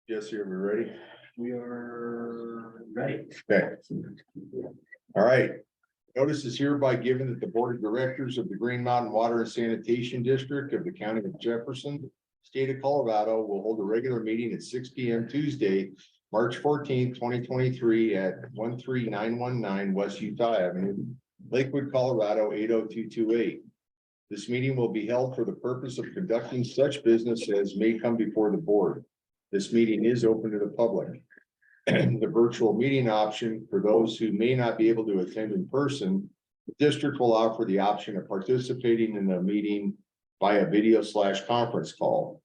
Jesse, are we ready? We are ready. Okay. All right. Notice is hereby given that the Board of Directors of the Green Mountain Water and Sanitation District of the County of Jefferson, State of Colorado, will hold a regular meeting at 6 p.m. Tuesday, March 14th, 2023 at 13919 West Utah Avenue, Lakewood, Colorado 80228. This meeting will be held for the purpose of conducting such business as may come before the board. This meeting is open to the public. The virtual meeting option for those who may not be able to attend in person, the district will offer the option of participating in the meeting via video/conference call.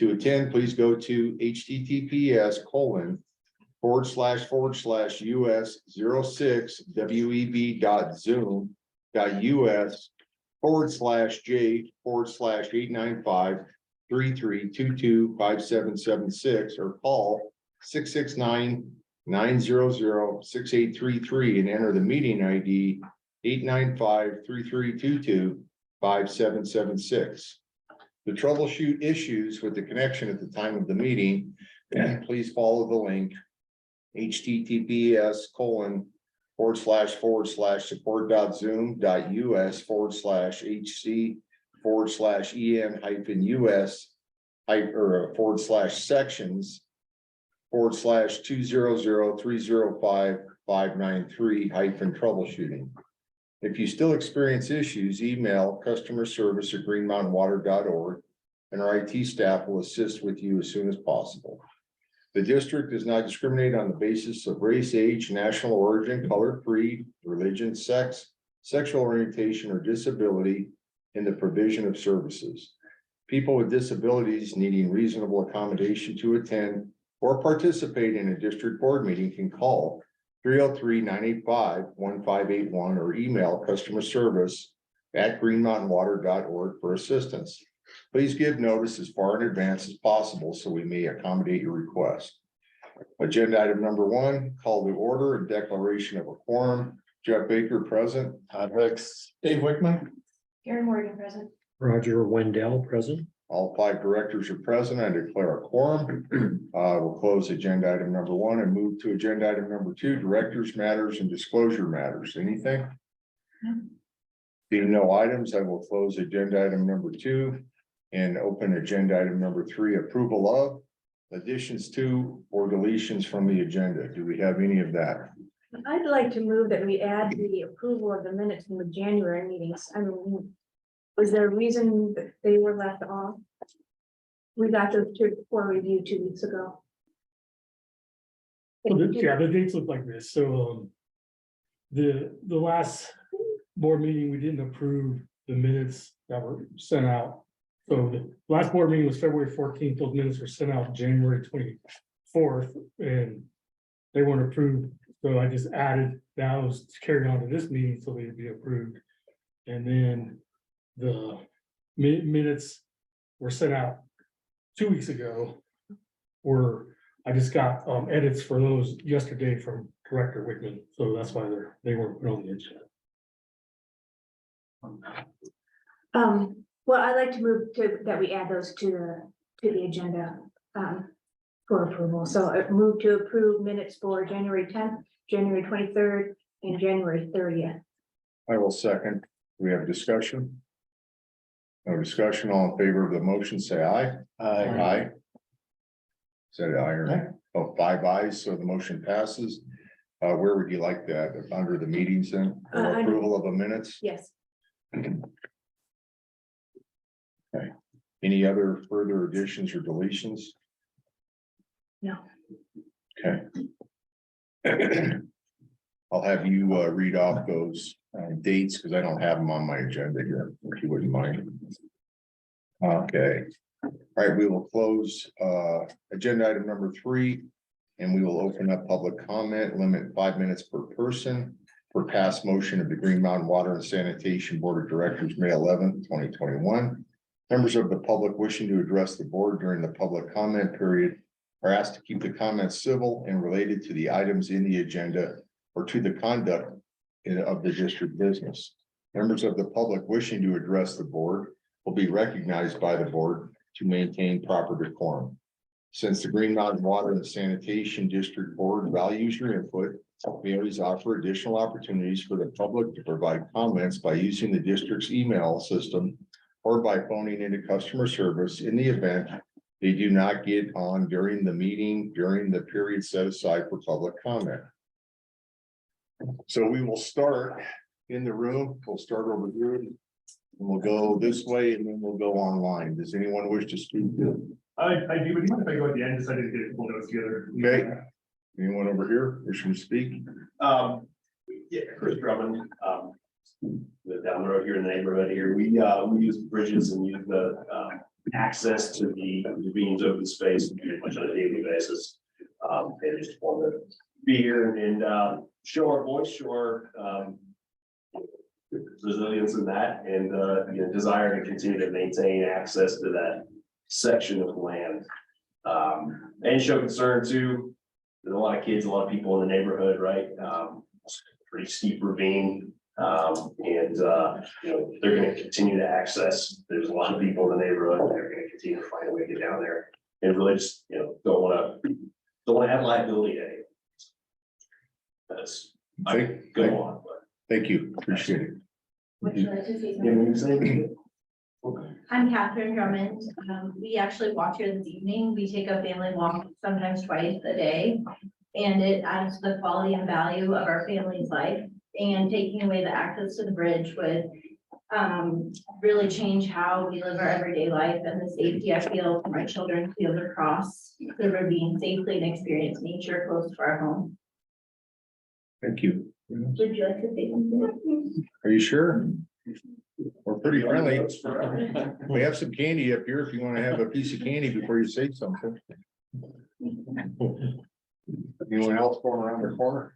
To attend, please go to https://us06web.zoom.us/895-3322-5776 or call 669-900-6833 and enter the meeting ID 895-3322-5776. To troubleshoot issues with the connection at the time of the meeting, please follow the link https://sections/sections/EM-US//sections/200305593-troubleshooting. If you still experience issues, email customerservice@greenmountainwater.org and our IT staff will assist with you as soon as possible. The district does not discriminate on the basis of race, age, national origin, color, creed, religion, sex, sexual orientation, or disability in the provision of services. People with disabilities needing reasonable accommodation to attend or participate in a district board meeting can call 303-985-1581 or email customerservice@greenmountainwater.org for assistance. Please give notice as far in advance as possible so we may accommodate your request. Agenda item number 1, call to order and declaration of a quorum. Jeff Baker present. Todd Hicks. Dave Wickman. Karen Morgan present. Roger Wendell present. All 5 directors are present. I declare a quorum. We'll close agenda item number 1 and move to agenda item number 2, directors matters and disclosure matters. Anything? Being no items, I will close agenda item number 2 and open agenda item number 3, approval of additions to or deletions from the agenda. Do we have any of that? I'd like to move that we add the approval of the minutes from the January meetings. I mean, was there a reason that they were left off? We got those for review 2 weeks ago. Yeah, the dates look like this, so, the last board meeting, we didn't approve the minutes that were sent out. So the last board meeting was February 14th, those minutes were sent out January 24th, and they weren't approved, so I just added those to carry on to this meeting, so they'd be approved. And then the minutes were sent out 2 weeks ago, I just got edits for those yesterday from Director Wickman, so that's why they weren't put on the agenda. Well, I'd like to move that we add those to the agenda for approval. So I move to approve minutes for January 10th, January 23rd, and January 30th. I will second. We have discussion. No discussion. All in favor of the motion, say aye. Aye. Said aye or nay? Oh, 5 ayes, so the motion passes. Where would you like that? Under the meetings then? Or approval of the minutes? Yes. Okay. Any other further additions or deletions? No. Okay. I'll have you read off those dates because I don't have them on my agenda here, if you wouldn't mind. Okay. All right, we will close agenda item number 3 and we will open up public comment, limit 5 minutes per person for past motion of the Green Mountain Water and Sanitation Board of Directors, May 11th, 2021. Members of the public wishing to address the board during the public comment period are asked to keep the comments civil and related to the items in the agenda or to the conduct of the district business. Members of the public wishing to address the board will be recognized by the board to maintain proper decorum. Since the Green Mountain Water and Sanitation District Board values your input, we always offer additional opportunities for the public to provide comments by using the district's email system or by phoning into customer service in the event they do not get on during the meeting during the period set aside for public comment. So we will start in the room. We'll start over here. And we'll go this way and then we'll go online. Does anyone wish to speak? I do, but you mind if I go at the end, just I didn't get full notes together. Okay. Anyone over here wishing to speak? Yeah, Chris Drummond, live down the road here in the neighborhood here. We use bridges and use the, access to the convenience open space pretty much on a daily basis. And just want to be here and, show our voice, show our, resilience in that and, you know, desire to continue to maintain access to that section of land. And show concern too. There's a lot of kids, a lot of people in the neighborhood, right? Pretty steep ravine. You know, they're going to continue to access. There's a lot of people in the neighborhood. They're going to continue to find a way to get down there. And really just, you know, don't want to have liability today. That's good one, but. Thank you. Appreciate it. Would you like to say You know something? what I'm saying? I'm Catherine Drummond. We actually walk here this evening. We take a family walk sometimes twice a day. And it adds to the quality and value of our family's life. And taking away the access to the bridge would really change how we live our everyday life and the safety I feel for my children to be able to cross the ravine safely and experience nature close to our home. Thank you. Would you like to say something? Are you sure? We're pretty friendly. We have some candy up here if you want to have a piece of candy before you say something. Anyone else going around the corner?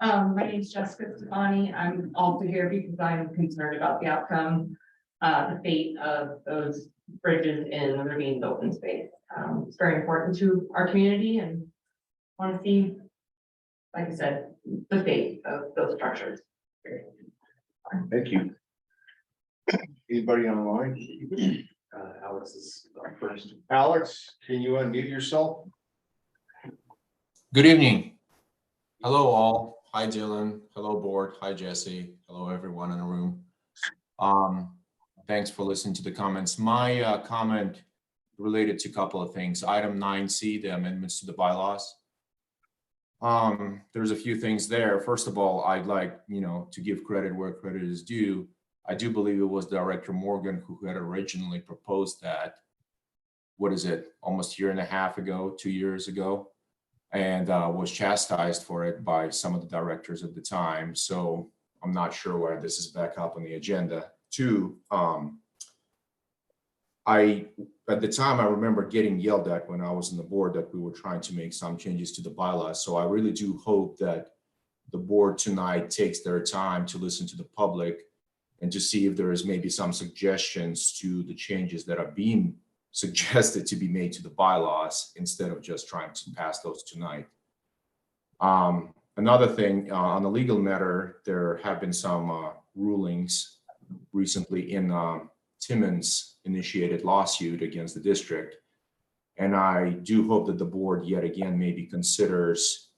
My name is Jessica Stefani. I'm also here because I'm concerned about the outcome, the fate of those bridges in the ravine open space. It's very important to our community and want to see, like I said, the fate of those structures. Thank you. Anybody online? Alex is up first. Alex, can you unmute yourself? Good evening. Hello all. Hi Dylan. Hello board. Hi Jesse. Hello everyone in the room. Thanks for listening to the comments. My comment related to a couple of things. Item 9C, the amendments to the bylaws. There's a few things there. First of all, I'd like, to give credit where credit is due. I do believe it was Director Morgan who had originally proposed that. What is it? Almost a year and a half ago, 2 years ago. And was chastised for it by some of the directors at the time. So I'm not sure why this is back up on the agenda. Two, at the time, I remember getting yelled at when I was on the board that we were trying to make some changes to the bylaws. So I really do hope that the board tonight takes their time to listen to the public and to see if there is maybe some suggestions to the changes that are being suggested to be made to the bylaws instead of just trying to pass those tonight. Another thing on the legal matter, there have been some rulings recently in Timmons initiated lawsuit against the district. And I do hope that the board yet again maybe considers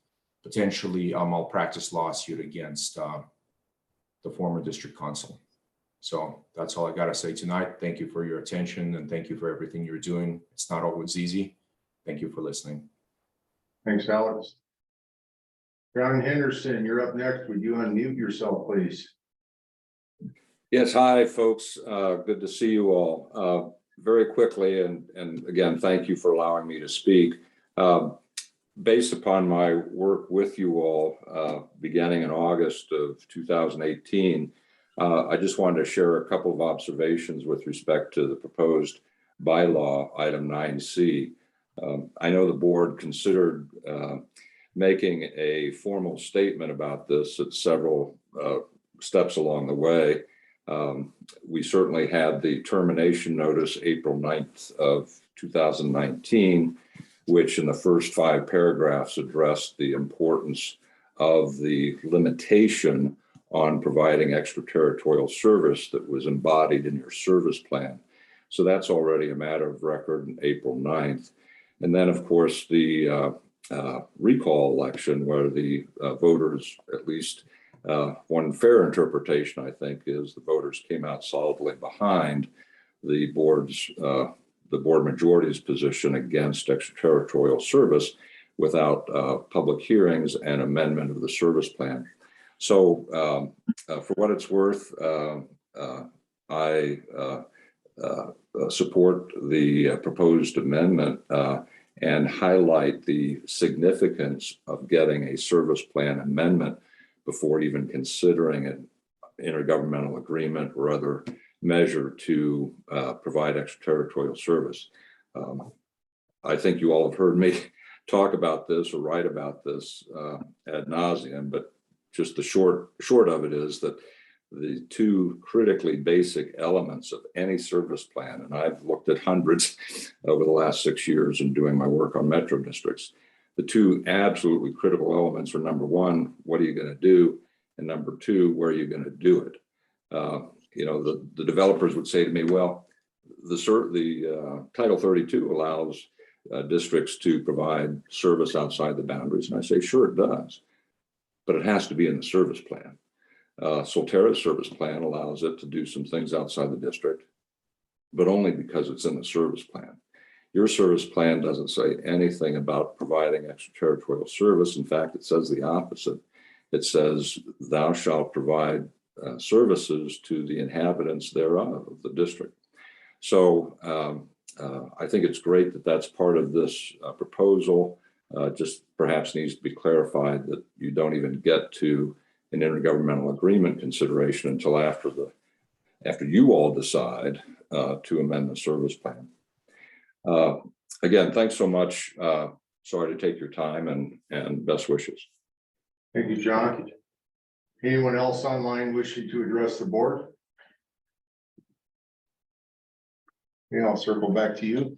potentially a malpractice lawsuit against the former district council. So that's all I got to say tonight. Thank you for your attention and thank you for everything you're doing. It's not always easy. Thank you for listening. Thanks, Alex. John Henderson, you're up next. Would you unmute yourself, please? Yes, hi, folks. Good to see you all. Very quickly, and again, thank you for allowing me to speak. Based upon my work with you all, beginning in August of 2018, I just wanted to share a couple of observations with respect to the proposed bylaw, item 9C. I know the board considered making a formal statement about this at several steps along the way. We certainly had the termination notice April 9th of 2019, which in the first 5 paragraphs addressed the importance of the limitation on providing extraterritorial service that was embodied in your service plan. So that's already a matter of record on April 9th. And then, of course, the recall election where the voters, at least one fair interpretation, I think, is the voters came out solidly behind the board majority's position against extraterritorial service without public hearings and amendment of the service plan. So for what it's worth, I support the proposed amendment and highlight the significance of getting a service plan amendment before even considering an intergovernmental agreement or other measure to provide extraterritorial service. I think you all have heard me talk about this or write about this ad nauseum, but just the short of it is that the two critically basic elements of any service plan, and I've looked at hundreds over the last 6 years in doing my work on metro districts, the two absolutely critical elements are, number one, what are you going to do? And number two, where are you going to do it? You know, the developers would say to me, well, the Title 32 allows districts to provide service outside the boundaries. And I say, sure, it does, but it has to be in the service plan. Solterra's service plan allows it to do some things outside the district, but only because it's in the service plan. Your service plan doesn't say anything about providing extraterritorial service. In fact, it says the opposite. It says, thou shalt provide services to the inhabitants thereof of the district. So I think it's great that that's part of this proposal. Just perhaps needs to be clarified that you don't even get to an intergovernmental agreement consideration until after you all decide to amend the service plan. Again, thanks so much. Sorry to take your time and best wishes. Thank you, John. Anyone else online wishing to address the board? Yeah, I'll circle back to you.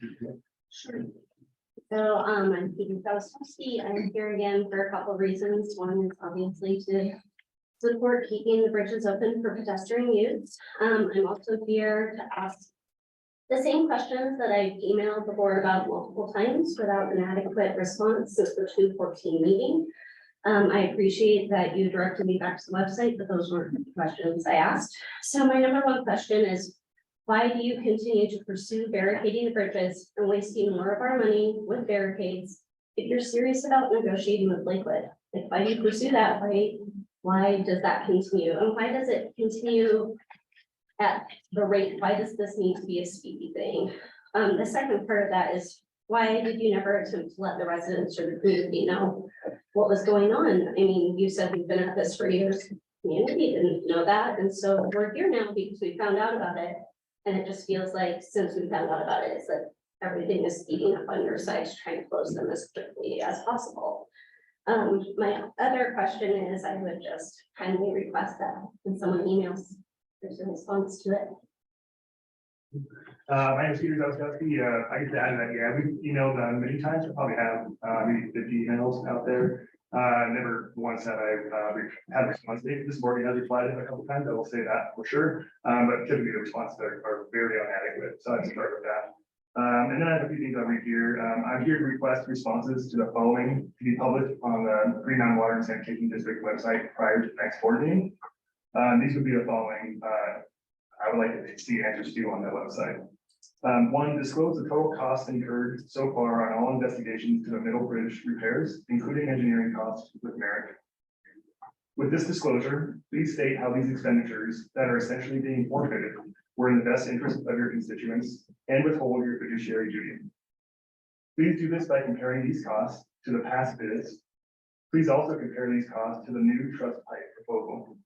So I'm Pete Gostowski. I'm here again for a couple of reasons. One is obviously to support keeping the bridges open for pedestrian use. I'm also here to ask the same questions that I've emailed the board about multiple times without an adequate response since the 2/14 meeting. I appreciate that you directed me back to the website, but those weren't the questions I asked. So my number one question is, why do you continue to pursue barricading the bridges and wasting more of our money with barricades if you're serious about negotiating with Lakewood? Like, why do you pursue that? Why does that continue? And why does it continue at the rate? Why does this need to be a speedy thing? The second part of that is, why did you never attempt to let the residents or the community know what was going on? I mean, you said we've been at this for years. Community didn't know that. And so we're here now because we found out about it. And it just feels like since we found out about it, it's like everything is speeding up on your side to try and close them as quickly as possible. My other question is, I would just kindly request that when someone emails, there's a response to it. My name is Peter Gostowski. I get to add that, yeah, we've emailed many times. I probably have maybe 50 emails out there. Never once have I had a response. This board has replied a couple times. I will say that for sure. But typically the responses are very inadequate. So I'd start with that. And then I have a few things I'll read here. I'm here to request responses to the following to be published on the Green Mountain Water and Sanitation District website prior to the next board meeting. These would be the following. I would like to see answers to on that website. One, disclose the total costs incurred so far on all investigations to the middle bridge repairs, including engineering costs with merit. With this disclosure, please state how these expenditures that are essentially being forfeited were in the best interest of your constituents and withhold your fiduciary duty. Please do this by comparing these costs to the past bids. Please also compare these costs to the new truss pipe proposal.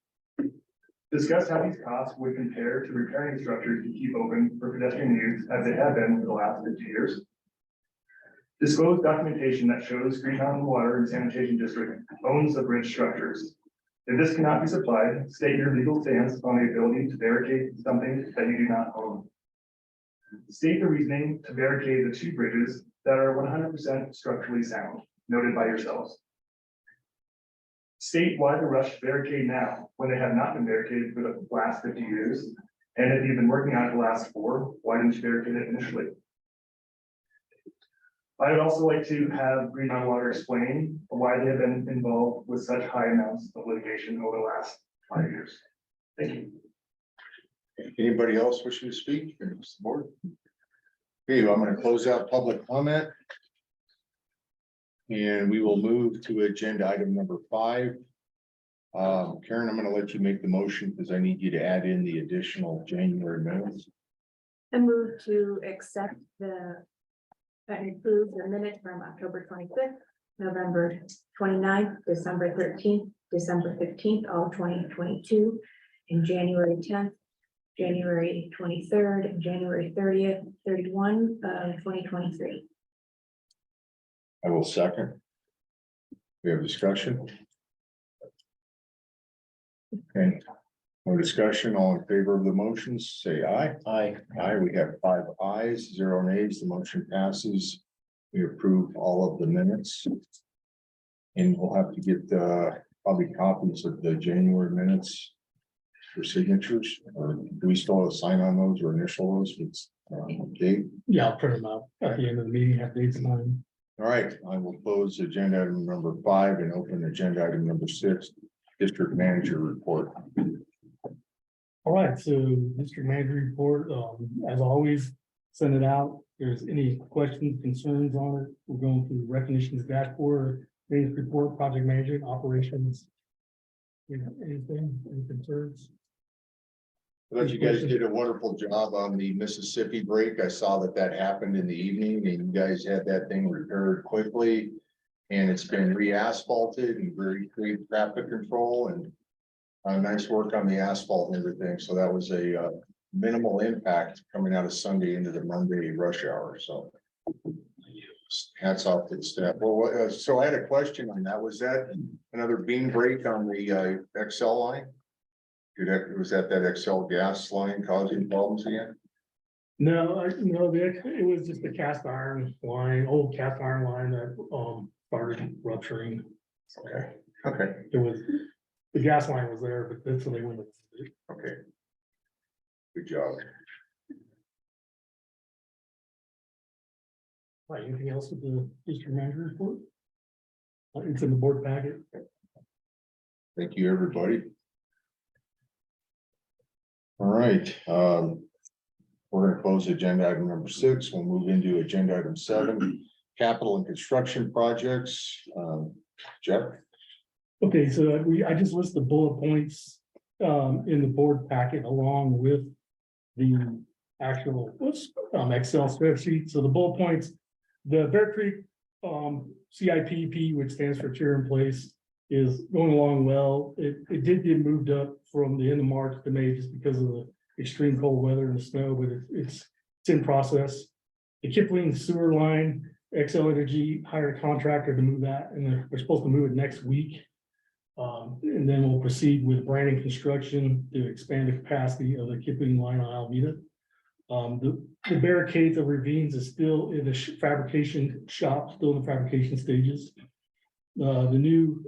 Discuss how these costs would compare to repairing structures to keep open for pedestrian use as they have been for the last 50 years. Disclose documentation that shows Green Mountain Water and Sanitation District owns the bridge structures. If this cannot be supplied, state your legal stance on the ability to barricade something that you do not own. State the reasoning to barricade the two bridges that are 100% structurally sound, noted by yourselves. state why the rush to barricade now, when they have not been barricaded for the last 50 years? And if you've been working on it the last 4, why didn't you barricade it initially? I would also like to have Green Mountain Water explain why they have been involved with such high amounts of litigation over the last 5 years. Thank you. Anybody else wishing to speak? Against the board? Okay, well, I'm gonna close out public comment. And we will move to agenda item number 5. Karen, I'm gonna let you make the motion because I need you to add in the additional January minutes. I move to accept and approve the minutes from October 25th, November 29th, December 13th, December 15th, all 2022, and January 10th, January 23rd, and January 30th, 31 of 2023. I will second. We have discussion. Okay, no discussion, all in favor of the motions, say aye. Aye. Aye, we have 5 ayes, 0 nays, the motion passes. We approve all of the minutes. And we'll have to get probably copies of the January minutes for signatures, or do we still have to sign on those or initial those? It's okay. Yeah, I'll print them out at the end of the meeting, have dates and time. All right, I will close agenda item number 5 and open agenda item number 6, district manager report. All right, so district manager report, as always, send it out. If there's any questions, concerns on it, we're going through recognitions dashboard, maintenance report, project management, operations. You know, anything, any concerns? I thought you guys did a wonderful job on the Mississippi break. I saw that happened in the evening and you guys had that thing repaired quickly. And it's been re-asphalted and very great traffic control and nice work on the asphalt and everything. So that was a minimal impact coming out of Sunday into the Monday rush hour. So hats off to the staff. Well, so I had a question on that. Was that another beam break on the XL line? Was that XL gas line causing problems again? No, it was just a cast iron line, old cast iron line that started rupturing. Okay, It was, the gas line was there, but that's when they went. okay. Good job. Right, anything else with the district manager report? It's in the board packet. Thank you, everybody. All right, we're gonna close agenda item number 6. We'll move into agenda item 7, capital and construction projects. Jeff? Okay, so I just list the bullet points in the board packet along with the actual Excel spreadsheet. So the bullet points, the Bear Creek CIPP, which stands for Chair in Place, is going along well. It did get moved up from the end of March to May just because of the extreme cold weather and the snow, but it's in process. The Kipling sewer line, XL Energy hired a contractor to move that, and they're supposed to move it next week. And then we'll proceed with Brandon Construction to expand the capacity of the Kipling line on Alameda. The barricades of ravines is still in the fabrication shop, still in the fabrication stages. The new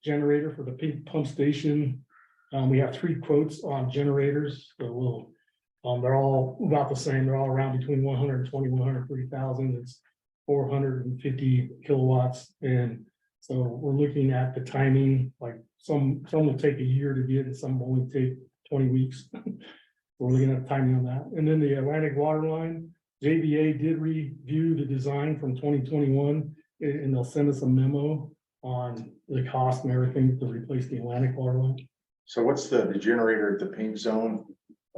generator for the pink pump station. We have 3 quotes on generators, so they're all about the same. They're all around between 120, 130,000. It's 450 kilowatts. And so we're looking at the timing, like some will take a year to get and some will only take 20 weeks. We're looking at timing on that. And then the Atlantic water line, JVA did review the design from 2021 and they'll send us a memo on the cost and everything to replace the Atlantic water line. So what's the generator at the pink zone?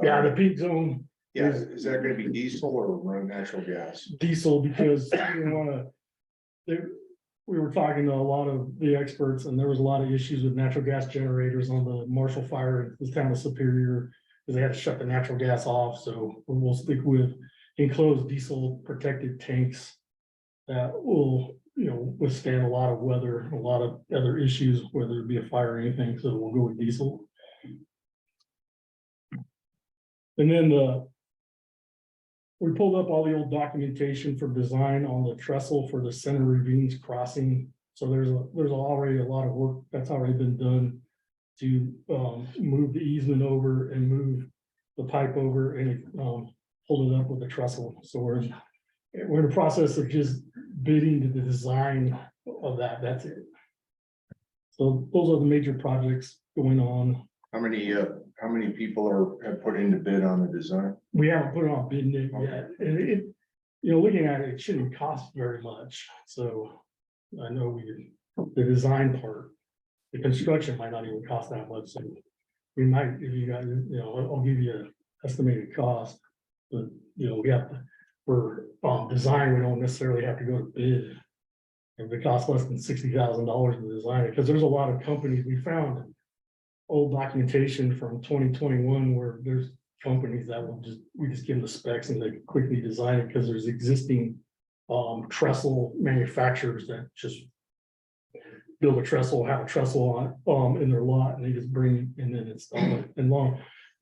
Yeah, the peak zone Yeah, is that gonna be diesel or run natural gas? diesel because we wanna. We were talking to a lot of the experts and there was a lot of issues with natural gas generators on the Marshall Fire in the town of Superior. Because they had to shut the natural gas off, so we'll stick with enclosed diesel protected tanks. That will, withstand a lot of weather, a lot of other issues, whether it be a fire or anything, so we'll go with diesel. And then we pulled up all the old documentation for design on the trestle for the Center Ravines crossing So there's already a lot of work that's already been done to move the easement over and move the pipe over and hold it up with the trestle. So we're in the process of just bidding to the design of that. That's it. So those are the major projects going on. How many people have put in the bid on the design? We haven't put it on bid yet. And it, looking at it, it shouldn't cost very much. So I know the design part, the construction might not even cost that much. So we might, if you guys, I'll give you an estimated cost. But, we have to, for design, we don't necessarily have to go to bid. If it costs less than $60,000 to design it, because there's a lot of companies, we found old documentation from 2021 where there's companies that we just give them the specs and they quickly design it because there's existing trestle manufacturers that just build a trestle, have a trestle on in their lot, and they just bring it and then install it. And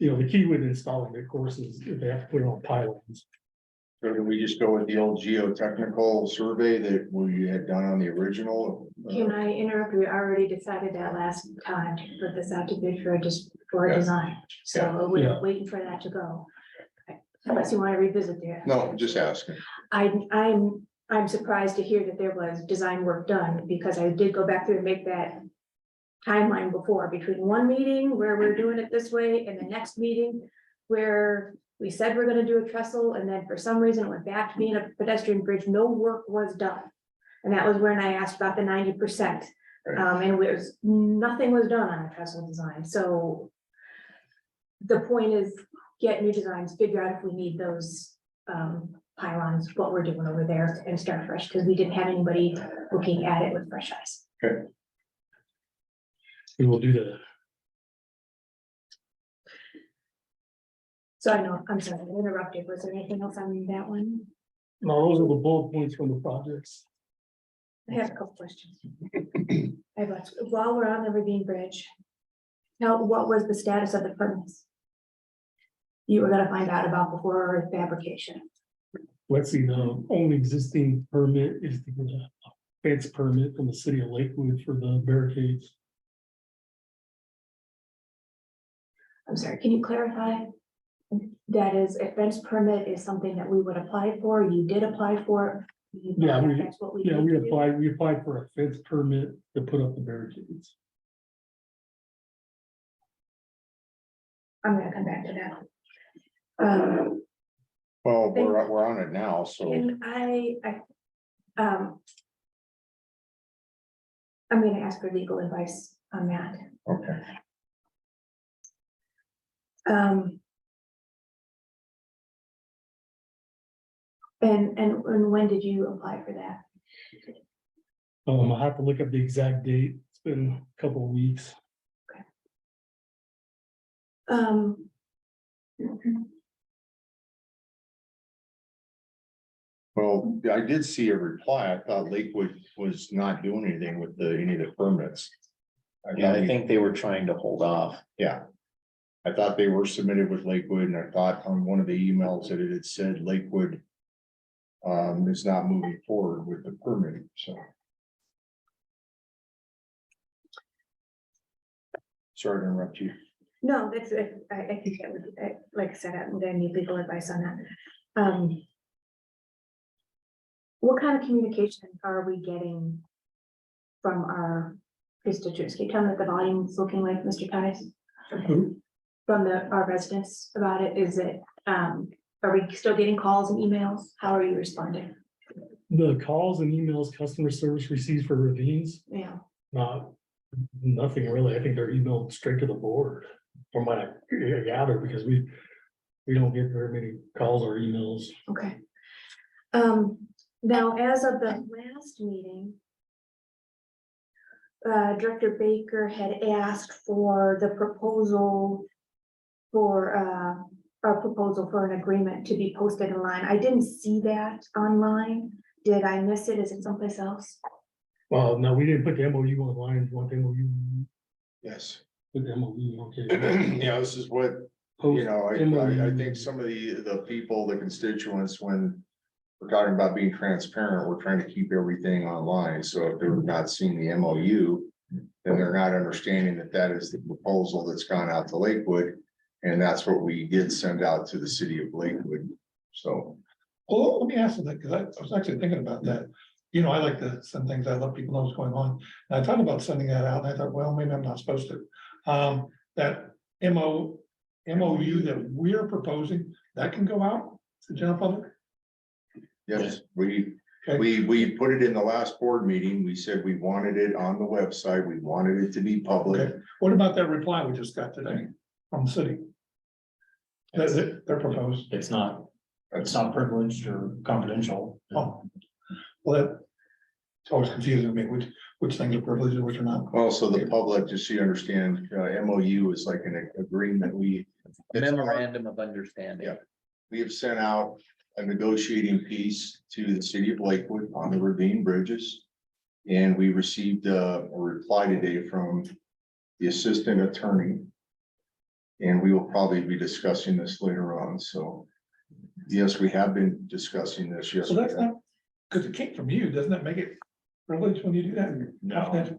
the key with installing it, of course, is if they have to put it on pylons. So can we just go with the old geotechnical survey that we had done on the original? Can I interrupt? We already decided that last time to put this out to bid for a Yeah. design. So Yeah. we're waiting for that to go. Unless you want to revisit that. No, just asking. I'm surprised to hear that there was design work done because I did go back through and make that timeline before between one meeting where we're doing it this way and the next meeting where we said we're gonna do a trestle, and then for some reason it went back to being a pedestrian bridge. No work was done. And that was when I asked about the 90%. And nothing was done on a trestle design. So the point is get new designs, figure out if we need those pylons, what we're doing over there, and start fresh, because we didn't have anybody looking at it with fresh eyes. We will do that. So I know, I'm sorry, I interrupted. Was there anything else on that one? No, those are the bullet points from the projects. I have a couple questions. While we're on the Ravine Bridge, now, what was the status of the permits you were gonna find out about before fabrication? Let's see, the only existing permit is the fence permit from the city of Lakewood for the barricades. I'm sorry, can you clarify? That is, a fence permit is something that we would apply for, you did apply for? You Yeah, thought we- that's what we Yeah, need we to do? applied for a fence permit to put up the barricades. I'm gonna come back to that. Well, we're on it now, so. Can I'm gonna ask for legal advice on that. Okay. And when did you apply for that? I have to look up the exact date. It's been a couple of weeks. Well, I did see a reply. I thought Lakewood was not doing anything with any of the permits. Yeah, I think they were trying to hold off. Yeah. I thought they were submitted with Lakewood, and I thought on one of the emails that it had said Lakewood is not moving forward with the permitting, so. Sorry to interrupt you. No, that's it. I think that would, like I said, I need legal advice on that. What kind of communication are we getting from our constituents? Can you tell me what the volume is looking like, Mr. Tice? From our residents about it? Is it, are we still getting calls and emails? How are you responding? The calls and emails customer service receives for ravines, Yeah, nothing really. I think they're emailed straight to the board from what I gather, because we don't get very many calls or emails. okay. Now, as of the last meeting, Director Baker had asked for the proposal for our proposal for an agreement to be posted online. I didn't see that online. Did I miss it? Is it someplace else? Well, no, we didn't put the MOU online. You want the MOU? Yes. Put the MOU, okay. Yeah, this is what, Post you know, I MOU. think some of the people, the constituents, when we're talking about being transparent, we're trying to keep everything online, so if they're not seeing the MOU, then they're not understanding that that is the proposal that's gone out to Lakewood, and that's what we did send out to the city of Lakewood, so. Well, let me ask you that, because I was actually thinking about that. You know, I like to send things, I let people know what's going on. And I thought about sending that out, and I thought, well, maybe I'm not supposed to. That MOU that we're proposing, that can go out to the general public? Yes, Okay. we put it in the last board meeting, we said we wanted it on the website, we wanted it to be public. Okay. What about that reply we just got today from the city? They're proposed. It's not privileged or confidential. Oh, well, it's always confusing me, which things are privileged and which are not. Also, the public, just so you understand, MOU is like an agreement, Memorandum of understanding. Yeah. we have sent out a negotiating piece to the city of Lakewood on the ravine bridges. And we received a reply today from the assistant attorney. And we will probably be discussing this later on, so. Yes, we have been discussing this, yes. So that's not, because it came from you, doesn't that make it privileged when you do that? No,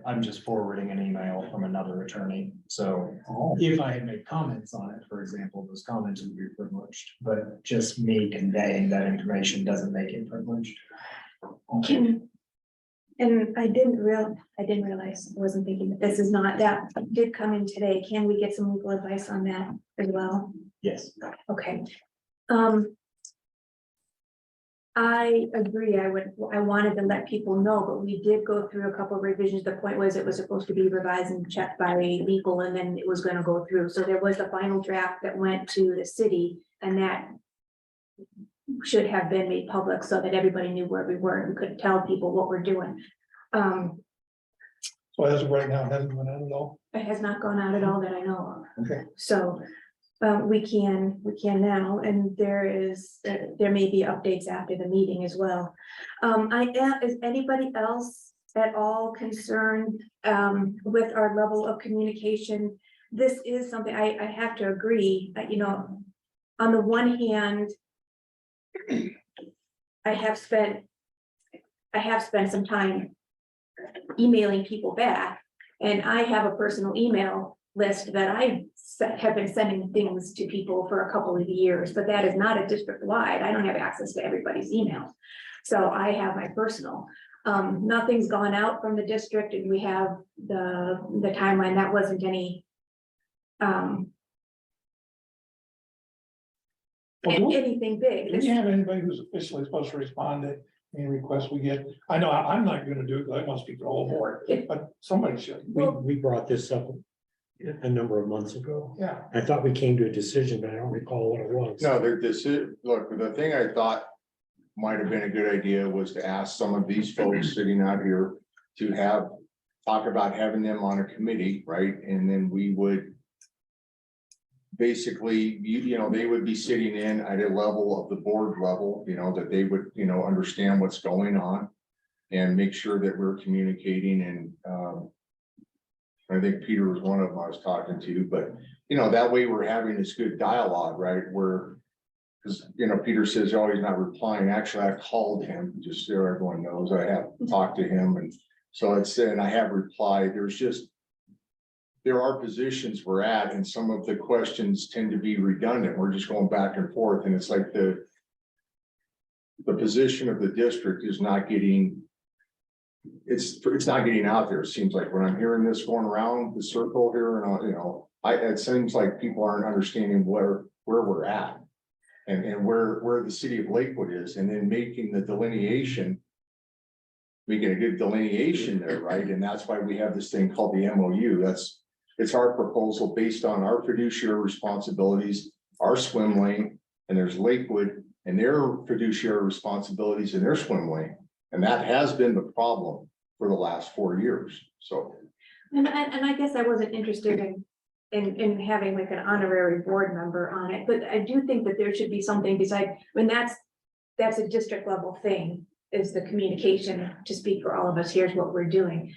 I'm just forwarding an email from another attorney. So Oh. if I had made comments on it, for example, those comments would be privileged, but just me conveying that information doesn't make it privileged. And I didn't realize, I wasn't thinking that this is not, that did come in today. Can we get some legal advice on that as well? Yes. Okay. I agree, I wanted to let people know, but we did go through a couple of revisions. The point was it was supposed to be revised and checked by legal, and then it was gonna go through. So there was a final draft that went to the city, and that should have been made public so that everybody knew where we were and could tell people what we're doing. So as of right now, it hasn't went out at all. It has not gone out at all that I know of. Okay. So, we can now, and there may be updates after the meeting as well. Is anybody else at all concerned, with our level of communication? This is something I have to agree, you know, on the one hand, I have spent some time emailing people back, and I have a personal email list that I have been sending things to people for a couple of years, but that is not a district wide. I don't have access to everybody's email. So I have my personal. Nothing's gone out from the district, and we have the timeline. That wasn't any anything big. Do we have anybody who's officially supposed to respond to any requests we get? I know I'm not gonna do it, because I want to speak for the whole board, but somebody should. We brought this up a number of months ago. Yeah. I thought we came to a decision, but I don't recall what it was. No, look, the thing I thought might have been a good idea was to ask some of these folks sitting out here to talk about having them on a committee, right? And then we would basically, you know, they would be sitting in at a level of the board level, you know, that they would, you know, understand what's going on and make sure that we're communicating. And I think Peter was one of them I was talking to, but you know, that way we're having this good dialogue, right? Because, you know, Peter says, oh, he's not replying. Actually, I called him, just so everyone knows. I have talked to him, and so and I have replied. There are positions we're at, and some of the questions tend to be redundant. We're just going back and forth, and it's like the position of the district is not getting, it's not getting out there. It seems like when I'm hearing this going around the circle here, and you know, it seems like people aren't understanding where we're at. And where the city of Lakewood is, and then making the delineation. Making a good delineation there, right? And that's why we have this thing called the MOU. It's our proposal based on our fiduciary responsibilities, our swim lane, and there's Lakewood and their fiduciary responsibilities in their swim lane. And that has been the problem for the last 4 years, so. And I guess I wasn't interested in having like an honorary board member on it, but I do think that there should be something besides, when that's a district level thing, is the communication to speak for all of us. Here's what we're doing.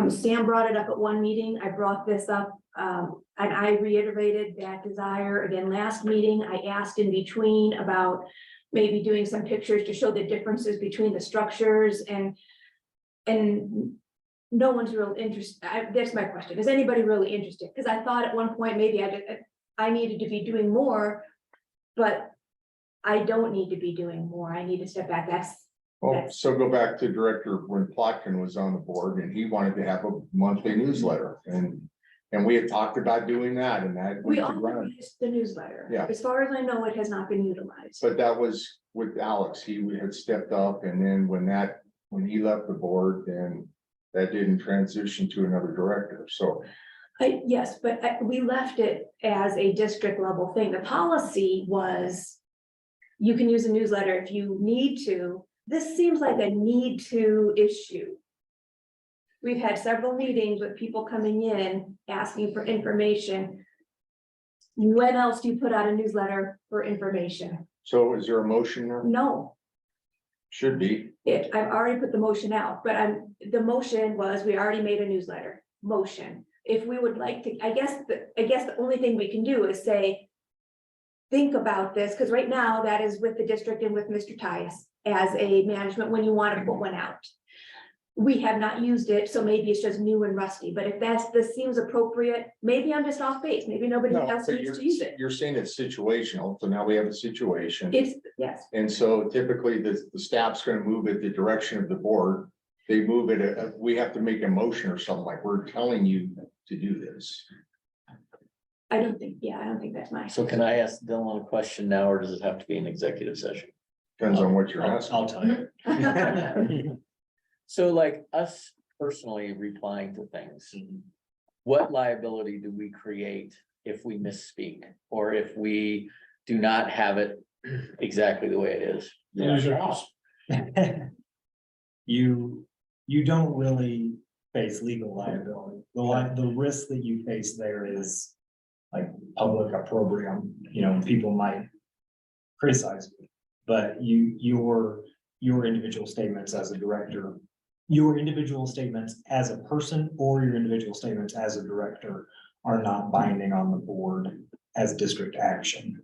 Sam brought it up at one meeting. I brought this up, and I reiterated that desire again last meeting. I asked in between about maybe doing some pictures to show the differences between the structures and no one's real interested. That's my question. Is anybody really interested? Because I thought at one point maybe I needed to be doing more, but I don't need to be doing more. I need to step back. Well, so go back to director when Plotkin was on the board and he wanted to have a monthly newsletter and we had talked about doing that and that. We went to all ground. used the newsletter. Yeah. As far as I know, it has not been utilized. But that was with Alex. He had stepped up and then when he left the board, then that didn't transition to another director. So Yes, but we left it as a district level thing. The policy was you can use a newsletter if you need to. This seems like a need to issue. We've had several meetings with people coming in asking for information. When else do you put out a newsletter for information? so is there a motion there? No, Should be. I've already put the motion out, but the motion was, we already made a newsletter motion. If we would like to, I guess the only thing we can do is say, think about this, because right now that is with the district and with Mr. Tyus as a management when you want to put one out. We have not used it, so maybe it's just new and rusty, but if this seems appropriate, maybe I'm just off base, maybe nobody No, else but needs to use it. you're saying it's situational. So now we have a situation. Yes, And so typically the staff's gonna move it the direction of the board. They move it, we have to make a motion or something like we're telling you to do this. I don't think that's my. So can I ask Dylan a question now, or does it have to be an executive session? Depends on what you're asking. I'll tell you. So like us personally replying to things, what liability do we create if we misspeak? Or if we do not have it exactly the way it is? You lose your house. You don't really face legal liability. The risk that you face there is like public opprobrium, people might criticize you. But your individual statements as a director, your individual statements as a person or your individual statements as a director are not binding on the board as district action.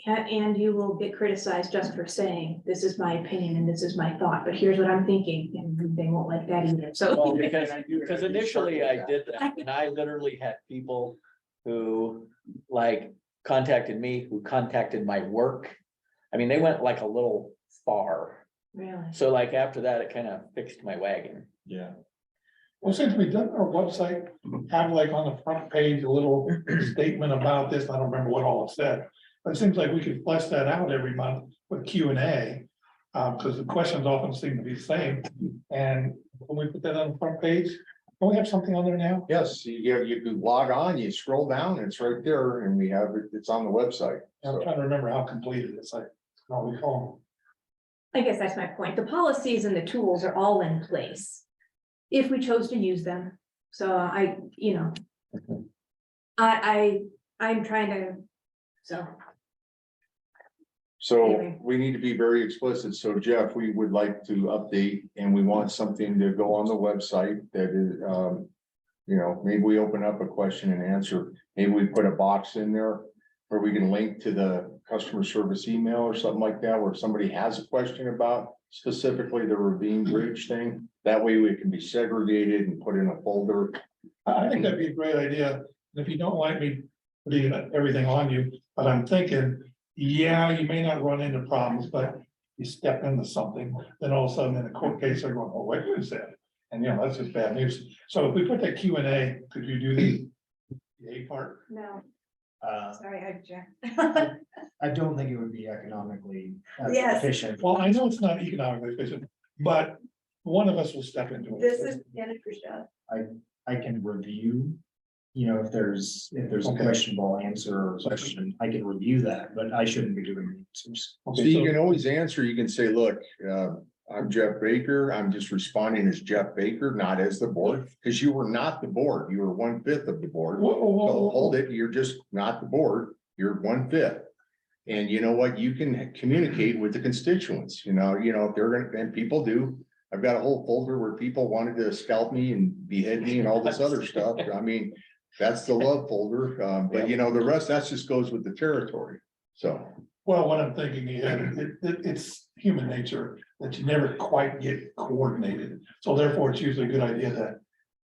And you will get criticized just for saying, this is my opinion and this is my thought, but here's what I'm thinking, and they won't like that either, so. Well, because initially I did that, and I literally had people who like contacted me, who contacted my work. I mean, they went like a little far. Really? So like after that, it kind of fixed my wagon. Yeah. Well, since we done our website, have like on the front page, a little statement about this, I don't remember what all it said. But it seems like we could flesh that out every month with Q&A. Because the questions often seem to be the same. And when we put that on the front page, don't we have something on there now? Yes, you could log on, you scroll down, it's right there and we have it, it's on the website. I'm trying to remember how complete it is. I don't recall. I guess that's my point. The policies and the tools are all in place. If we chose to use them. So I'm trying to, So we need to be very explicit. So Jeff, we would like to update and we want something to go on the website that is, maybe we open up a question and answer. Maybe we put a box in there where we can link to the customer service email or something like that, where if somebody has a question about specifically the ravine bridge thing. That way we can be segregated and put in a folder. I think that'd be a great idea. If you don't like me putting everything on you, but I'm thinking, yeah, you may not run into problems, but you step into something, then all of a sudden in a court case, they're going, oh, wait, what is that? And that's just bad news. So if we put that Q&A, could you do the A part? no, sorry, I object. I don't think it would be economically Yes. efficient. Well, I know it's not economically efficient, but one of us will step into it. This is Jennifer's job. I can review, if there's a Okay. questionable answer or question, I can review that, but I shouldn't be doing the answers. So you can always answer, you can say, look, I'm Jeff Baker. I'm just responding as Jeff Baker, not as the board, because you were not the board. You were 1/5 of the board. Whoa, whoa, whoa, So whoa. hold it, you're just not the board, you're 1/5. And you know what, you can communicate with the constituents, if they're gonna, and people do. I've got a whole folder where people wanted to scalp me and behead me and all this other stuff. I mean, that's the love folder, but the rest, that just goes with the territory. So, Well, what I'm thinking is, it's human nature that you never quite get coordinated. So therefore, it's usually a good idea to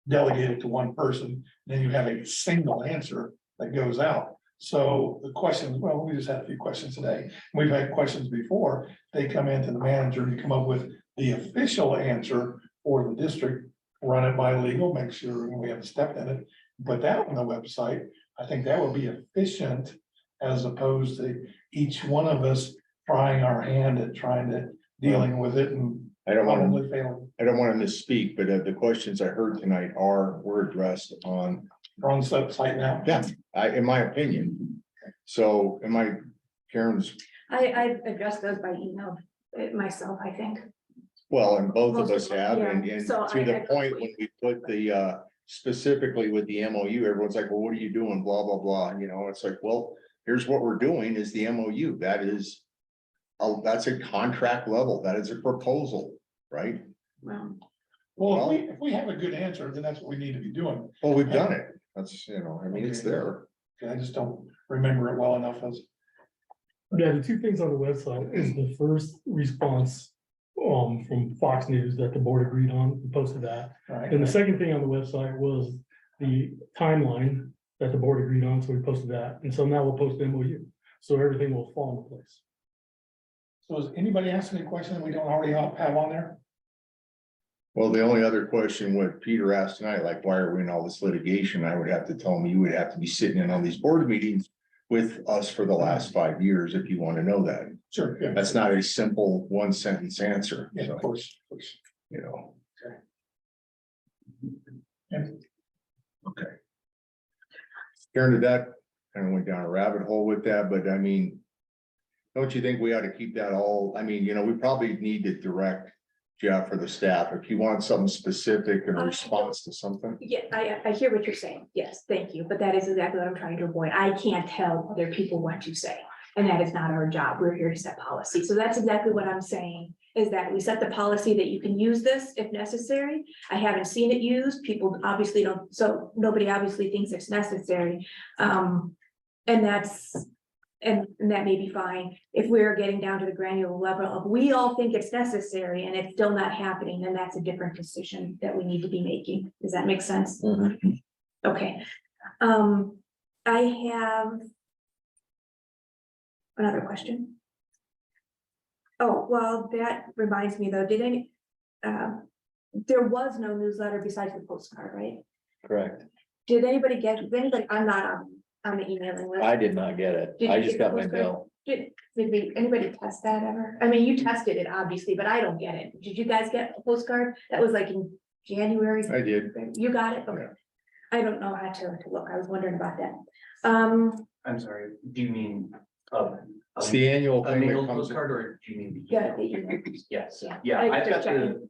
delegate it to one person, then you have a single answer that goes out. So the questions, well, we just had a few questions today. We've had questions before. They come into the manager to come up with the official answer for the district, run it by legal, make sure we have a step in it, put that on the website. I think that would be efficient as opposed to each one of us trying our hand at trying to dealing with it and I don't want probably failing. to misspeak, but the questions I heard tonight were addressed on, Wrong site now. yeah, in my opinion. So am I, Karen's, I addressed those by email myself, I think. well, and both of Most us of them, have, yeah. and So to I the point agree. when we put the, specifically with the MOU, everyone's like, well, what are you doing? Blah, blah, blah, you know, it's like, well, here's what we're doing is the MOU, that is. Oh, that's a contract level, that is a proposal, right? Well, if we have a good answer, then that's what we need to be doing. Well, we've done it, that's, you know, I mean, it's there. I just don't remember it well enough as. Yeah, the two things on the website is the first response from Fox News that the board agreed on, we posted that. Right. And the second thing on the website was the timeline that the board agreed on, so we posted that. And so now we'll post the MOU. So everything will fall into place. So is anybody asking a question that we don't already have on there? Well, the only other question what Peter asked tonight, like, why are we in all this litigation? I would have to tell him, you would have to be sitting in on these board meetings with us for the last 5 years, if you want to know that. Sure. Yeah. That's not a simple one sentence answer, Yeah, so, of course. Of course. you know. Yeah. Okay. Karen, did that kind of went down a rabbit hole with that, but I mean. Don't you think we ought to keep that all, I mean, you know, we probably need to direct Jeff or the staff, if you want something specific in response to something. Yeah, I hear what you're saying. Yes, thank you. But that is exactly what I'm trying to avoid. I can't tell other people what to say. And that is not our job. We're here to set policy. So that's exactly what I'm saying, is that we set the policy that you can use this if necessary. I haven't seen it used. People obviously don't, so nobody obviously thinks it's necessary. And that may be fine. If we're getting down to the granular level of, we all think it's necessary and it's still not happening, then that's a different decision that we need to be making. Does that make sense? Okay. I have another question. Oh, well, that reminds me though, there was no newsletter besides the postcard, right? Correct. Did anybody, I'm not on the emailing list. I did not get it. Did I you just get the got my postcard? bill. Did anybody test that ever? I mean, you tested it obviously, but I don't get it. Did you guys get a postcard? That was like in January. I did. You got it? Okay. Yeah. I don't know how to look. I was wondering about that. I'm sorry, do you mean It's the annual a thing mail that comes. postcard or do you mean? Yeah, the email. Yes, Yeah. yeah, I I've got just checking.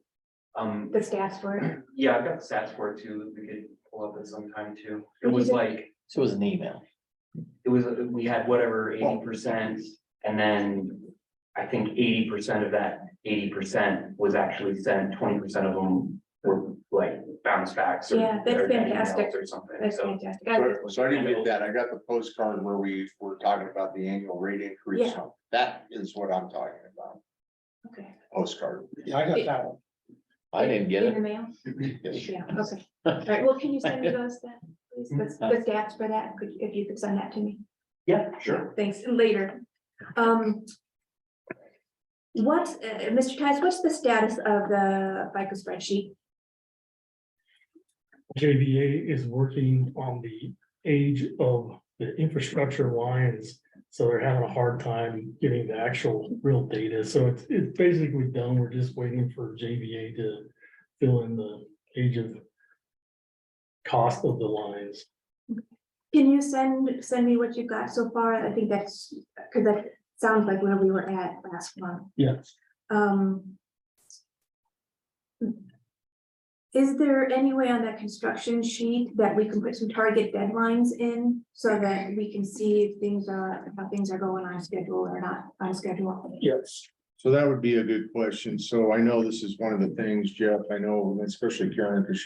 the, The stats for it. yeah, I've got the stats for it too, we could pull up at some time too. It Would you was do- like, So it was an email. it was, we had whatever 80%, and then I think 80% of that 80% was actually sent, 20% of them were like bounce backs. Or Yeah, that's or emails fantastic. Or something, That's so. fantastic. So I didn't get that. I got the postcard where we were talking about the annual rate increase. Yeah. That is what I'm talking about, Okay. postcard. Yeah, I got that one. I didn't get In the it. mail? Yes. Yeah, okay. All right, well, can you send me those then, please? The stats for that, if you could send that to me. Yeah, Sure. Thanks, and later. Mr. Tice, what's the status of the FICO spreadsheet? JVA is working on the age of the infrastructure lines. So they're having a hard time getting the actual real data. So it's basically done. We're just waiting for JVA to fill in the age of cost of the lines. Can you send me what you've got so far? I think that's, because that sounds like where we were at last month. Yes. Is there any way on that construction sheet that we can put some target deadlines in so that we can see if how things are going on schedule or not on schedule? Yes. So that would be a good question. So I know this is one of the things, Jeff, I know, especially Karen, because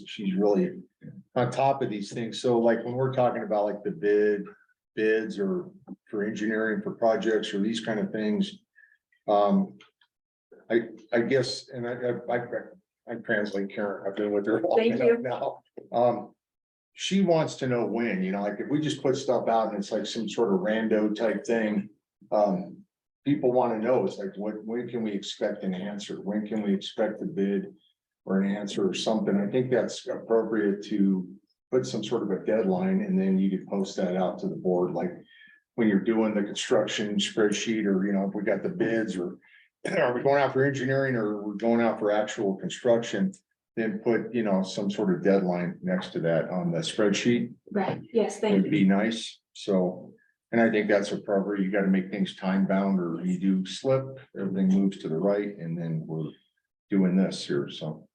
she's really on top of these things. So like when we're talking about like the bids or for engineering for projects or these kind of things. I guess, and I translate Karen, I've been with her long Thank you. enough now. She wants to know when, you know, like if we just put stuff out and it's like some sort of rando type thing. People want to know, it's like, when can we expect an answer? When can we expect a bid or an answer or something? I think that's appropriate to put some sort of a deadline, and then you could post that out to the board, like when you're doing the construction spreadsheet, or, you know, if we got the bids, or are we going out for engineering, or we're going out for actual construction, then put, you know, some sort of deadline next to that on the spreadsheet. Right, yes, thank It'd you. be nice, so, and I think that's appropriate, you gotta make things time bound, or you do slip, everything moves to the right, and then we're doing this here, so.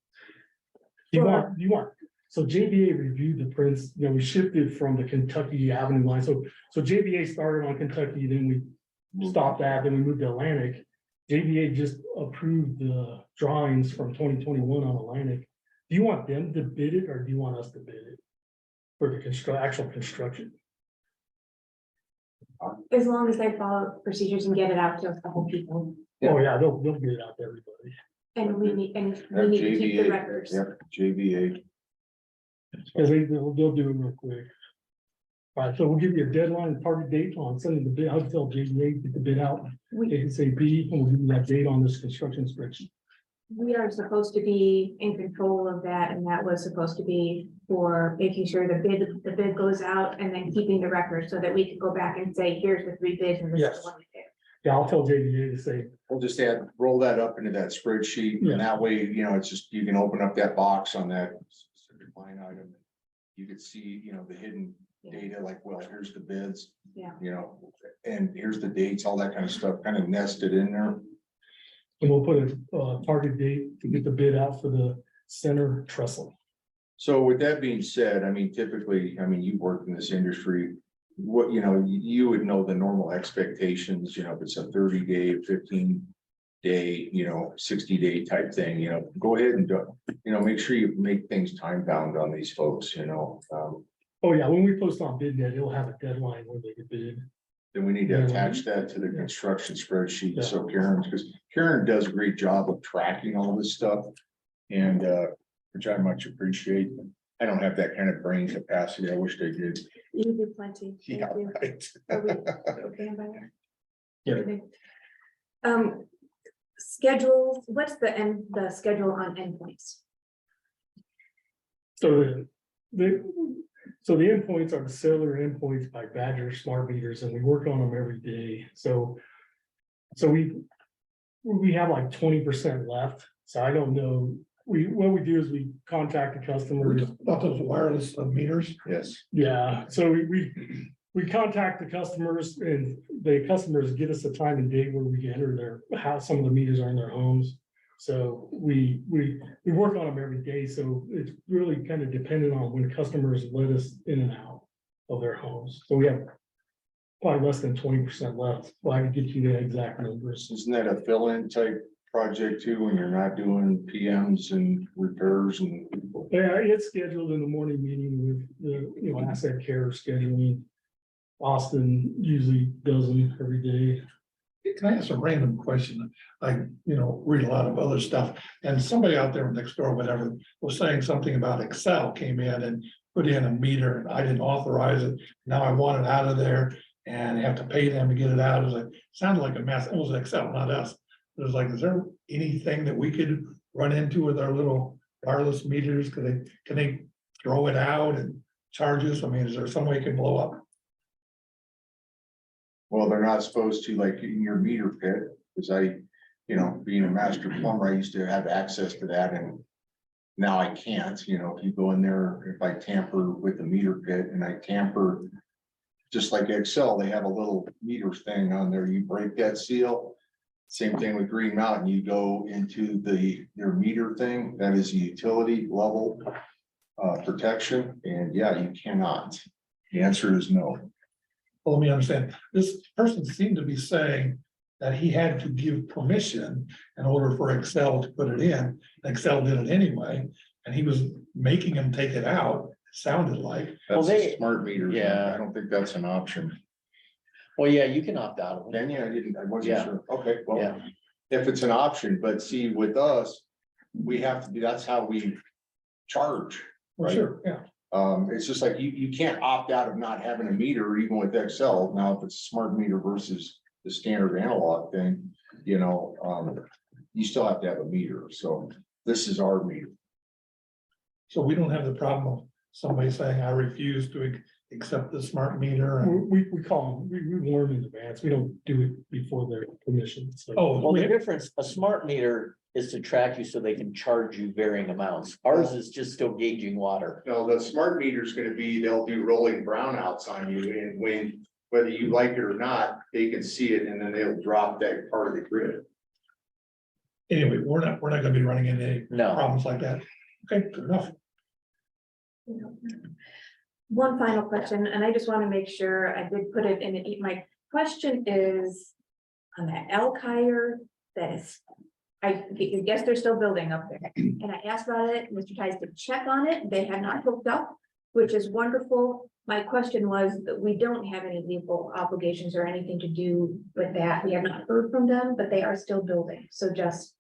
You want, so JBA reviewed the prints, you know, we shifted from the Kentucky Avenue line, so JBA started on Kentucky, then we stopped that, then we moved to Atlantic. JBA just approved the drawings from 2021 on Atlantic. Do you want them to bid it, or do you want us to bid it? For the actual construction? As long as they follow procedures and get it out to a couple people, Oh, yeah, they'll get it out to everybody. and we need to keep the records. Yep, JVA. Because they'll do it real quick. All right, so we'll give you a deadline, target date on sending the bid. I'll tell JDA, get the bid out, We, ASAP, and we'll give you that date on this construction spreadsheet. we are supposed to be in control of that, and that was supposed to be for making sure the bid goes out and then keeping the record so that we can go back and say, here's the 3 bids and this Yes. is what we did. Yeah, I'll tell JDA to say, We'll just roll that up into that spreadsheet, Yeah. and that way, you know, it's just, you can open up that box on that specific line item. You could see, you know, the hidden data, like, well, here's the bids. Yeah. You know, and here's the dates, all that kind of stuff, kind of nested in there. and we'll put a target date to get the bid out for the center trestle. So with that being said, I mean, typically, I mean, you worked in this industry. What, you know, you would know the normal expectations, you know, if it's a 30-day, 15-day, you know, 60-day type thing, you know, go ahead and do, you know, make sure you make things time bound on these folks, you know. Oh, yeah, when we post on BidNet, it'll have a deadline when they get bid. Then we need to Yeah. attach that to the construction spreadsheet, Yeah. so Karen, because Karen does a great job of tracking all this stuff. And which I much appreciate. I don't have that kind of brain capacity, I wish I did. You do plenty. Thank Yeah, you. right. Are we okay by that? Yeah. Okay. Schedules, what's the schedule on endpoints? So so the endpoints are the cellular endpoints by Badger smart meters, and we work on them every day. So we have like 20% left. So I don't know. What we do is we contact the customers. About those wireless meters. Yes. Yeah, so we contact the customers, and the customers get us a time and date where we can enter how some of the meters are in their homes. So we work on them every day, so it's really kind of dependent on when customers let us in and out of their homes. So we have probably less than 20% left. Well, I can get you the exact numbers. Isn't that a fill-in type project too, when you're not doing PMs and repairs and? Yeah, it's scheduled in the morning meeting with the, asset care scheduling. Austin usually does them every day. Can I ask a random question? I, read a lot of other stuff, and somebody out there next door, whatever, was saying something about Excel came in and put in a meter, and I didn't authorize it. Now I want it out of there and have to pay them to get it out. It was like, sounded like a mess. It was Excel, not us. It was like, is there anything that we could run into with our little wireless meters? Can they throw it out and charge us? I mean, is there some way it can blow up? Well, they're not supposed to, like in your meter pit, because being a master plumber, I used to have access to that, and now I can't, if you go in there, if I tamper with the meter pit and I tamper, just like Excel, they have a little meter thing on there, you break that seal. Same thing with Green Mountain, you go into their meter thing, that is a utility level protection, and yeah, you cannot. The answer is no. Well, let me understand. This person seemed to be saying that he had to give permission in order for Excel to put it in. Excel did it anyway, and he was making him take it out. It sounded like. That's Well, a smart meter. yeah. I don't think that's an option. Well, yeah, you can opt out of it. Then, yeah, I wasn't Yeah. sure. Okay, well, Yeah, if it's an option, but see, with us, we have to be, that's how we charge. Well, Right. sure, yeah. It's just like you can't opt out of not having a meter even with Excel. Now, if it's a smart meter versus the standard analog thing, you still have to have a meter. So this is our meter. So we don't have the problem of somebody saying, I refuse to accept the smart meter and, We call them, we warn in advance. We don't do it before their permission. So. oh, well, the we- difference, a smart meter is to track you so they can charge you varying amounts. Ours is just still gauging water. No, the smart meter is gonna be, they'll do rolling brownouts on you, and whether you like it or not, they can see it and then they'll drop that part of the grid. anyway, we're not gonna be running into any No, problems like that. Okay, good enough. One final question, and I just want to make sure I did put it in, my question is on that elk hire that is, I guess they're still building up there. And I asked about it, Mr. Tice did check on it, they have not hooked up, which is wonderful. My question was that we don't have any legal obligations or anything to do with that. We have not heard from them, but they are still building, so just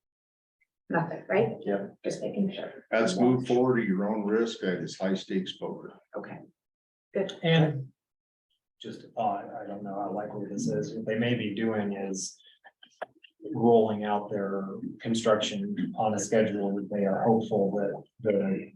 nothing, right? Yeah. Just making sure. Let's move forward at your own risk. That is high stakes poker. Okay, good. And just, I don't know how likely this is, what they may be doing is rolling out their construction on a schedule that they are hopeful that the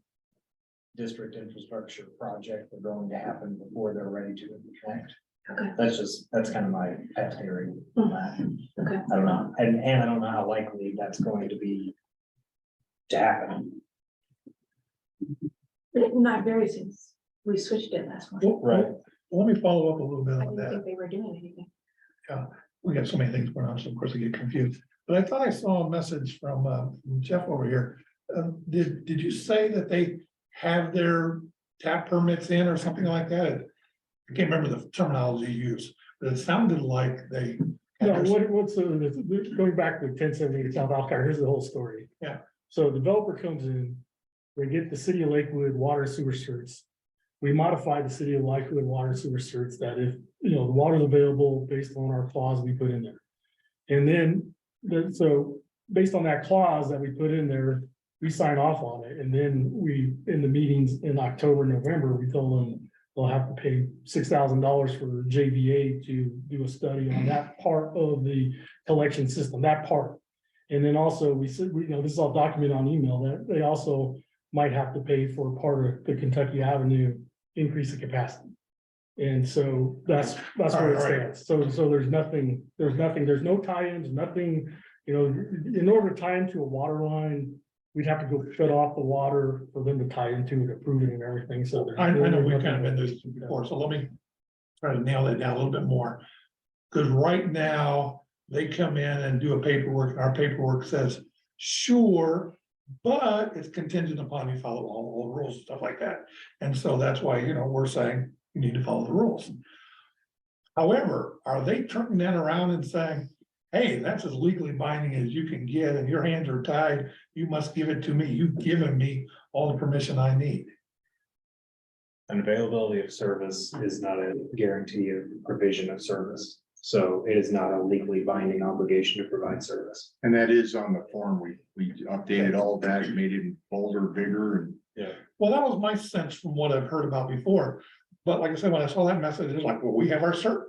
district infrastructure project are going to happen before they're ready to connect. Okay. That's kind of my pet theory on that. Okay. I don't know, and I don't know how likely that's going to be to happen. Not very since we switched it last month. Right. Let me follow up a little bit I on didn't that. think they were doing anything. We got so many things going on, so of course I get confused. But I thought I saw a message from Jeff over here. Did you say that they have their tap permits in or something like that? I can't remember the terminology you used, but it sounded like they. had No, their- what's going back to 1070 South Alcar, here's the whole story. Yeah. So developer comes in, they get the city of Lakewood water and sewer certs. We modify the city of Lakewood water and sewer certs that if, the water's available based on our clause we put in there. And then, so based on that clause that we put in there, we sign off on it. And then in the meetings in October, November, we told them they'll have to pay $6,000 for JVA to do a study on that part of the collection system, that part. And then also we said, this is all documented on email, that they also might have to pay for part of the Kentucky Avenue increase of capacity. And so that's where it All right. stands. So there's no tie-ins, nothing, in order to tie into a water line, we'd have to go shut off the water for them to tie into it, approve it and everything. So there's. I know we've kind of been through this before, so let me try to nail that down a little bit more. Because right now, they come in and do a paperwork, and our paperwork says, sure, but it's contingent upon you follow all the rules, and stuff like that. And so that's why, we're saying you need to follow the rules. However, are they turning that around and saying, hey, that's as legally binding as you can get, and your hands are tied, you must give it to me, you've given me all the permission I need? An availability of service is not a guarantee of provision of service. So it is not a legally binding obligation to provide service. And that is on the form. We updated all of that, made it bolder, bigger, and Well, that was my sense from what I've heard about before. But like I said, when I saw that message, it's like, well, we have our cert.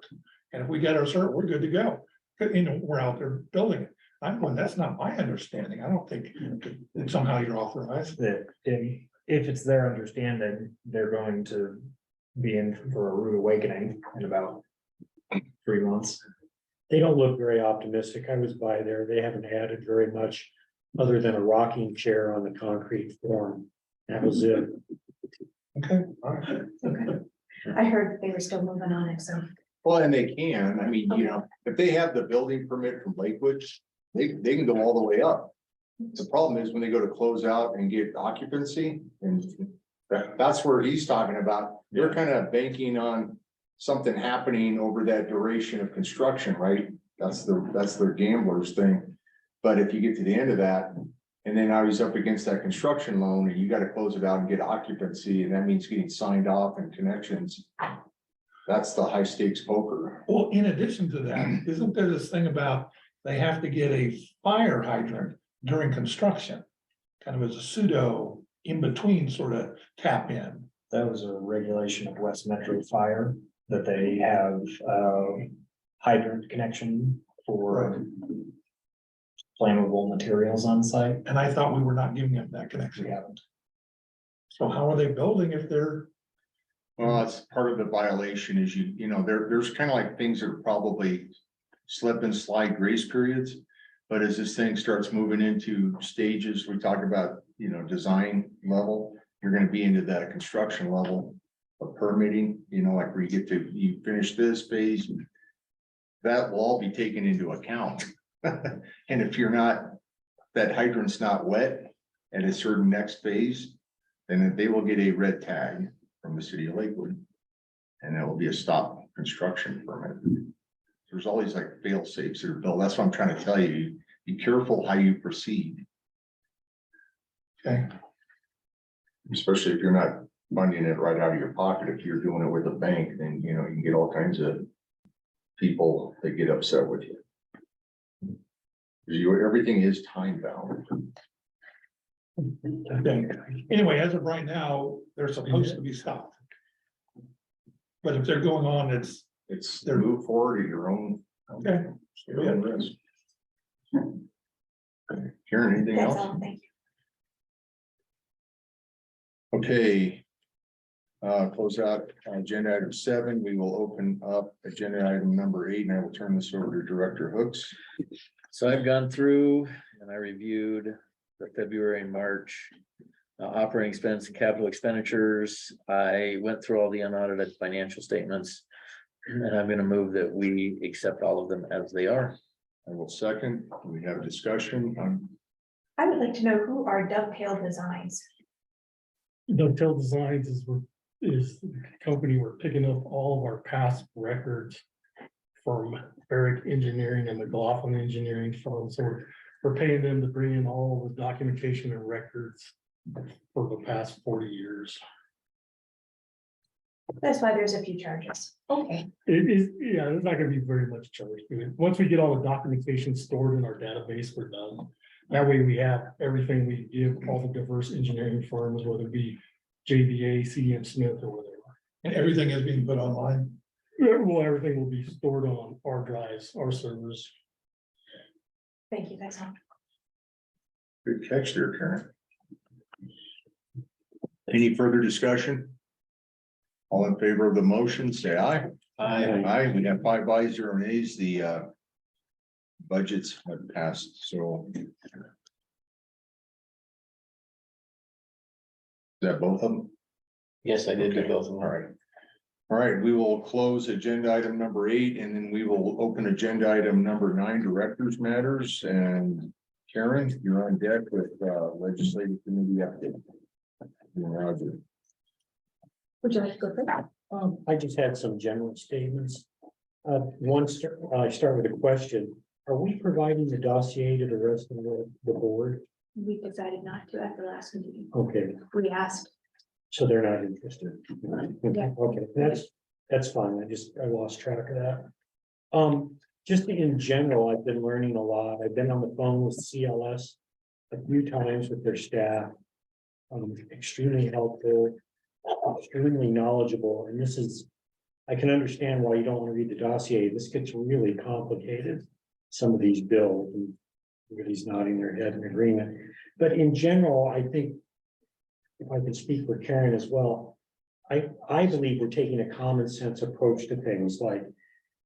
And if we get our cert, we're good to go. We're out there building it. I'm going, that's not my understanding. I don't think that somehow you're authorized. That if it's their understanding, they're going to be in for a rude awakening in about 3 months. They don't look very optimistic. I was by there. They haven't added very much other than a rocking chair on the concrete form. That was it. Okay, all right. Okay. I heard they were still moving on it, so. well, and they can, I mean, if they have the building permit from Lakewood, they can go all the way up. The problem is when they go to close out and get occupancy, and that's where he's talking about. They're kind of banking on something happening over that duration of construction, right? That's their gambler's thing. But if you get to the end of that, and then now he's up against that construction loan, and you got to close it out and get occupancy, and that means getting signed off and connections. That's the high stakes poker. Well, in addition to that, isn't there this thing about they have to get a fire hydrant during construction? Kind of as a pseudo in between sort of tap in. That was a regulation of West Metro Fire, that they have hydrant connection for flammable materials on site. And I thought we were not giving them that connection. We haven't. So how are they building if they're, Well, it's part of the violation is you know, there's kind of like things that are probably slip and slide grace periods. But as this thing starts moving into stages, we talk about, you know, design level, you're gonna be into that construction level of permitting, you know, like where you get to, you finish this phase. That will all be taken into account. And if you're not, that hydrant's not wet at a certain next phase, then they will get a red tag from the city of Lakewood. And that will be a stop construction permit. There's always like fail safes that are built. That's what I'm trying to tell you. Be careful how you proceed. okay, Especially if you're not funding it right out of your pocket. If you're doing it with a bank, then you know, you can get all kinds of people that get upset with you. Everything is time bound. okay. Anyway, as of right now, they're supposed to be stopped. But if they're going on, it's, It's move forward at your own. okay. Your own risk. Karen, anything That's else? all, thank you. Okay. Close out agenda item 7. We will open up agenda item number 8, and I will turn this over to Director Hooks. So I've gone through and I reviewed the February and March operating expense and capital expenditures. I went through all the unaudited financial statements. And I'm gonna move that we accept all of them as they are. I will second. We have discussion. I would like to know who are Dovetail Designs. Dovetail Designs is the company we're picking up all of our past records from Barrick Engineering and McLaughlin Engineering firm. So we're paying them to bring in all the documentation and records for the past 40 years. That's why there's a few charges. Okay. It is, yeah, there's not gonna be very much charge. Once we get all the documentation stored in our database, we're done. That way we have everything we give all the diverse engineering firms, whether it be JBA, CM Smith or whatever. And everything is being put online. Well, everything will be stored on our drives, our servers. Thank you, guys. Good catch there, Karen. Any further discussion? All in favor of the motion, say aye. Aye, we have 5 ayes, 0 nays. The budgets have passed, so. Is that both of them? Yes, I did do Okay. both of them. All right. All right, we will close agenda item number 8, and then we will open agenda item number 9, directors matters, and Karen, you're on deck with legislative committee update. Roger. Would you like to go first? I just had some general statements. I start with a question. Are we providing the dossier to the rest of the board? We decided not to at the last meeting. Okay, We asked. so they're not interested. Yeah. Okay, that's fine. I lost track of that. Just in general, I've been learning a lot. I've been on the phone with CLS a few times with their staff. Extremely helpful, extremely knowledgeable, and this is, I can understand why you don't want to read the dossier. This gets really complicated. Some of these bills, and everybody's nodding their head in agreement. But in general, I think, if I could speak for Karen as well, I believe we're taking a common sense approach to things, like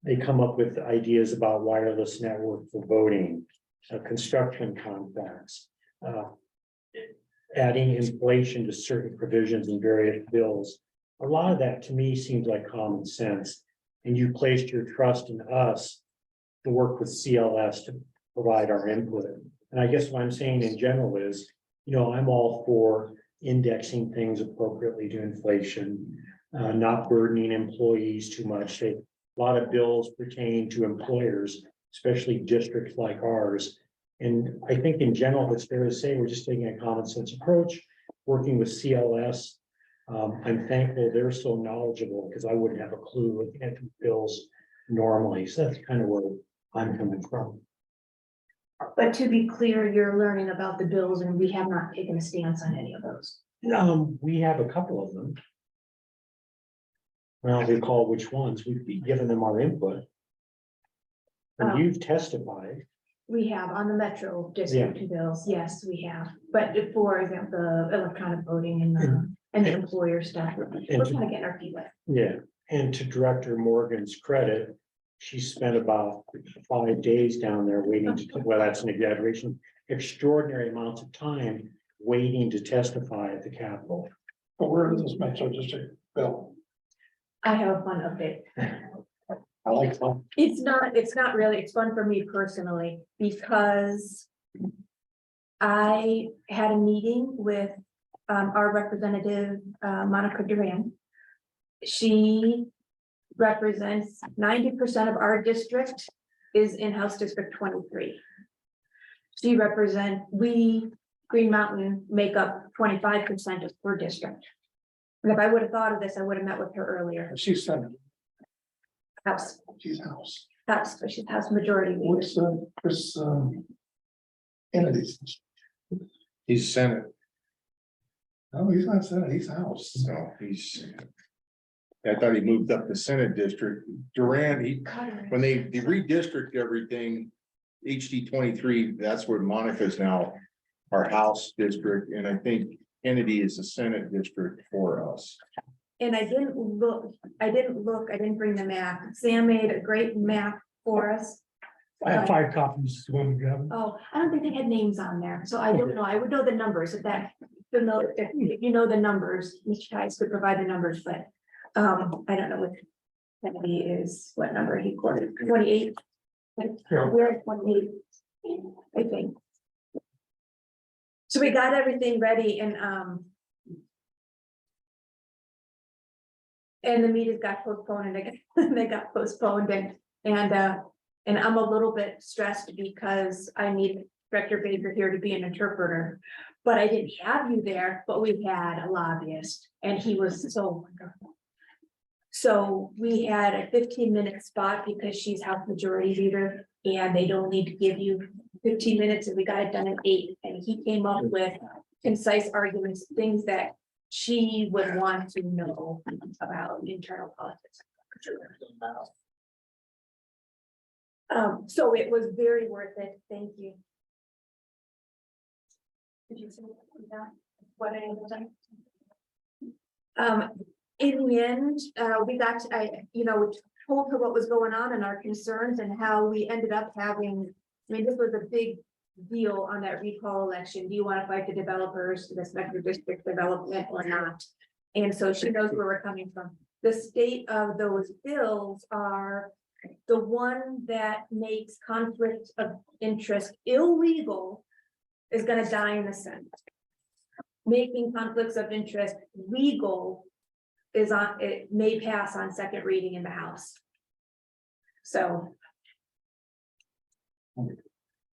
they come up with ideas about wireless network for voting, construction contracts, adding inflation to certain provisions in various bills. A lot of that to me seems like common sense. And you placed your trust in us to work with CLS to provide our input. And I guess what I'm saying in general is, I'm all for indexing things appropriately to inflation, not burdening employees too much. A lot of bills pertain to employers, especially districts like ours. And I think in general, it's fair to say we're just taking a common sense approach, working with CLS I'm thankful they're so knowledgeable because I wouldn't have a clue looking at the bills normally. So that's kind of where I'm coming from. But to be clear, you're learning about the bills and we have not taken a stance on any of those. We have a couple of them. Well, they call which ones. We've given them our input. And you've testified. We have on the Metro District bills, yes, we have, but for example, the electronic voting and the employer stuff, we're kind of getting our feet wet. Yeah, and to Director Morgan's credit, she spent about 5 days down there waiting to, well, that's an exaggeration, extraordinary amounts of time waiting to testify at the Capitol. But where is this Metro District bill? I have a fun update. I like fun. It's not really, it's fun for me personally, because I had a meeting with our representative, Monica Duran. She represents 90% of our district is in House District 23. She represents, we, Green Mountain, make up 25% of her district. And if I would have thought of this, I would have met with her earlier. She's Senate, House, she's House. but she's House Majority Leader. What's Chris entities? He's Senate, No, he's not Senate, he's House. so he's. I thought he moved up to Senate District. Duran, when they redistrict everything, HD 23, that's where Monica's now our House district, and I think Kennedy is the Senate district for us. And I didn't bring the map. Sam made a great map for us. I have 5 copies. You want me to grab them? Oh, I don't think they had names on there, so I don't know. I would know the numbers if you know the numbers, Mr. Tice could provide the numbers, but I don't know what Kennedy is, what number he quoted, 28. We're at 28, I think. So we got everything ready and the meetings got postponed and they got postponed and I'm a little bit stressed because I need Director Baker here to be an interpreter. But I didn't have you there, but we had a lobbyist and he was so wonderful. So we had a 15-minute spot because she's House Majority Leader and they don't need to give you 15 minutes and we got it done in 8. And he came up with concise arguments, things that she would want to know about internal politics. So it was very worth it. Thank you. Did you say that? What I in the end, we got, we told her what was going on and our concerns and how we ended up having, this was a big deal on that recall election. Do you want to fight the developers, the Metro District development or not? And so she knows where we're coming from. The state of those bills are the one that makes conflict of interest illegal is going to die in the Senate. Making conflicts of interest legal is on, it may pass on second reading in the House. So.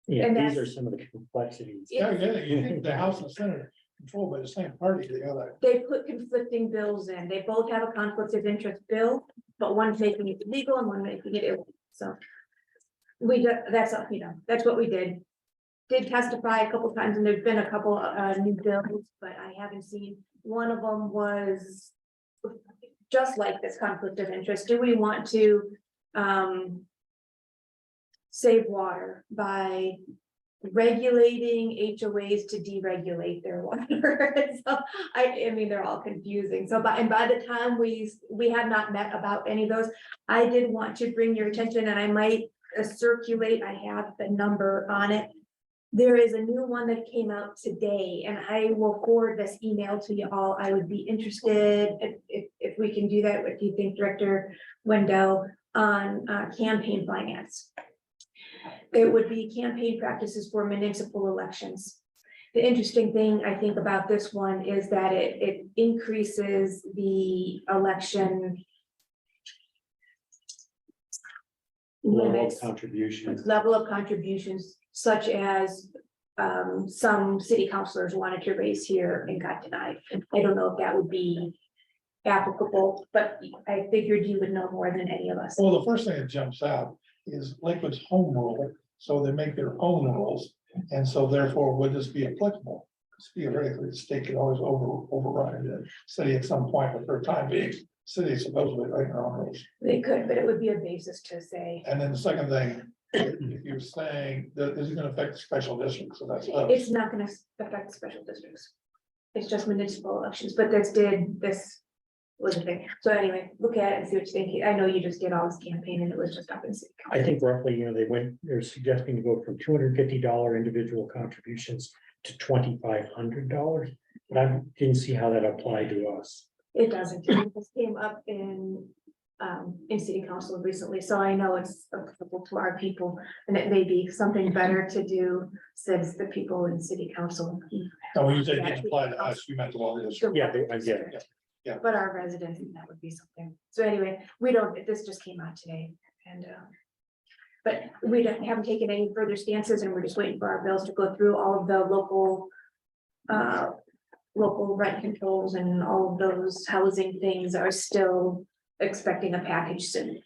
Yeah, And these that's- are some of the complexities. Yeah, you think the House and Senate are controlled by the same party, the other. They put conflicting bills in. They both have a conflict of interest bill, but one's making it legal and one making it illegal. So that's what we did. Did testify a couple times and there's been a couple new bills, but I haven't seen. One of them was just like this conflict of interest. Do we want to save water by regulating HOAs to deregulate their water? So I mean, they're all confusing. So by the time we have not met about any of those, I did want to bring your attention and I might circulate. I have the number on it. There is a new one that came out today and I will forward this email to you all. I would be interested if we can do that. What do you think, Director Wendell, on campaign finance? It would be campaign practices for municipal elections. The interesting thing I think about this one is that it increases the election Level limits, of contributions. level of contributions, such as some city councilors wanted to raise here and got denied. I don't know if that would be applicable, but I figured you would know more than any of us. Well, the first thing that jumps out is Lakewood's home rule, so they make their own rules, and so therefore would this be applicable? Theoretically, the state could always override the city at some point, but for the time being, city is supposedly writing their own rules. They could, but it would be a basis to say, And then the second thing, if you're saying that this is gonna affect special districts, so that's us. it's not gonna affect special districts. It's just municipal elections, but this was a thing. So anyway, look at it and see what you think. I know you just did all this campaign and it was just up in city council. I think roughly, they're suggesting to go from $250 individual contributions to $2,500. But I didn't see how that applied to us. It doesn't. This came up in city council recently, so I know it's applicable to our people. And it may be something better to do since the people in city council. And when you say it didn't apply to us, you meant the water district. Yeah, I get it. But our residents, that would be something. So anyway, this just came out today and, but we haven't taken any further stances and we're just waiting for our bills to go through all of the local rent controls and all of those housing things are still expecting a package soon.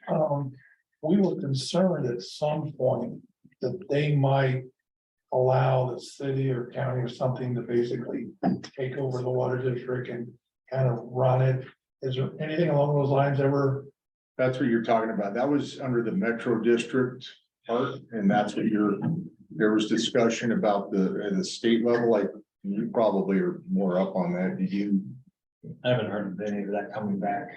We were concerned at some point that they might allow the city or county or something to basically take over the water district and kind of run it. Is there anything along those lines ever? That's what you're talking about. That was under the Metro District part, and that's what there was discussion about the state level, like you probably are more up on that. Did you? I haven't heard of any of that coming back.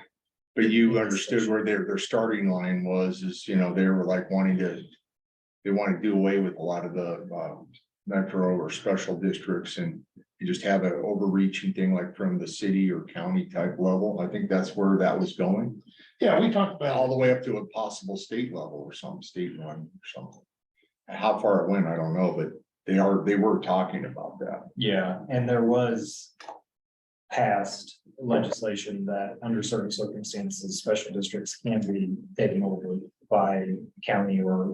But you understood where their starting line was, they were like they want to do away with a lot of the metro or special districts and you just have an overreaching thing like from the city or county type level. I think that's where that was going. Yeah, we talked about All the way up to a possible state level or some state one or something. How far it went, I don't know, but they were talking about that. Yeah, and there was passed legislation that under certain circumstances, special districts can be taken over by county or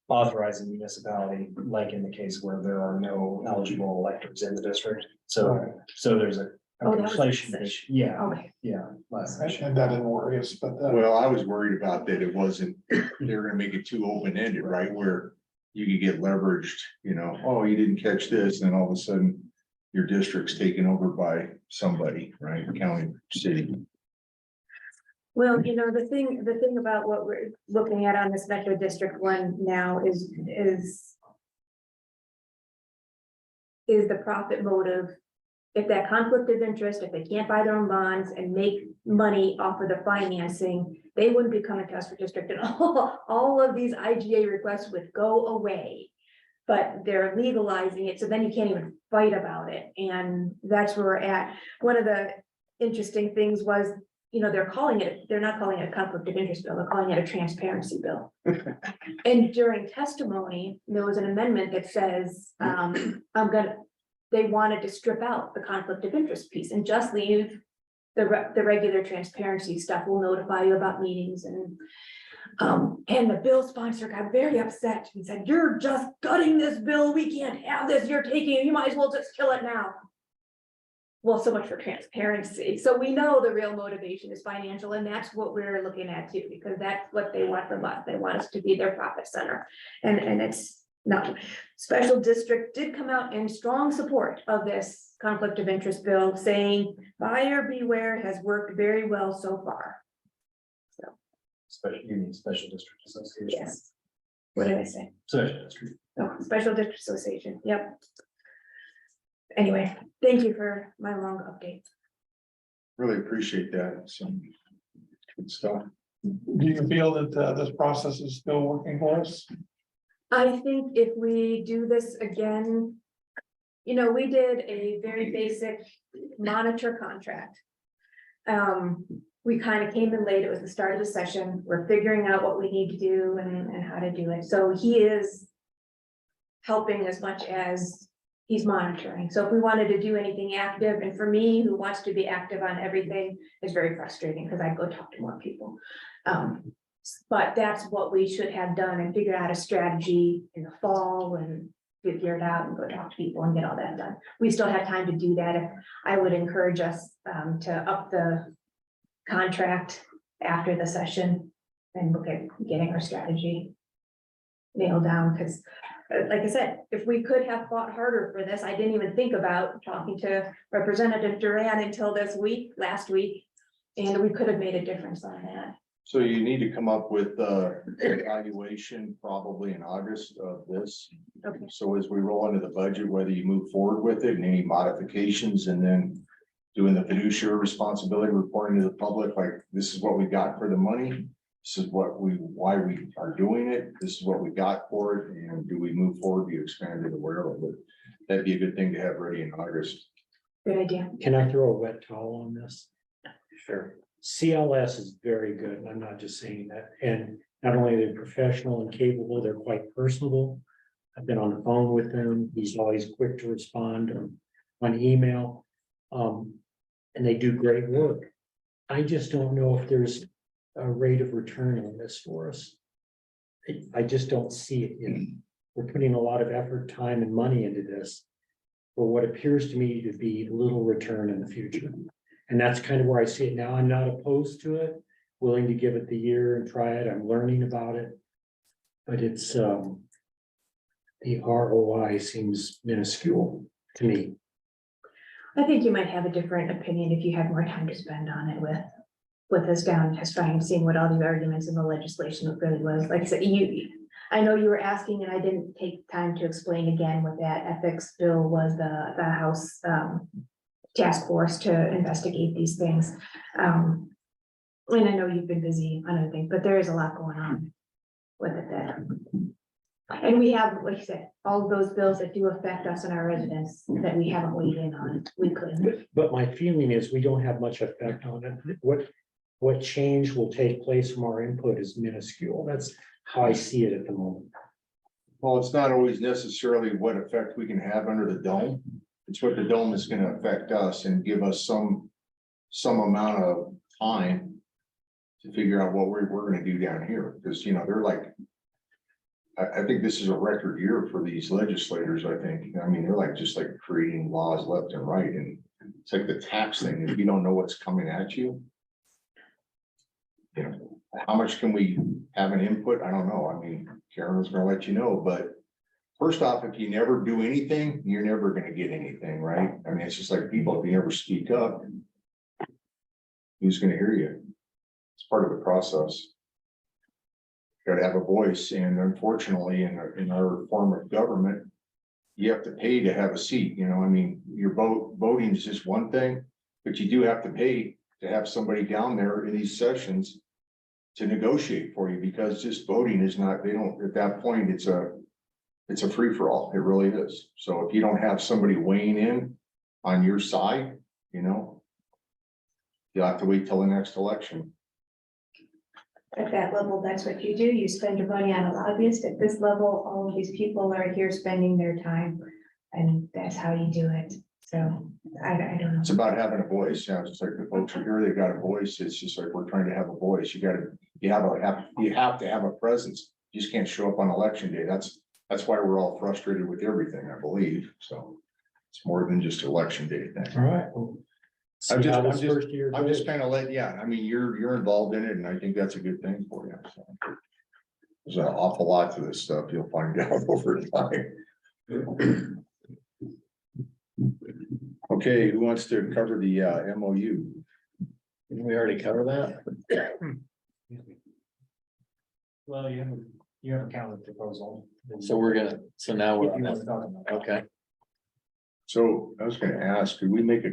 authorizing municipality, like in the case where there are no eligible electors in the district. So there's a Oh, that was inflation last issue. Yeah, Okay. yeah. Last session. and that didn't worry us, but Well, I was worried about that. It wasn't, they were gonna make it too open ended, right? Where you could get leveraged, oh, you didn't catch this, and all of a sudden your district's taken over by somebody, right? County, city. Well, the thing about what we're looking at on this Metro District one now is the profit motive. If that conflict of interest, if they can't buy their own bonds and make money off of the financing, they wouldn't be coming to us for district and all of these IGA requests would go away. But they're legalizing it, so then you can't even fight about it, and that's where we're at. One of the interesting things was, they're not calling it a conflict of interest bill, they're calling it a transparency bill. And during testimony, there was an amendment that says, they wanted to strip out the conflict of interest piece and just leave the regular transparency stuff. Will notify you about meetings and the bill sponsor got very upset and said, "You're just gutting this bill. We can't have this. You might as well just kill it now." Well, so much for transparency. So we know the real motivation is financial, and that's what we're looking at too, because that's what they want from us. They want us to be their profit center. And it's not. Special district did come out in strong support of this conflict of interest bill, saying buyer beware has worked very well so far. You mean special district association? Yes. What did I say? Special district. Oh, Special District Association, yep. Anyway, thank you for my long update. Really appreciate that. Some good stuff. do you feel that this process is still working for us? I think if we do this again, we did a very basic monitor contract. We kind of came in late. It was the start of the session. We're figuring out what we need to do and how to do it. So he is helping as much as he's monitoring. So if we wanted to do anything active, and for me, who wants to be active on everything, it's very frustrating because I go talk to more people. But that's what we should have done and figure out a strategy in the fall and figure it out and go talk to people and get all that done. We still have time to do that. I would encourage us to up the contract after the session and look at getting our strategy nailed down, because like I said, if we could have fought harder for this, I didn't even think about talking to Representative Duran until last week, and we could have made a difference on that. So you need to come up with evaluation probably in August of this. Okay. So as we roll into the budget, whether you move forward with it and any modifications, and then doing the fiduciary responsibility, reporting to the public, like, this is what we got for the money. This is why we are doing it. This is what we got for it. And do we move forward? Do you expand it or whatever? But that'd be a good thing to have ready in August. Good idea. Can I throw a wet towel on this? Sure. CLS is very good, and I'm not just saying that, and not only are they professional and capable, they're quite personable. I've been on the phone with him, he's always quick to respond on email. And they do great work. I just don't know if there's a rate of return on this for us. I just don't see it yet. We're putting a lot of effort, time, and money into this for what appears to me to be little return in the future. And that's kind of where I see it now. I'm not opposed to it, willing to give it the year and try it. I'm learning about it. But it's, the ROI seems minuscule to me. I think you might have a different opinion if you had more time to spend on it with us down, just trying seeing what all the arguments in the legislation really was. Like I said, I know you were asking, and I didn't take time to explain again what that ethics bill was, the House task force to investigate these things. And I know you've been busy on other things, but there is a lot going on with it that. And we have, like you said, all of those bills that do affect us and our residents that we haven't weighed in on. We couldn't. But my feeling is we don't have much effect on it. What change will take place from our input is minuscule. That's how I see it at the moment. Well, it's not always necessarily what effect we can have under the dome. It's what the dome is gonna affect us and give us some amount of time to figure out what we're gonna do down here, because, they're like, I think this is a record year for these legislators, I think. I mean, they're like, just like creating laws left and right, and it's like the tax thing, if you don't know what's coming at you. How much can we have an input? I don't know. I mean, Karen was gonna let you know, but first off, if you never do anything, you're never gonna get anything, right? I mean, it's just like people, if you never speak up, who's gonna hear you? It's part of the process. Got to have a voice, and unfortunately, in our form of government, you have to pay to have a seat. I mean, your voting is just one thing, but you do have to pay to have somebody down there in these sessions to negotiate for you, because just voting is not. They don't. At that point, it's a free for all. It really is. So if you don't have somebody weighing in on your side, you'll have to wait till the next election. At that level, that's what you do. You spend your money on a lobbyist. At this level, all of these people are here spending their time, and that's how you do it. So I don't know. It's about having a voice. It's like the folks are here, they got a voice. It's just like we're trying to have a voice. You have to have a presence. You just can't show up on election day. That's why we're all frustrated with everything, I believe. So it's more than just election day thing. All right. I'm just kind of letting, I mean, you're involved in it, and I think that's a good thing for you. So there's an awful lot to this stuff. You'll find out over time. Okay, who wants to cover the MOU? Didn't we already cover that? Well, you have a counter proposal. So now we're, If you want to talk about that. okay. So I was gonna ask, could we make a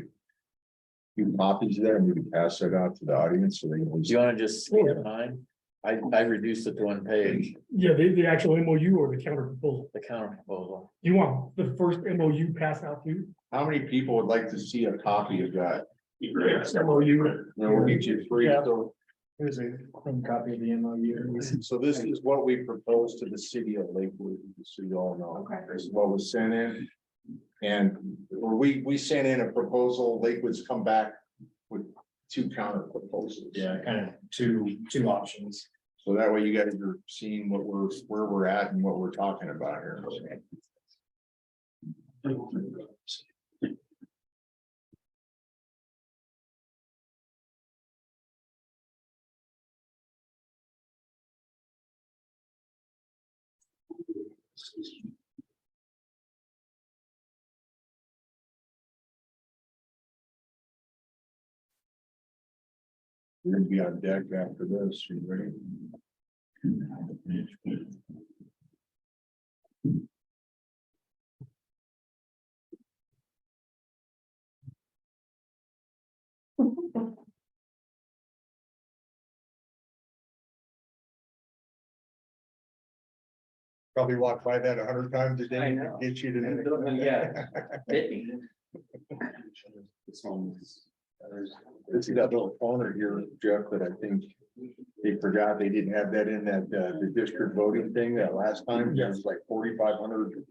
few copies of that and maybe pass that out to the audience so they can? Do you want to just scan mine? I reduced it to one page, Yeah, the actual MOU or the counter proposal. the counter proposal. You want the first MOU passed out to you? How many people would like to see a copy of that? MOU. Then we'll get you three. Yeah. So Here's a clean copy of the MOU. So this is what we proposed to the city of Lakewood, so you all know. Okay. This is what was sent in. And we sent in a proposal, Lakewood's come back with two counter proposals. Yeah, kind of two options. So that way you guys are seeing where we're at and what we're talking about here. We're gonna be on deck after this, you ready? Probably walk by that 100 times a day. I know. Get you to. Yeah. This is that little corner here, Jeff, that I think they forgot they didn't have that in that, the district voting thing that last time. There was like 4,500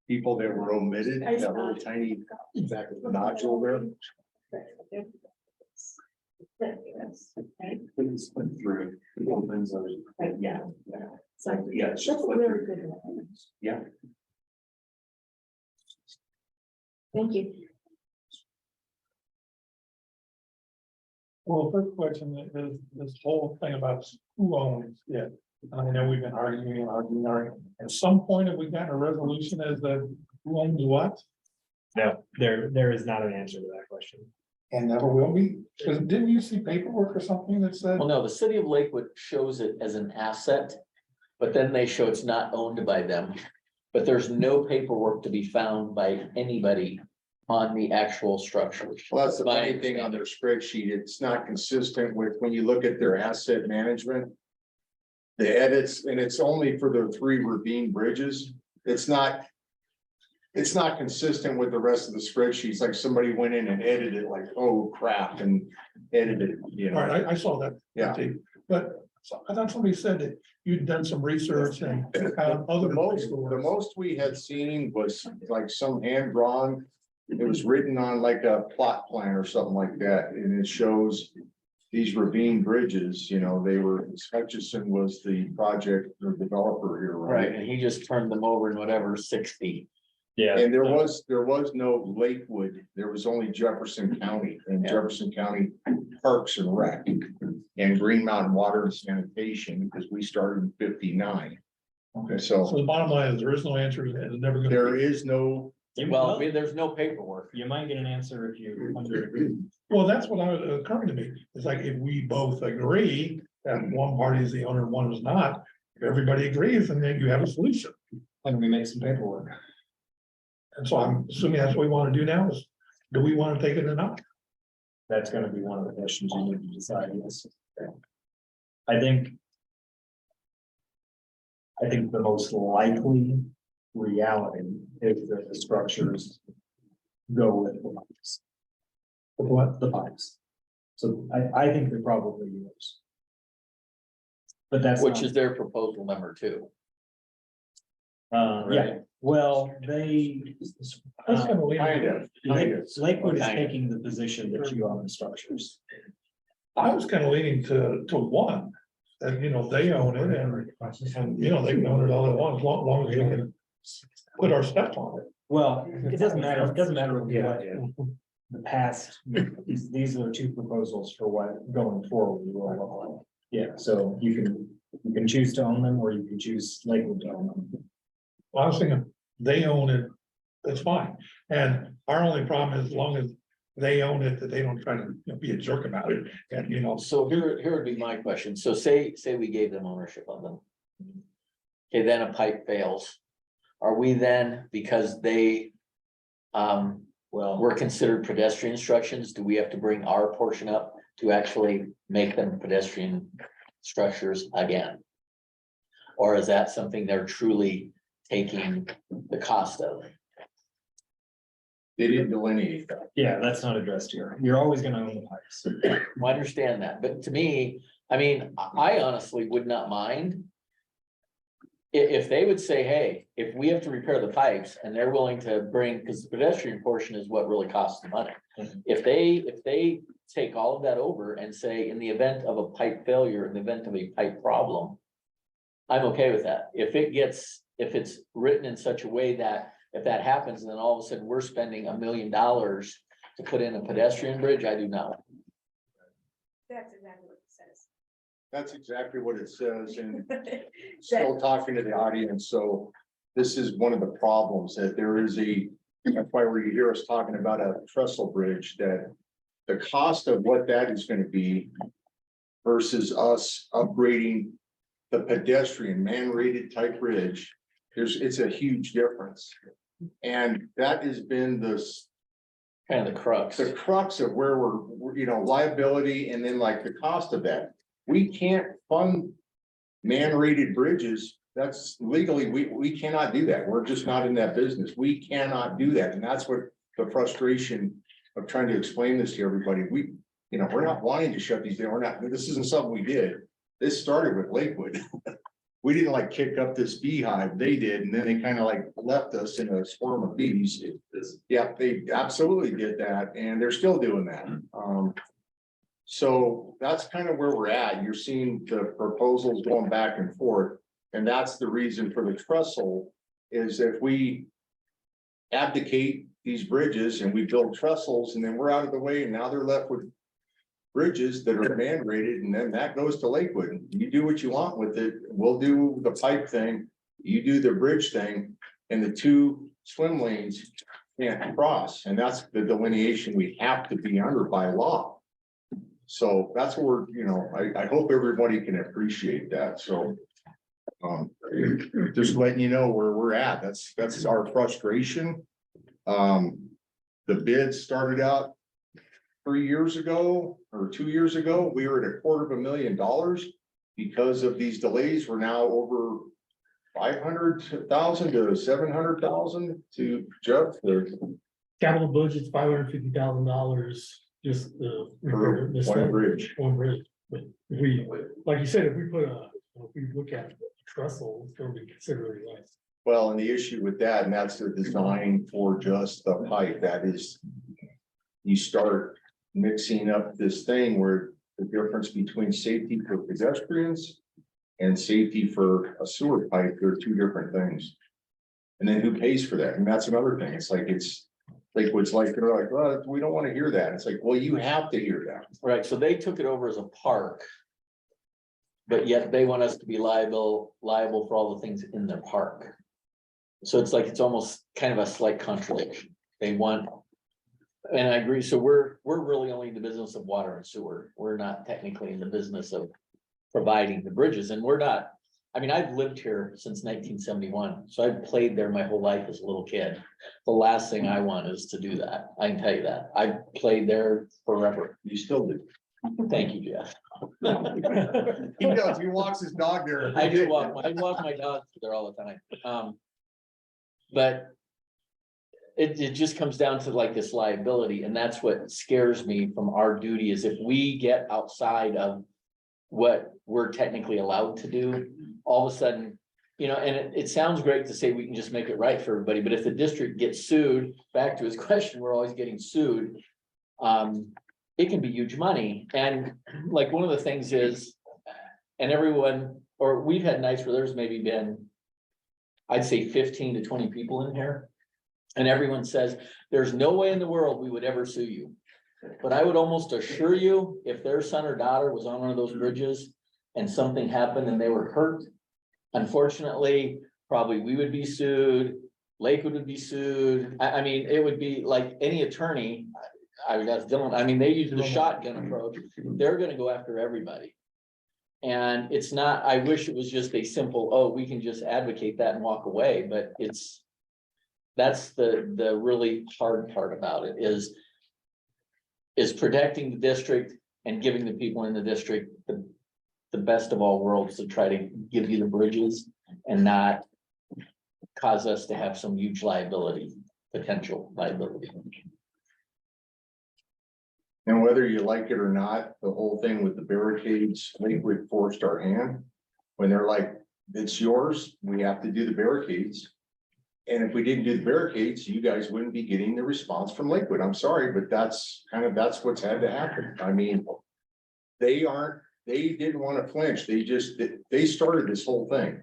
people that were omitted, that little tiny nodule there. Yeah. So, Yeah. that's a really good one. Yeah. Thank you. Well, first question is this whole thing about who owns it. I know we've been arguing. At some point, have we gotten a resolution as to who owns what? No, there is not an answer to that question. And never will be, because didn't you see paperwork or something that said? Well, no, the city of Lakewood shows it as an asset, but then they show it's not owned by them. But there's no paperwork to be found by anybody on the actual structures. Well, that's the funny thing on their spreadsheet. It's not consistent with when you look at their asset management. The edits, and it's only for the 3 ravine bridges. It's not consistent with the rest of the spreadsheets. Like somebody went in and edited like, oh crap, and edited, you All know. right, I saw that. Yeah. But I thought somebody said that you'd done some research and other. The most we had seen was like some hand drawn. It was written on like a plot plan or something like that, and it shows these ravine bridges, you know, they were, Hutchison was the project or developer here, Right, right? and he just turned them over in whatever 60. Yeah. And there was no Lakewood, there was only Jefferson County and Yeah. Jefferson County Parks and Rec. And Green Mountain Water and Sanitation, because we started in 59. Okay, So so the bottom line is there is no answer, and it's never gonna. there is no, Well, there's no paperwork. You might get an answer if you under. Well, that's what I was occurring to me. It's like if we both agree that one party is the owner and one is not, if everybody agrees, and then you have a solution. When we make some paperwork. And so I'm assuming that's what we want to do now is, do we want to take it or not? That's gonna be one of the questions you need to decide, yes. I think the most likely reality is that the structures go with the pipes. The pipes. So I think they're probably yours. But that's. Which not- is their proposal number 2. Yeah, Right. well, they. That's kind of weird. Lakewood is Kind of. taking the position that you own the structures. I was kind of leaning to one, that, you know, they own it and, you know, they can own it all they want, as long as we can put our stuff on it. Well, it doesn't matter what the past, these are 2 proposals for what going forward will look like. Yeah, so you can choose to own them, or you can choose Lakewood to own them. Well, I was thinking, they own it, that's fine. And our only problem is as long as they own it, that they don't try to, you know, be a jerk about it, and, you know. So here would be my question. So say we gave them ownership of them. Okay, then a pipe fails. Are we then, because they were considered pedestrian structures, do we have to bring our portion up to actually make them pedestrian structures again? Or is that something they're truly taking the cost of? they didn't delineate that. Yeah, that's not addressed here. You're always gonna own the pipes. I understand that, but to me, I mean, I honestly would not mind. If they would say, hey, if we have to repair the pipes and they're willing to bring, because the pedestrian portion is what really costs the money. Mhm. If they take all of that over and say, in the event of a pipe failure, in the event of a pipe problem. I'm okay with that. If it's written in such a way that if that happens, then all of a sudden we're spending $1 million to put in a pedestrian bridge, I do not. That's exactly what it says. That's exactly what it says, and still talking to the audience, so this is one of the problems, that there is that's why where you hear us talking about a trestle bridge, that the cost of what that is gonna be versus us upgrading the pedestrian man-rated type bridge, it's a huge difference. And that has been Kind of the crux. the crux of where we're, you know, liability and then like the cost of that. We can't fund man-rated bridges. That's legally, we cannot do that. We're just not in that business. We cannot do that. And that's what the frustration of trying to explain this to everybody. We're not wanting to shut these down. This isn't something we did. This started with Lakewood. We didn't like kick up this beehive. They did, and then they kind of like left us in a swarm of bees. Yeah, they absolutely did that, and they're still doing that. So that's kind of where we're at. You're seeing the proposals going back and forth, and that's the reason for the trestle is if we abdicate these bridges and we build trestles, and then we're out of the way, and now they're left with bridges that are man rated, and then that goes to Lakewood. You do what you want with it. We'll do the pipe thing, you do the bridge thing, and the two swim lanes can't cross, and that's the delineation we have to be under by law. So that's what we're, I hope everybody can appreciate that. So just letting you know where we're at. That's our frustration. The bid started out 3 years ago or 2 years ago. We were at $250,000 because of these delays. We're now over 500,000 to 700,000 to Jeff. Capital budget's $550,000, just For one bridge. One bridge. But if we, like you said, if we look at trestle, it's gonna be considerably less. Well, and the issue with that, and that's the design for just the pipe, that is, you start mixing up this thing where the difference between safety for pedestrians and safety for a sewer pipe, they're two different things. And then who pays for that? And that's another thing. It's like, they're like, well, we don't want to hear that. It's like, well, you have to hear that. Right, so they took it over as a park. But yet they want us to be liable for all the things in their park. So it's like, it's almost kind of a slight contradiction. They want. And I agree, so we're really only in the business of water and sewer. We're not technically in the business of providing the bridges, and we're not. I mean, I've lived here since 1971, so I've played there my whole life as a little kid. The last thing I want is to do that. I can tell you that. I've played there forever. You still do. Thank you, Jeff. He does, he walks his dog there. I walk my dog there all the time. But it just comes down to like this liability, and that's what scares me from our duty is if we get outside of what we're technically allowed to do, all of a sudden, and it sounds great to say we can just make it right for everybody, but if the district gets sued, back to his question, we're always getting sued. It can be huge money. And like one of the things is, and everyone, or we've had nights where there's maybe been, I'd say 15 to 20 people in here. And everyone says, there's no way in the world we would ever sue you. But I would almost assure you, if their son or daughter was on one of those bridges and something happened and they were hurt, unfortunately, probably we would be sued, Lakewood would be sued. I mean, it would be like any attorney. They use the shotgun approach. They're gonna go after everybody. And it's not, I wish it was just a simple, oh, we can just advocate that and walk away, but that's the really hard part about it is protecting the district and giving the people in the district the best of all worlds to try to give you the bridges and not cause us to have some huge potential liability. And whether you like it or not, the whole thing with the barricades, Lakewood forced our hand. When they're like, it's yours, we have to do the barricades. And if we didn't do the barricades, you guys wouldn't be getting the response from Lakewood. I'm sorry, but that's what's had to happen. I mean, they didn't want to flinch. They started this whole thing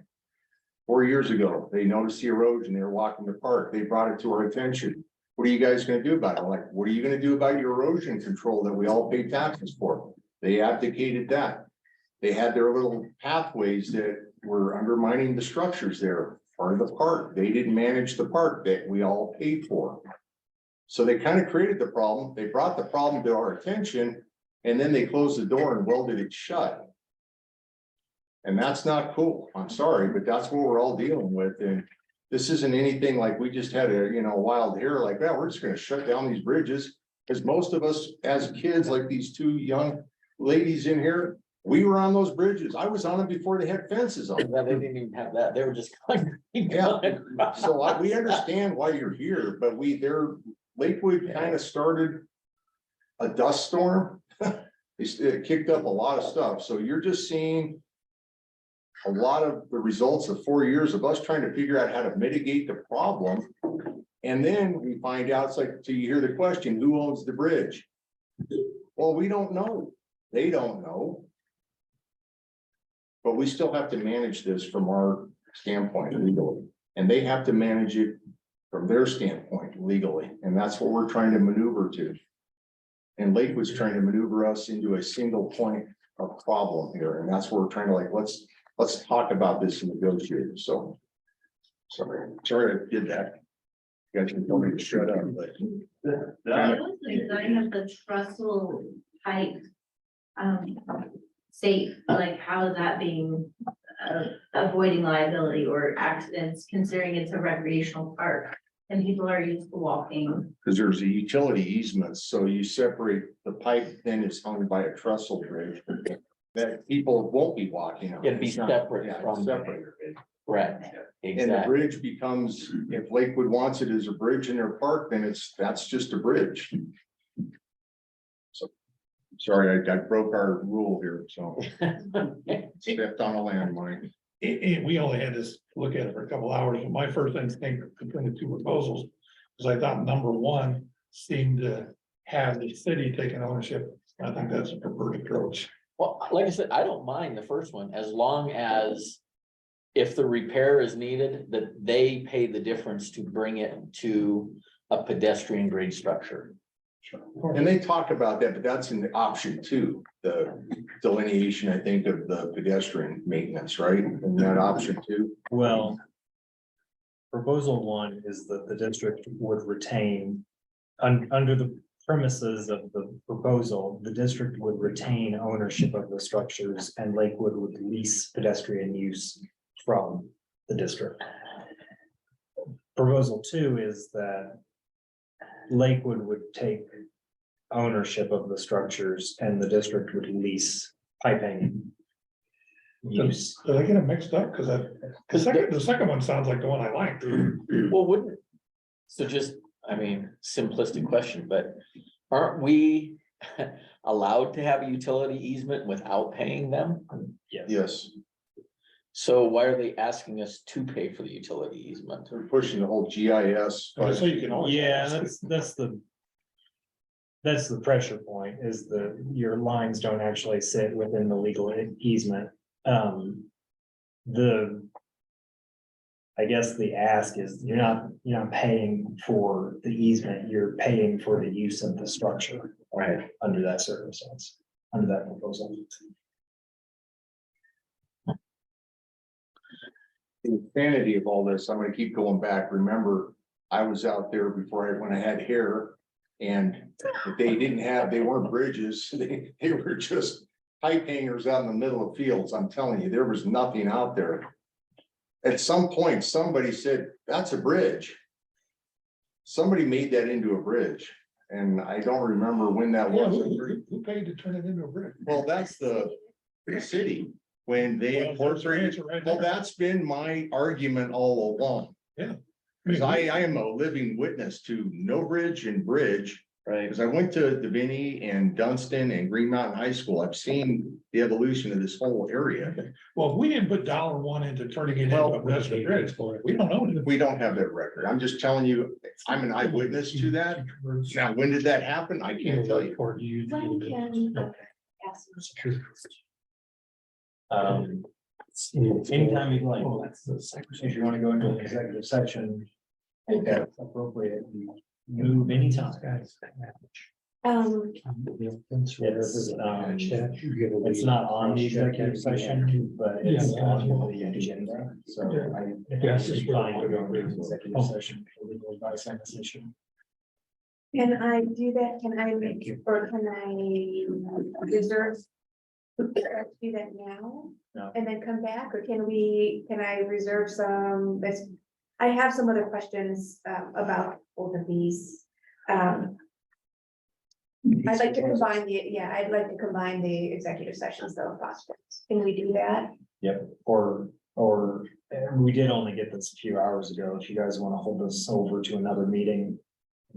4 years ago. They noticed the erosion. They were walking the park. They brought it to our attention. What are you guys gonna do about it? I'm like, what are you gonna do about your erosion control that we all pay taxes for? They abdicated that. They had their little pathways that were undermining the structures there, part of the park. They didn't manage the park that we all paid for. So they kind of created the problem. They brought the problem to our attention, and then they closed the door and welded it shut. And that's not cool. I'm sorry, but that's what we're all dealing with. And this isn't anything like we just had a, wild hair like that. We're just gonna shut down these bridges. Because most of us as kids, like these two young ladies in here, we were on those bridges. I was on them before they had fences on. They didn't even have that. They were just. Yeah. So we understand why you're here, but Lakewood kind of started a dust storm. It kicked up a lot of stuff. So you're just seeing a lot of the results of 4 years of us trying to figure out how to mitigate the problem. And then we find out, it's like, so you hear the question, who owns the bridge? Well, we don't know. They don't know. But we still have to manage this from our standpoint legally, and they have to manage it from their standpoint legally. And that's what we're trying to maneuver to. And Lakewood's trying to maneuver us into a single point of problem here. And that's what we're trying to let's talk about this and negotiate. So sorry I did that. You guys can tell me to shut up, but The design of the trestle pipe, safe, like how is that being, avoiding liability or accidents, considering it's a recreational park and people are used to walking? because there's a utility easement, so you separate the pipe, then it's hung by a trestle bridge that people won't be walking on. It'd be It's not- separate yeah, from- separate. Correct, And the exactly. bridge becomes, if Lakewood wants it as a bridge in their park, then that's just a bridge. So, sorry, I broke our rule here, so stepped on a landmine. We only had to look at it for a couple hours, and my first instinct between the two proposals, because I thought number one seemed to have the city taking ownership. I think that's a preferred approach. Well, like I said, I don't mind the first one, as long as if the repair is needed, that they pay the difference to bring it to a pedestrian grade structure. And they talk about that, but that's in the option two, the delineation, I think, of the pedestrian maintenance, right? And that option two. Well, proposal one is that the district would retain, under the premises of the proposal, the district would retain ownership of the structures and Lakewood would lease pedestrian use from the district. Proposal two is that Lakewood would take ownership of the structures and the district would lease piping use. Did I get them mixed up? Because the second one sounds like the one I liked. Well, wouldn't, so just, simplistic question, but aren't we allowed to have a utility easement without paying them? Yes, So why are they asking us to pay for the utility easement? they're pushing the whole GIS. So you can always. Yeah, that's the pressure point, is that your lines don't actually sit within the legal easement. I guess the ask is you're not paying for the easement, you're paying for the use of the structure. Right. Under that circumstance, under that proposal. The insanity of all this, I'm gonna keep going back. Remember, I was out there when I had hair. And they weren't bridges, they were just pipe hangers out in the middle of fields. I'm telling you, there was nothing out there. At some point, somebody said, that's a bridge. Somebody made that into a bridge, and I don't remember when that Yeah, was. who paid to turn it into a bridge? Well, that's the city, when they Well, there's your incorporated. answer right Well, there. that's been my argument all along. Yeah. Because I am a living witness to no bridge and bridge, Right. Because I went to Davini and Dunstan and Green Mountain High School. I've seen the evolution of this whole area. Well, if we didn't put $1 into turning it into a resident bridge, we don't know. We don't have that record. I'm just telling you, I'm an eyewitness to that. Now, when did that happen? I can't tell you. When can, yes, Anytime you'd like, if you want to go into an executive section, I think that's appropriate, you move anytime. It's not on the executive session, but it's on the agenda, so I. Yes, it's it's fine to go really- into executive session for legal advice on this issue. can I do that? Can I make, or can I reserve? Do that now? No. And then come back, or can I reserve some, I have some other questions about both of these. I'd like to combine I'd like to combine the executive sessions though, if possible. Can we do that? Yep, or we did only get this a few hours ago. If you guys want to hold this over to another meeting,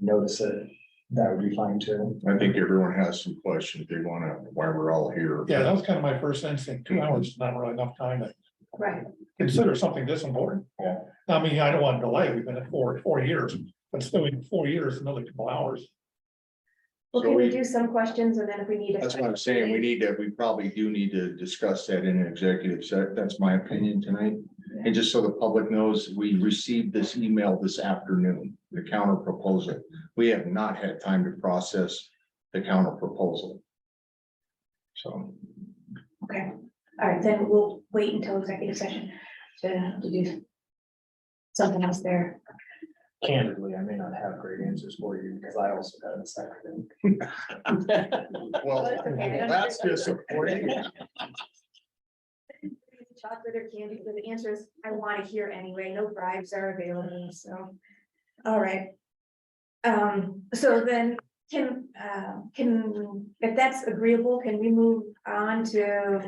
notice it, that would be fine too. I think everyone has some questions they want to, why we're all here. Yeah, that was kind of my first instinct. 2 hours is not really enough time to Right. consider something this important. Yeah. I mean, I don't want to delay. We've been at 4 years, but still in 4 years, another couple hours. Well, So can we we- do some questions and then if we need. That's what I'm saying. We probably do need to discuss that in an executive set. That's my opinion tonight. And just so the public knows, we received this email this afternoon, the counter proposal. We have not had time to process the counter proposal. So, Okay, all right, then we'll wait until executive session to do something else there. Candidly, I may not have great answers for you because I also had a second. well, That's okay. that's disappointing. Chocolate or candy, but the answer is, I want to hear anyway, no bribes are available, so, all right. So then, if that's agreeable, can we move on to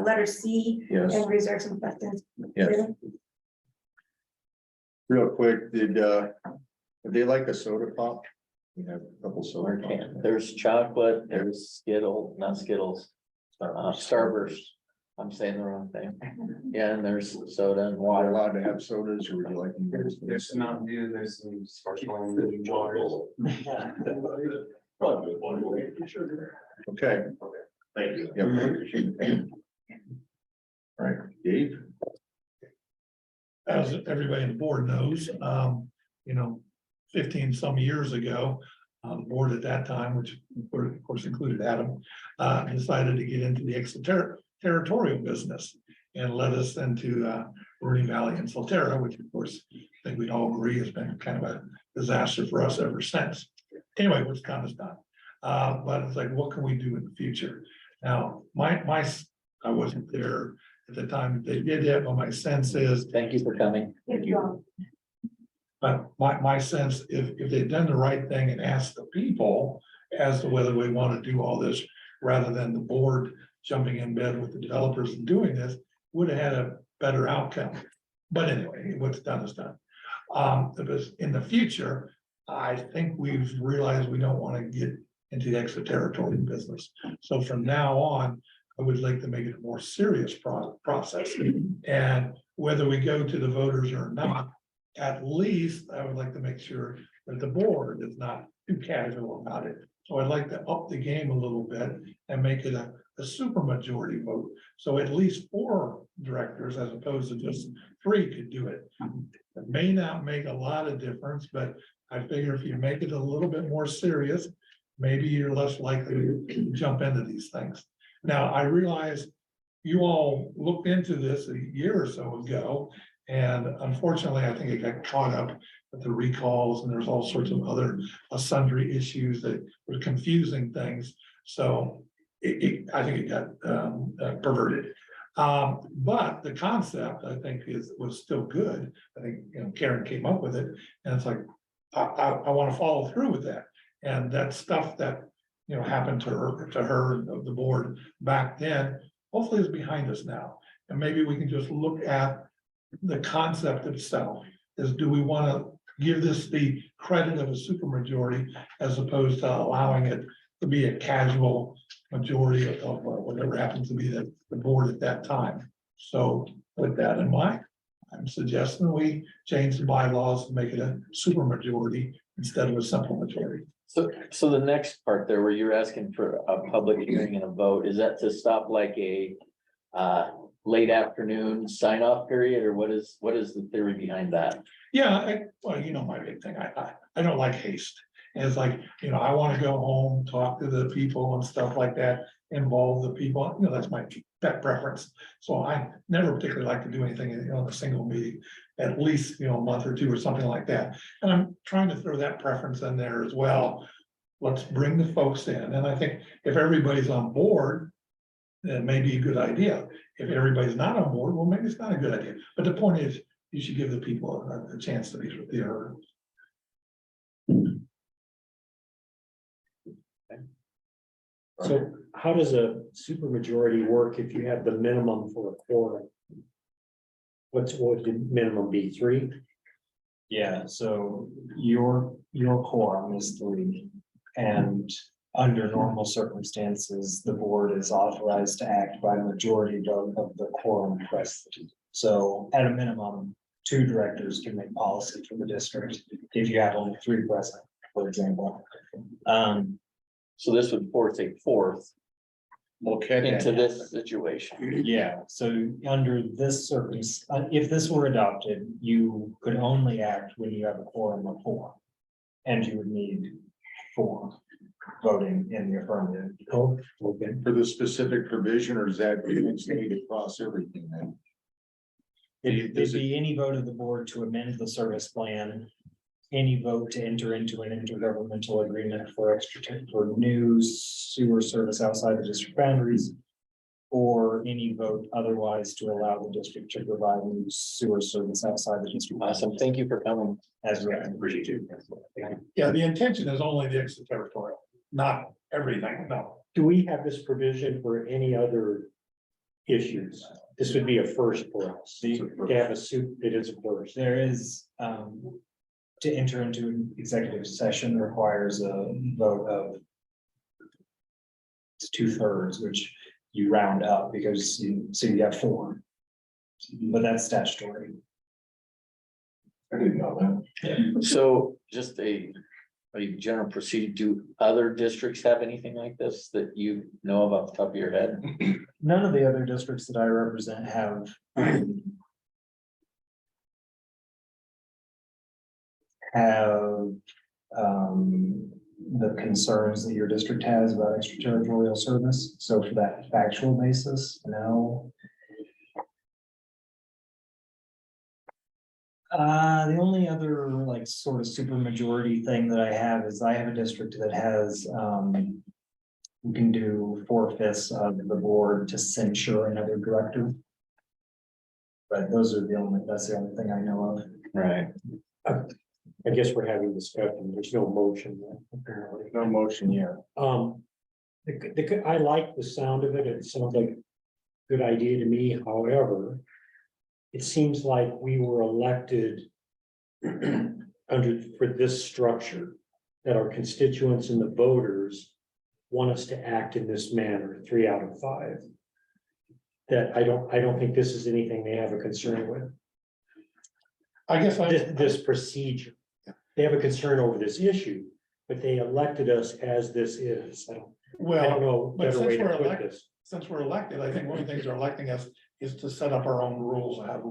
letter C Yes, and reserve some questions? yes. Real quick, did they like a soda pop? We have a couple soda pops. There's chocolate, there's Skittles, not Skittles, Starburst. I'm saying the wrong thing. Yeah, and there's soda and Are water. allowed to have sodas or would you like them? There's some Mountain Dew, there's some sparkling waters. Okay. Thank you. Yep. All right, Dave? As everybody on the board knows, 15 some years ago, the board at that time, which of course included Adam, decided to get into the extraterritorial business and led us into Rooney Valley and Solterra, which of course, I think we all agree has been kind of a disaster for us ever since. Anyway, what's done is done. But it's like, what can we do in the future? Now, I wasn't there at the time that they did it, but my sense is, Thank you for coming. Thank you. but my sense, if they'd done the right thing and asked the people as to whether we want to do all this, rather than the board jumping in bed with the developers and doing this, would have had a better outcome. But anyway, what's done is done. Because in the future, I think we've realized we don't want to get into the extraterritorial business. So from now on, I would like to make it a more serious process. And whether we go to the voters or not, at least I would like to make sure that the board is not too casual about it. So I'd like to up the game a little bit and make it a super majority vote. So at least 4 directors as opposed to just 3 could do it. It may not make a lot of difference, but I figure if you make it a little bit more serious, maybe you're less likely to jump into these things. Now, I realize you all looked into this a year or so ago, and unfortunately, I think it got caught up with the recalls, and there's all sorts of other sundry issues that were confusing things. So I think it got perverted. But the concept, I think, was still good. I think, Karen came up with it, and it's like, I want to follow through with that. And that stuff that, happened to her and the board back then, hopefully is behind us now. And maybe we can just look at the concept itself, is do we want to give this the credit of a supermajority as opposed to allowing it to be a casual majority of whatever happens to be the board at that time. So with that in mind, I'm suggesting we change the bylaws to make it a supermajority instead of a simple majority. So the next part there where you're asking for a public hearing and a vote, is that to stop like a late afternoon sign off period, or what is the theory behind that? Yeah, well, you know, my big thing, I don't like haste. And it's like, you know, I want to go home, talk to the people and stuff like that, involve the people, you know, that's my pet preference. So I never particularly like to do anything in a single meeting, at least, you know, a month or two or something like that. And I'm trying to throw that preference in there as well. Let's bring the folks in. And I think if everybody's on board, that may be a good idea. If everybody's not on board, well, maybe it's not a good idea. But the point is, you should give the people a chance to be heard. So how does a supermajority work if you have the minimum for a quorum? What would the minimum be, 3? Yeah, so your quorum is 3. And under normal circumstances, the board is authorized to act by majority vote of the quorum present. So at a minimum, 2 directors can make policy for the district if you have only 3 present, for example. So this would force a fourth Okay. into this situation. Yeah, so under this if this were adopted, you could only act when you have a quorum of 4. And you would need 4 voting in the affirmative. Oh, okay. For the specific provision, or is that stayed across everything then? It'd be any vote of the board to amend the service plan, any vote to enter into an intergovernmental agreement for new sewer service outside the district boundaries, or any vote otherwise to allow the district to provide new sewer service outside the district. Awesome, thank you for coming. As written. Appreciate you. Yeah, the intention is only the extraterritorial, not everything, no. Do we have this provision for any other issues? This would be a first for us. To have a suit, it is a first. There is, to enter into an executive session requires a vote of 2/3, which you round up because you have 4. But that's statutory. I didn't know that. So just a general procedure, do other districts have anything like this that you know of off the top of your head? None of the other districts that I represent have the concerns that your district has about extraterritorial service. So for that factual basis, no. The only other like sort of super majority thing that I have is I have a district that has, we can do 4/5 of the board to censure another director. But that's the only thing I know of. Right. I guess we're having discussion. There's no motion yet, apparently. No motion yet. I like the sound of it. It sounds like a good idea to me. However, it seems like we were elected for this structure, that our constituents and the voters want us to act in this manner, 3 out of 5. That I don't think this is anything they have a concern with. I guess This procedure. They have a concern over this issue, but they elected us as this is. I don't know a but better way since to we're put elected, this. since we're elected, I think one of the things they're electing us is to set up our own rules of how to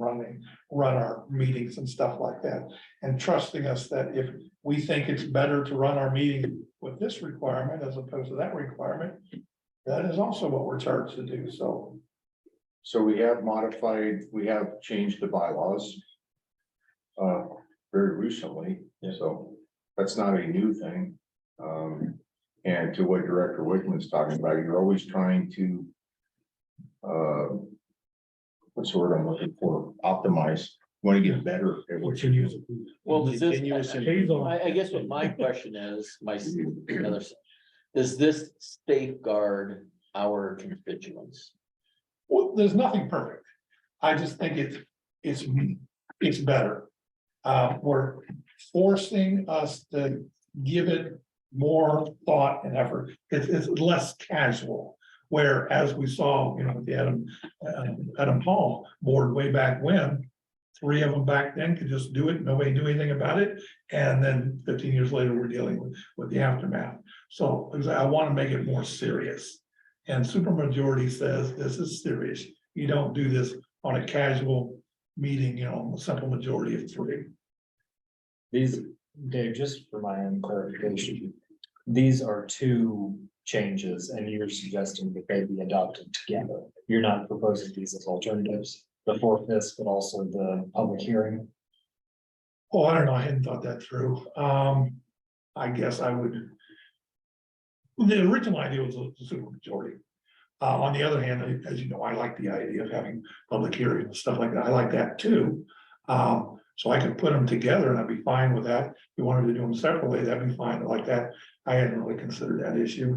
run our meetings and stuff like that. And trusting us that if we think it's better to run our meeting with this requirement as opposed to that requirement, that is also what we're charged to do, so. So we have changed the bylaws. Very recently, so that's not a new thing. And to what Director Wickman's talking about, you're always trying to. What's the word I'm looking for? Optimize, want to get better at what you use. Well, does this, Continuous I guess what my question is, does this safeguard our constituents? Well, there's nothing perfect. I just think it's better. forcing us to give it more thought and effort. It's less casual. Where as we saw, with the Adam Hall board way back when, 3 of them back then could just do it, nobody knew anything about it. And then 15 years later, we're dealing with the aftermath. So I want to make it more serious. And supermajority says this is serious. You don't do this on a casual meeting, a simple majority of 3. These, Dave, just for my own clarification, these are 2 changes and you're suggesting that they be adopted together. You're not proposing these as alternatives, the 4/5, but also the public hearing. Oh, I don't know. I hadn't thought that through. I guess I would. The original idea was a super majority. On the other hand, as you know, I like the idea of having public hearings and stuff like that. I like that too. So I could put them together and I'd be fine with that. If you wanted to do them separately, that'd be fine like that. I hadn't really considered that issue.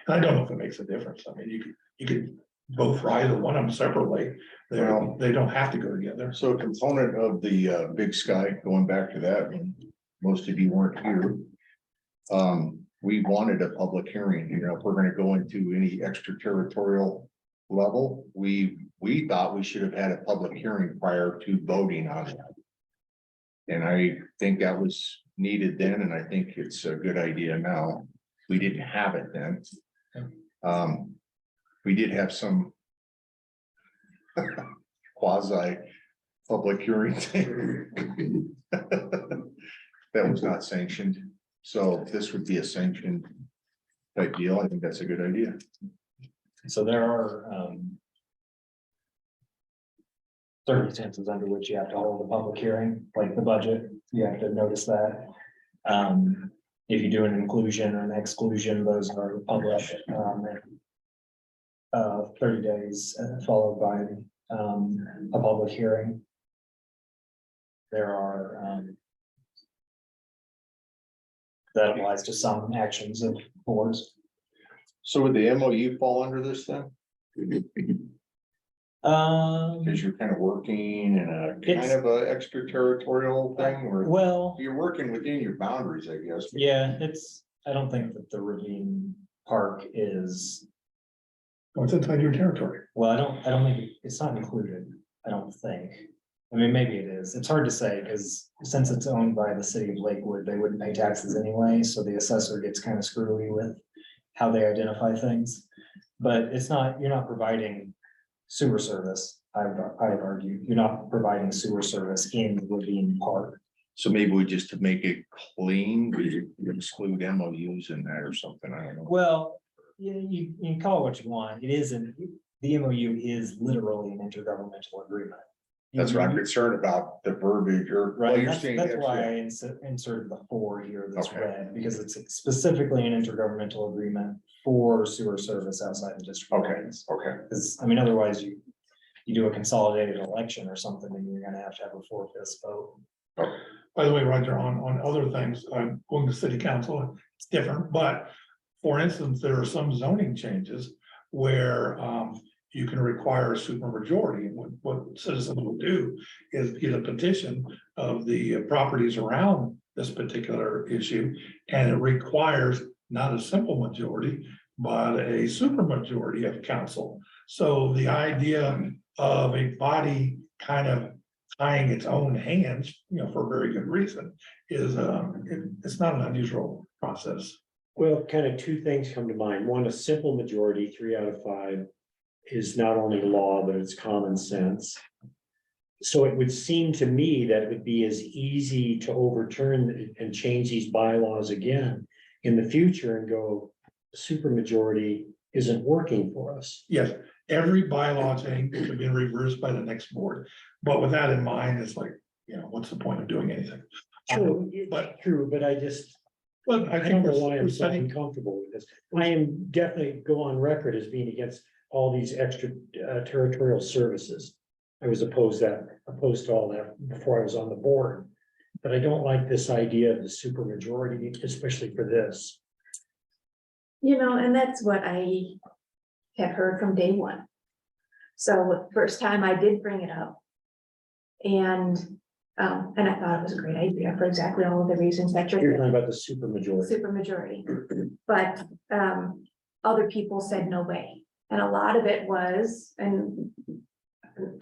And I don't know if it makes a difference. I mean, you could both for either one of them separately. They don't have to go together. So a component of the Big Sky, going back to that, and most of you weren't here. We wanted a public hearing, if we're gonna go into any extraterritorial level, we thought we should have had a public hearing prior to voting on it. And I think that was needed then, and I think it's a good idea now. We didn't have it then. We did have some quasi public hearing thing. That was not sanctioned. So this would be a sanctioned type deal. I think that's a good idea. So there are circumstances under which you have to hold a public hearing, like the budget, you have to notice that. If you do an inclusion or an exclusion, those are published 30 days followed by a public hearing. There are that applies to some actions of boards. So would the MOU fall under this then? Because you're kind of working in a kind of a extraterritorial thing, or Well, you're working within your boundaries, I guess. yeah, I don't think that the Ravine Park is, It's inside your territory. well, I don't think it's not included, I don't think. I mean, maybe it is. It's hard to say because since it's owned by the city of Lakewood, they wouldn't pay taxes anyway. So the assessor gets kind of screwy with how they identify things. But it's not, you're not providing sewer service. I would argue, you're not providing sewer service in Ravine Park. So maybe we just to make it clean, we exclude MOUs in that or something. I don't know. Well, you can call it what you want. It isn't, the MOU is literally an intergovernmental agreement. That's what I'm concerned about, the verbiage or. well, Right, you're that's saying why I yeah. inserted the 4 here that's Okay. red, because it's specifically an intergovernmental agreement for sewer service outside the district. Okay, okay. Because, I mean, otherwise you do a consolidated election or something, and you're gonna have a 4/5 vote. By the way, Roger, on other things, I'm going to city council, it's different, but for instance, there are some zoning changes where you can require a supermajority. And what citizens will do is get a petition of the properties around this particular issue, and it requires not a simple majority, but a supermajority of council. So the idea of a body kind of tying its own hands, for a very good reason, is it's not an unusual process. Well, kind of 2 things come to mind. One, a simple majority, 3 out of 5, is not only law, but it's common sense. So it would seem to me that it would be as easy to overturn and change these bylaws again in the future and go, supermajority isn't working for us. Yes, every bylaw change could have been reversed by the next board, but with that in mind, it's like, what's the point of doing anything? True, But but I just, But I I don't think know why we're I'm so setting, uncomfortable with this. I am definitely go on record as being against all these extra territorial services. I was opposed to all that before I was on the board. But I don't like this idea of the supermajority, especially for this. And that's what I have heard from day one. So the first time I did bring it up. And I thought it was a great idea for exactly all of the reasons that You're you're talking about the supermajority. supermajority. But other people said no way. And a lot of it was, and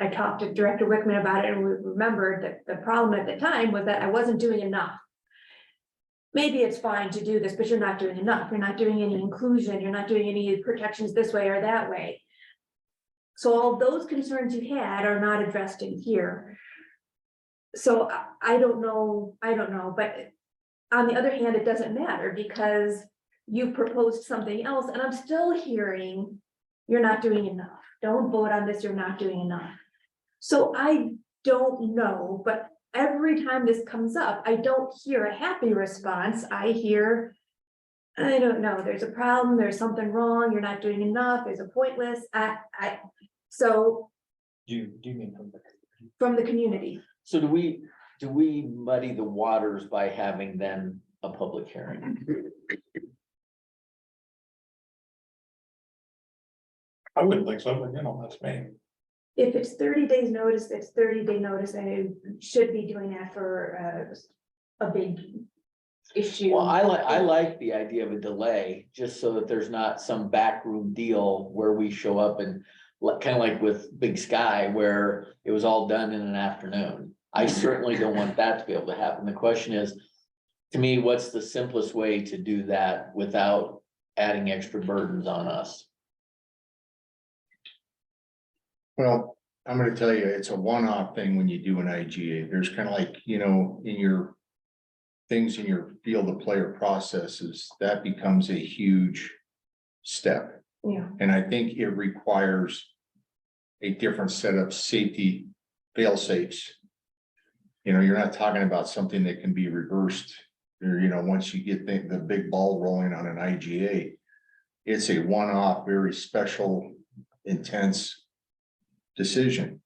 I talked to Director Wickman about it, and we remembered that the problem at the time was that I wasn't doing enough. Maybe it's fine to do this, but you're not doing enough. You're not doing any inclusion. You're not doing any protections this way or that way. So all those concerns you had are not addressed in here. So I don't know, but on the other hand, it doesn't matter because you proposed something else and I'm still hearing you're not doing enough. Don't vote on this, you're not doing enough. So I don't know, but every time this comes up, I don't hear a happy response. I hear, I don't know, there's a problem, there's something wrong, you're not doing enough, there's a pointless, so Do you mean from the community. So do we muddy the waters by having then a public hearing? I wouldn't think so, but that's me. If it's 30 days notice, it's 30-day notice, and it should be doing that for a big issue. Well, I like the idea of a delay, just so that there's not some backroom deal where we show up and kind of like with Big Sky, where it was all done in an afternoon. I certainly don't want that to be able to happen. The question is, to me, what's the simplest way to do that without adding extra burdens on us? Well, I'm gonna tell you, it's a one-off thing when you do an IGA. There's kind of like, in your things in your field of player processes, that becomes a huge step. Yeah. And I think it requires a different set of safety fail safes. You're not talking about something that can be reversed, or, once you get the big ball rolling on an IGA. It's a one-off, very special, intense decision.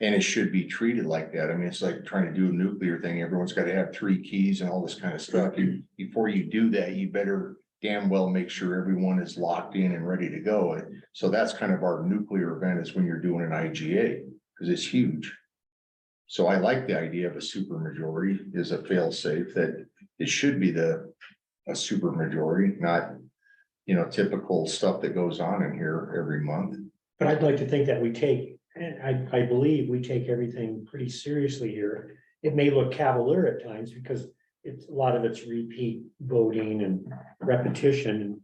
And it should be treated like that. I mean, it's like trying to do a nuclear thing. Everyone's got to have 3 keys and all this kind of stuff. Before you do that, you better damn well make sure everyone is locked in and ready to go. And so that's kind of our nuclear event, is when you're doing an IGA, because it's huge. So I like the idea of a super majority is a fail safe, that it should be a super majority, not, typical stuff that goes on in here every month. But I'd like to think that we take, and I believe we take everything pretty seriously here. It may look cavalier at times because a lot of it's repeat voting and repetition. And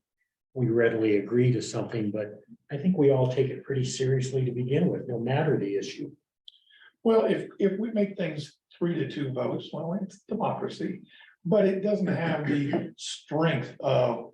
we readily agree to something, but I think we all take it pretty seriously to begin with, no matter the issue. Well, if we make things 3-2 votes, well, it's democracy, but it doesn't have the strength of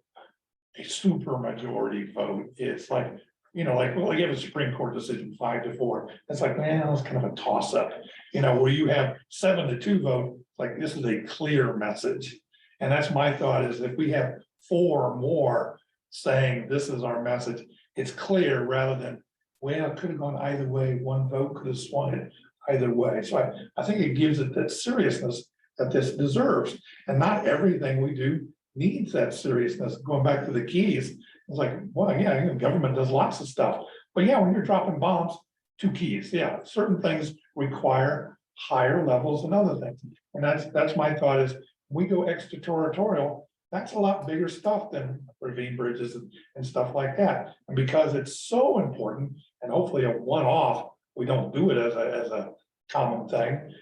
a super majority vote. It's like, well, you have a Supreme Court decision 5-4. It's like, man, it's kind of a toss up, where you have 7-2 vote, like this is a clear message. And that's my thought, is if we have 4 or more saying this is our message, it's clear, rather than, well, it could have gone either way. One vote could have swung it either way. So I think it gives it that seriousness that this deserves. And not everything we do needs that seriousness. Going back to the keys, it's like, well, yeah, government does lots of stuff. But yeah, when you're dropping bombs, 2 keys. Yeah, certain things require higher levels than other things. And that's my thought, is we go extraterritorial, that's a lot bigger stuff than ravine bridges and stuff like that. And because it's so important, and hopefully a one-off, we don't do it as a common thing.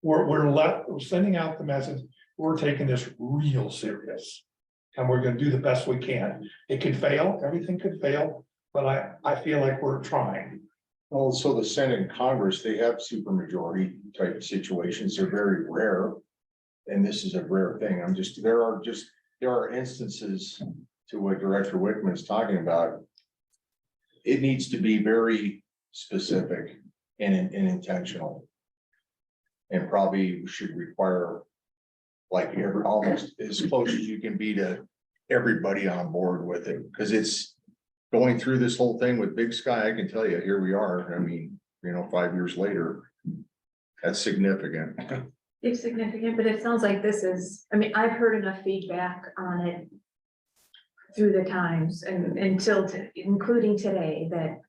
We're sending out the message, we're taking this real serious. And we're gonna do the best we can. It could fail, everything could fail, but I feel like we're trying. Well, so the Senate and Congress, they have supermajority type of situations. They're very rare. And this is a rare thing. There are instances, to what Director Wickman is talking about. It needs to be very specific and intentional. And probably should require, like, almost as close as you can be to everybody on board with it, because it's going through this whole thing with Big Sky. I can tell you, here we are. I mean, 5 years later, that's significant. It's significant, but it sounds like this is, I've heard enough feedback on it through the times and including today, that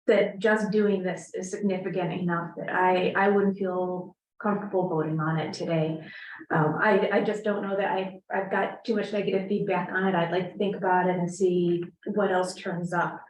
that just doing this is significant enough that I wouldn't feel comfortable voting on it today. I just don't know that I've got too much negative feedback on it. I'd like to think about it and see what else turns up.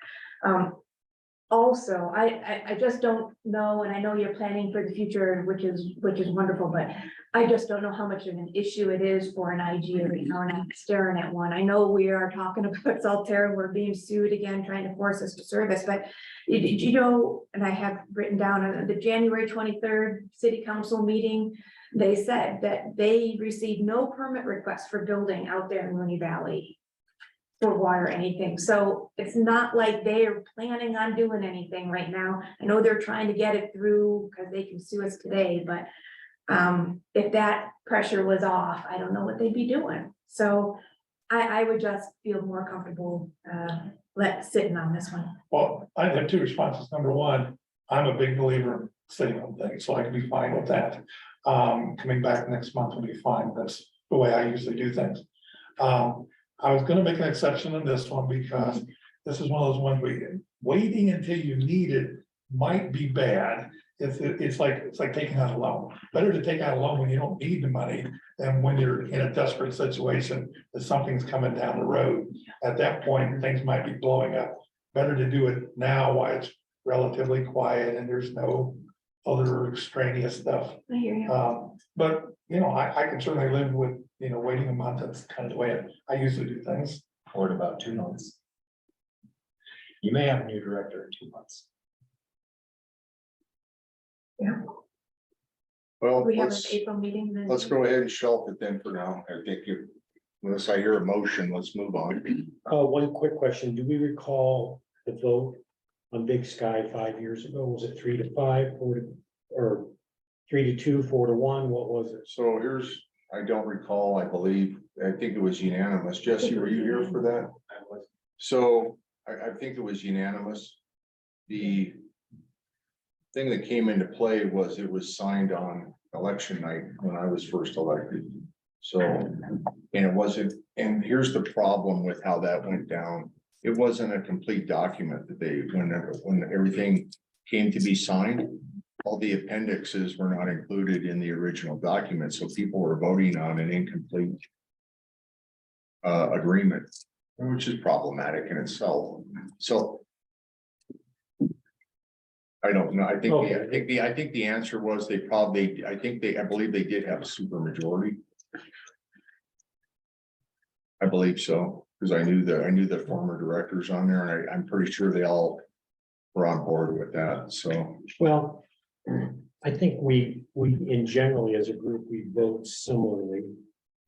Also, I just don't know, and I know you're planning for the future, which is wonderful, but I just don't know how much of an issue it is for an IG right now, and I'm staring at one. I know we are talking about Salterra, we're being sued again, trying to force us to service, but did you know, and I have written down on the January 23rd city council meeting, they said that they received no permit requests for building out there in Rooney Valley for water or anything. So it's not like they are planning on doing anything right now. I know they're trying to get it through because they can sue us today, but if that pressure was off, I don't know what they'd be doing. So I would just feel more comfortable sitting on this one. Well, I have two responses. Number one, I'm a big believer in sitting on things, so I can be fine with that. Coming back next month will be fine. That's the way I usually do things. I was gonna make an exception on this one because this is one of those ones where waiting until you need it might be bad. It's like taking out a loan. Better to take out a loan when you don't need the money than when you're in a desperate situation that something's coming down the road. At that point, things might be blowing up. Better to do it now while it's relatively quiet and there's no other extraneous stuff. I hear you. But, you know, I can certainly live with, you know, waiting a month. That's kind of the way I usually do things. Or about 2 months. You may have a new director in 2 months. Well, We have an let's April meeting then. go ahead and shelf it then for now. I think you, unless I hear a motion, let's move on. One quick question. Do we recall the vote on Big Sky 5 years ago? Was it 3-5, or 3-2, 4-1? What was it? So here's, I don't recall, I think it was unanimous. Jesse, were you here for that? So I think it was unanimous. The thing that came into play was it was signed on election night when I was first elected. So, and it wasn't, and here's the problem with how that went down. It wasn't a complete document that when everything came to be signed, all the appendixes were not included in the original document. So people were voting on an incomplete agreement, which is problematic in itself. So I don't know. I think the answer was I believe they did have a super majority. I believe so, because I knew the former directors on there, and I'm pretty sure they all were on board with that. So, Well, I think we in generally as a group, we vote similarly.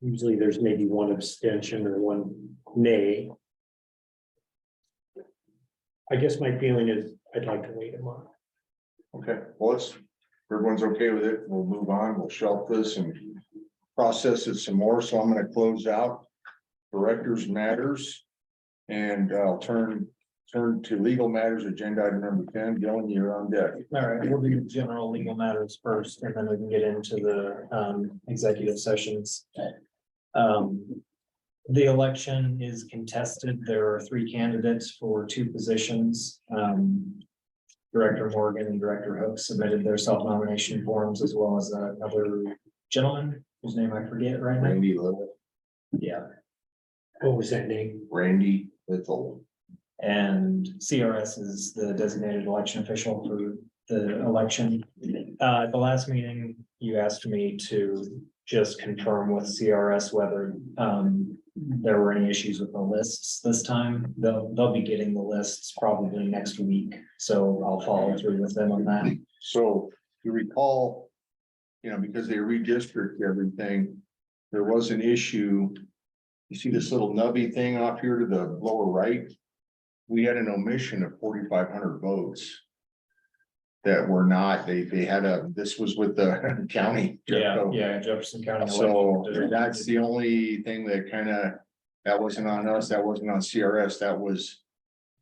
Usually there's maybe one abstention or one nay. I guess my feeling is I'd like to wait a month. okay, well, everyone's okay with it. We'll move on. We'll shelf this and process it some more. So I'm going to close out directors matters. And I'll turn to legal matters, agenda item number 10. Dylan, you're on deck. All right, we'll do general legal matters first, and then we can get into the executive sessions. The election is contested. There are 3 candidates for 2 positions. Director Morgan and Director Hook submitted their self-nomination forms, as well as another gentleman whose name I forget right now. Randy Little. Yeah, What was that name? Randy Little. and CRS is the designated election official for the election. At the last meeting, you asked me to just confirm with CRS whether there were any issues with the lists this time. They'll be getting the lists probably next week, so I'll follow through with them on that. So you recall, you know, because they redistrict everything, there was an issue. You see this little nubby thing off here to the lower right? We had an omission of 4,500 votes that were not, they had this was with the county. Yeah, Jefferson County. So election. that's the only thing that that wasn't on us, that wasn't on CRS, that was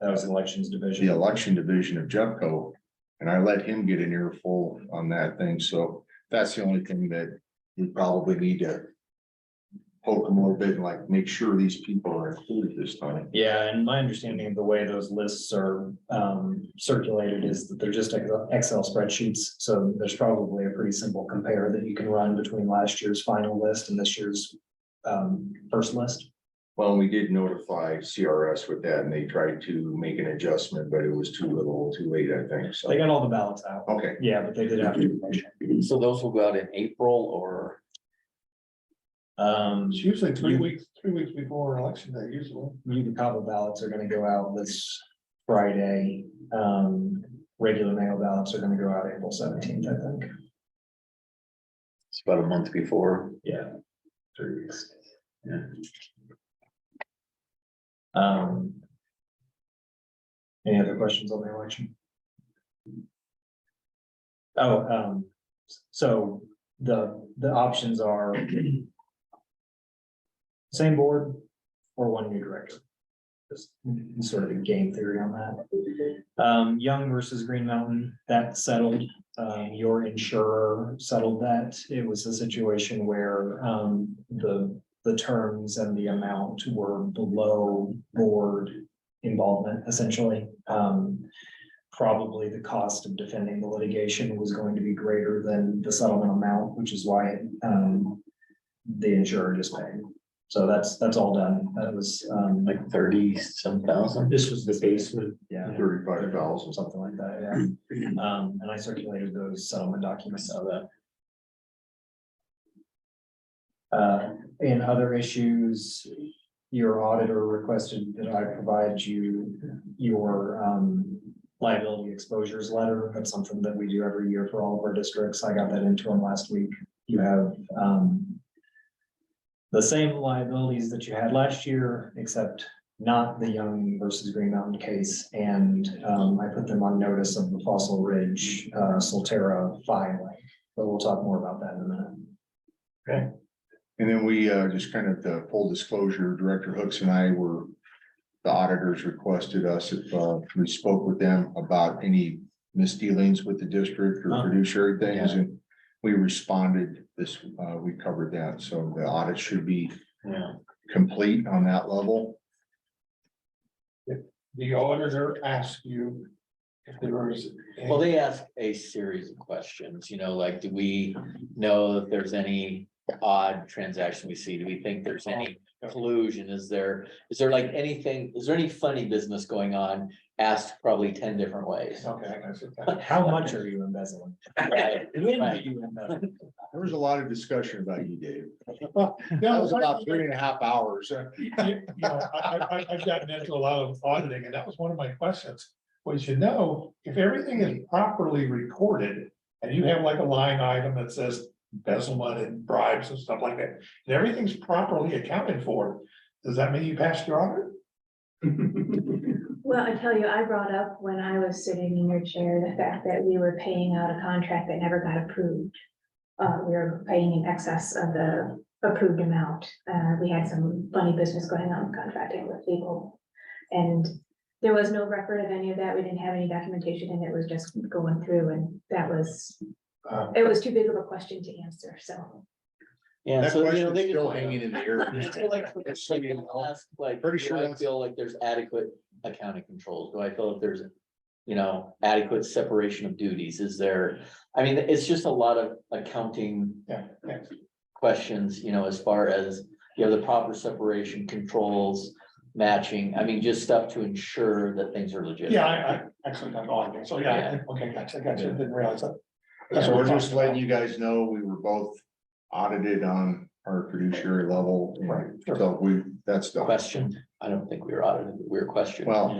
elections division. the election division of Jeffco. And I let him get an earful on that thing, so that's the only thing that we probably need to poke them a little bit and like make sure these people are included this time. Yeah, and my understanding of the way those lists are circulated is that they're just Excel spreadsheets. So there's probably a pretty simple compare that you can run between last year's final list and this year's first list. Well, we did notify CRS with that and they tried to make an adjustment, but it was too little, too late, I think, so. They got all the ballots out. Okay, Yeah, but they did have to. So those will go out in April or? It's usually 3 weeks before election day, usually. UConn ballots are gonna go out this Friday. Regular mail ballots are gonna go out April 17th, I think. It's about a month before. Yeah. 3 weeks. Yeah. Any other questions on the election? Oh, so the options are same board or one new director. Just sort of a game theory on that. Young versus Green Mountain, that settled. Your insurer settled that. It was a situation where the terms and the amount were below board involvement, essentially. Probably the cost of defending the litigation was going to be greater than the settlement amount, which is why the insurer just paid. So that's all done. That was Like 30-some thousand. This was the basement. yeah, 35,000. something like that, yeah. And I circulated those settlement documents. In other issues, your auditor requested that I provide you your liability exposures letter. That's something that we do every year for all of our districts. I got that into them last week. You have the same liabilities that you had last year, except not the Young versus Green Mountain case. And I put them on notice of the Fossil Ridge Solterra filing, but we'll talk more about that in a minute. Okay. And then we just kind of the full disclosure, Director Hooks and I were, the auditors requested us if we spoke with them about any misdealings with the district or fiduciary things, and we responded this, we covered that, so the audit should be complete on that level. The auditor asked you if there was. Well, they ask a series of questions, like, do we know if there's any odd transaction we see? Do we think there's any collusion? Is there like anything, is there any funny business going on? Asked probably 10 different ways. Okay, I see that. How much are you embezzling? Right, When right. do you embezzle? There was a lot of discussion about you, Dave. No, That was about 3.5 hours. I've gotten into a lot of auditing, and that was one of my questions. Was if everything is properly recorded, and you have like a line item that says embezzlement and bribes and stuff like that, and everything's properly accounted for, does that mean you passed your audit? Well, I tell you, I brought up when I was sitting in your chair, the fact that we were paying out a contract that never got approved. We were paying in excess of the approved amount. We had some funny business going on contracting with legal. And there was no record of any of that. We didn't have any documentation, and it was just going through, and it was too big of a question to answer, so. Yeah, That so question they is still just hanging in the air. Like, Pretty do sure I that's- feel like there's adequate accounting controls? Do I feel like there's, adequate separation of duties? Is there, it's just a lot of accounting questions, as far as, the proper separation controls, matching, just stuff to ensure that things are legit. Yeah, I actually done auditing, so okay, gotcha, didn't realize that. So we're just letting you guys know, we were both audited on our fiduciary level. Right. So that's the Question, I don't think we were audited, we were questioned. Well,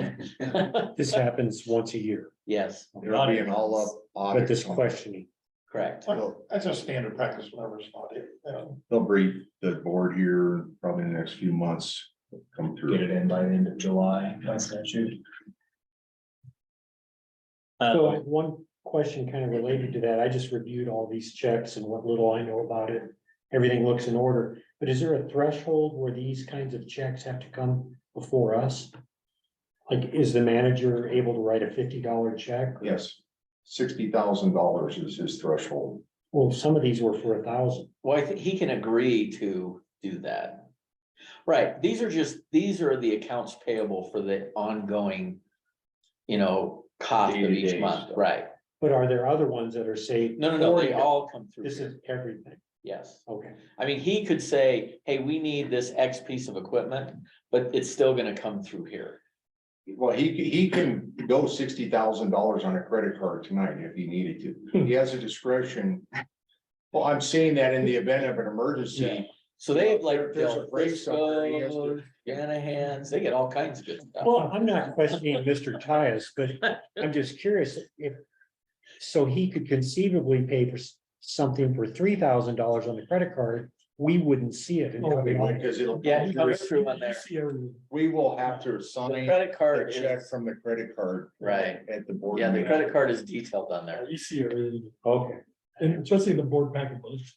This happens once a year, Yes, it'll be an all up but audit. this questioning. correct. That's a standard practice whenever it's audited. They'll brief the board here probably in the next few months, come Get through. it in by the end of July by statute. So one question kind of related to that, I just reviewed all these checks and what little I know about it. Everything looks in order, but is there a threshold where these kinds of checks have to come before us? Like, is the manager able to write a $50 check? Yes, $60,000 is his threshold. Well, some of these were for 1,000. Well, I think he can agree to do that. Right, these are the accounts payable for the ongoing, cost of each Day-to-days. month, right? But are there other ones that are saved? No, they all come through This here, is everything. yes. Okay. I mean, he could say, hey, we need this X piece of equipment, but it's still gonna come through here. Well, he can go $60,000 on a credit card tonight if he needed to. He has a discretion. Well, I'm saying that in the event of an emergency. So they have like There's a Del break somewhere, he has to- Frisco, Shanahan's, they get all kinds of good stuff. Well, I'm not questioning Mr. Tyus, but I'm just curious if, so he could conceivably pay for something for $3,000 on the credit card, we wouldn't see it. until we- Because it'll. Yeah, it comes through on there. See everything. We will have to The sign credit a card check is, from the credit card. Right. At the board. yeah, the meeting. credit card is detailed on there. You see everything, Okay. and especially the board packet books.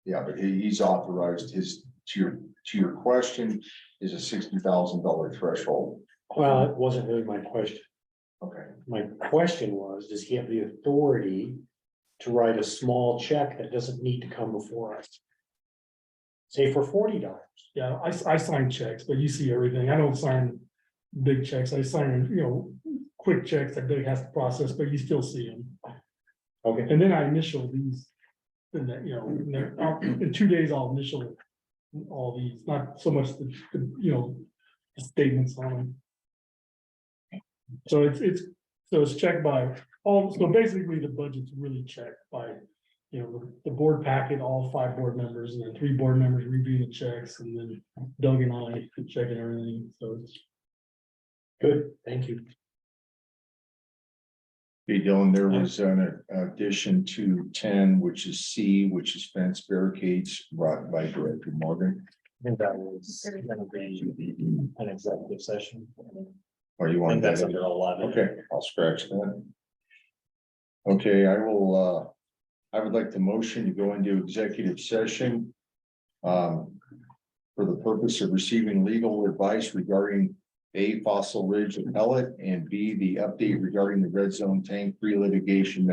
Yeah, but he's authorized to your question, is a $60,000 threshold. Well, it wasn't really my question. Okay. My question was, does he have the authority to write a small check that doesn't need to come before us? Say for $40. Yeah, I sign checks, but you see everything. I don't sign big checks. I sign, quick checks that Doug has to process, but you still see them. Okay. And then I initial these. And that, in 2 days, I'll initial all these, not so much the statements on them. So it's checked by so basically the budget's really checked by, the board packet, all 5 board members, and then 3 board members review the checks, and then Doug and I checking everything, so it's. Good, thank you. Hey, Dylan, there was an addition to 10, which is C, which is fence barricades brought by Director Morgan. I think that was gonna be an executive session. Or you I want think that? that's under 11. Okay, I'll scratch that. Okay, I would like the motion to go into executive session. For the purpose of receiving legal advice regarding A, Fossil Ridge appellate, and B, the update regarding the red zone tank pre-litigation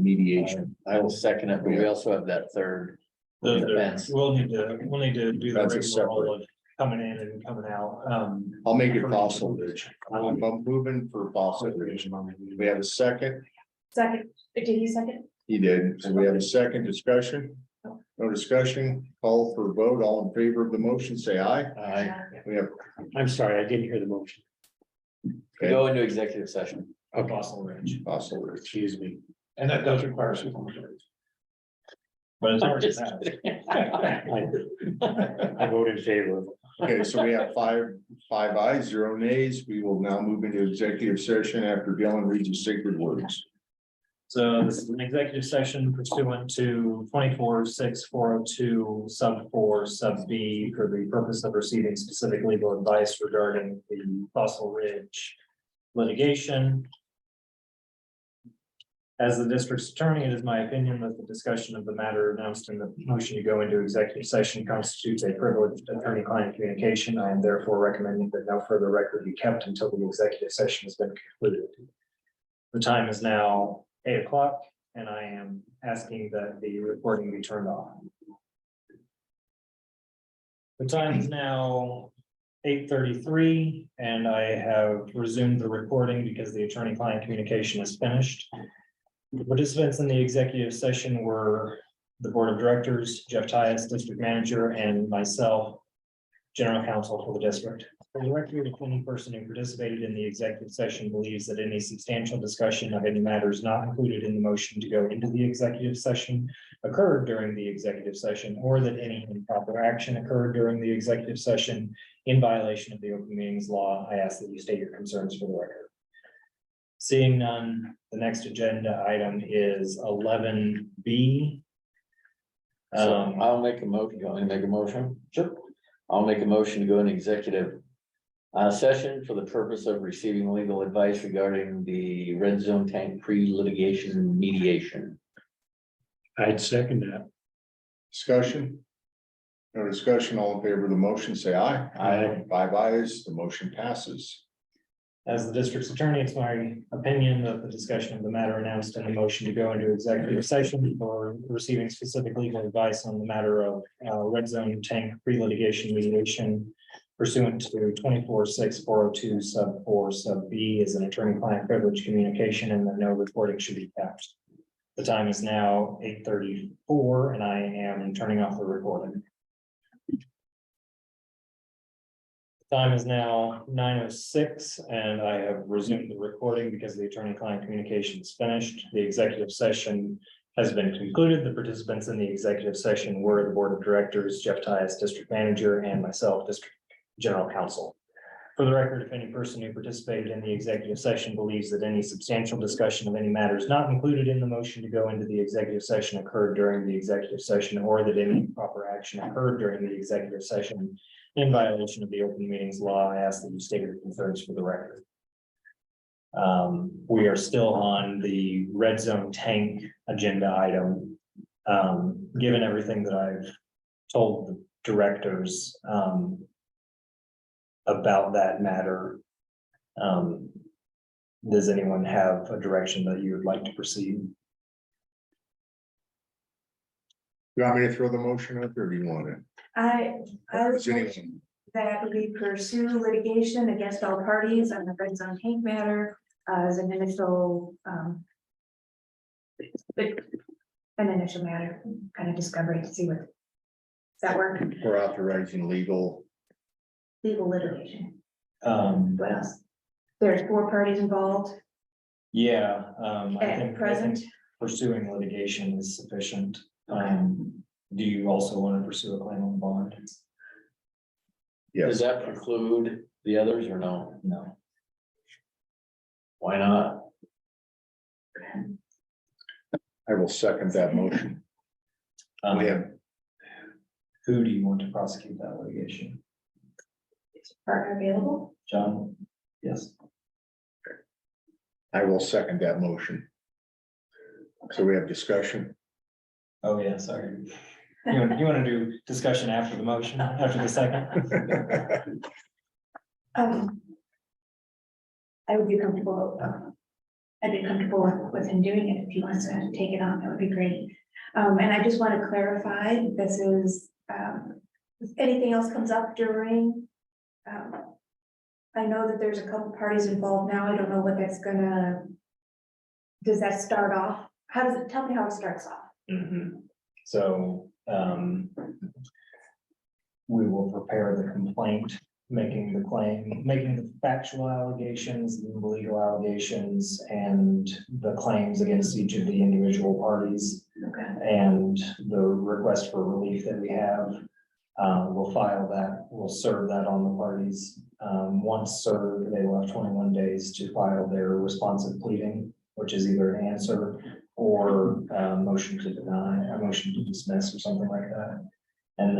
mediation. I will second it, but we also have that third. Defense. We'll need to do the That's a rigmarole of coming in and coming out. I'll make it Fossil Ridge. I'm moving for Fossil Ridge. We have a second. Second, did he second? He did. So we have a second discussion. No discussion. Call for a vote. All in favor of the motion, say aye. We have. I'm sorry, I didn't hear the motion. We go into executive session. Okay, Fossil Ridge. Fossil Ridge. excuse me. And that does require supermajority. But it's I'm already just passed. kidding. I vote in favor of it. Okay, so we have five ayes, 0 nays. We will now move into executive session after Dylan reads the sacred words. So this is an executive session pursuant to 24-6-402 sub 4 sub B for the purpose of receiving specific legal advice regarding the Fossil Ridge litigation. As the district's attorney, it is my opinion that the discussion of the matter announced in the motion to go into executive session constitutes a privileged attorney-client communication. I am therefore recommending that no further record be kept until the executive session has been concluded. The time is now 8 o'clock, and I am asking that the recording be turned off. The time is now 8:33, and I have resumed the recording because the attorney-client communication is finished. The participants in the executive session were the board of directors, Jeff Tyus, district manager, and myself, general counsel for the district. For the record, if any person who participated in the executive session believes that any substantial discussion of any matters not included in the motion to go into the executive session occurred during the executive session, or that any improper action occurred during the executive session in violation of the open meetings law, I ask that you state your concerns for the record. Seeing none, the next agenda item is 11B. So I'll make a motion. You want me to make a motion? Sure. I'll make a motion to go into executive session for the purpose of receiving legal advice regarding the red zone tank pre-litigation mediation. I'd second that. Discussion? No discussion. All in favor of the motion, say aye. Aye. 5 ayes, the motion passes. As the district's attorney, it's my opinion that the discussion of the matter announced in the motion to go into executive session for receiving specific legal advice on the matter of red zone tank pre-litigation mediation pursuant to 24-6-402 sub 4 sub B is an attorney-client privilege communication, and that no recording should be kept. The time is now 8:34, and I am turning off the recording. Time is now 9:06, and I have resumed the recording because the attorney-client communication is finished. The executive session has been concluded. The participants in the executive session were the Board of Directors, Jeff Tyus, District Manager, and myself, District General Counsel. For the record, if any person who participated in the executive session believes that any substantial discussion of any matters not included in the motion to go into the executive session occurred during the executive session, or that any proper action occurred during the executive session in violation of the open meetings law, I ask that you state your concerns for the record. We are still on the red zone tank agenda item. Given everything that I've told the directors about that matter, does anyone have a direction that you would like to proceed? You want me to throw the motion up or do you want it? I Does was anyone- that we pursue litigation against all parties on the red zone tank matter as an initial, an initial matter, kind of discovery to see what. Does that work? We're authorizing legal. Legal litigation. What else? There's 4 parties involved. Yeah, I At think present. pursuing litigation is sufficient. Do you also want to pursue a claim on bond? Does Yes, that preclude the others or no? No. Why not? I will second that motion. We have, Who do you want to prosecute that litigation? Partner available? John? Yes. I will second that motion. So we have discussion. Oh, yeah, sorry. You want to do discussion after the motion, after the second? I would be comfortable, I'd be comfortable with him doing it if he wants to take it on, that would be great. And I just want to clarify, this is, if anything else comes up during, I know that there's a couple parties involved now, I don't know what that's gonna, does that start off? How does it, tell me how it starts off? So, we will prepare the complaint, making the claim, making the factual allegations, the legal allegations, and the claims against each of the individual parties. Okay. And the request for relief that we have, we'll file that, we'll serve that on the parties. Once served, they will have 21 days to file their responsive pleading, which is either an answer or a motion to deny, a motion to dismiss or something like that. And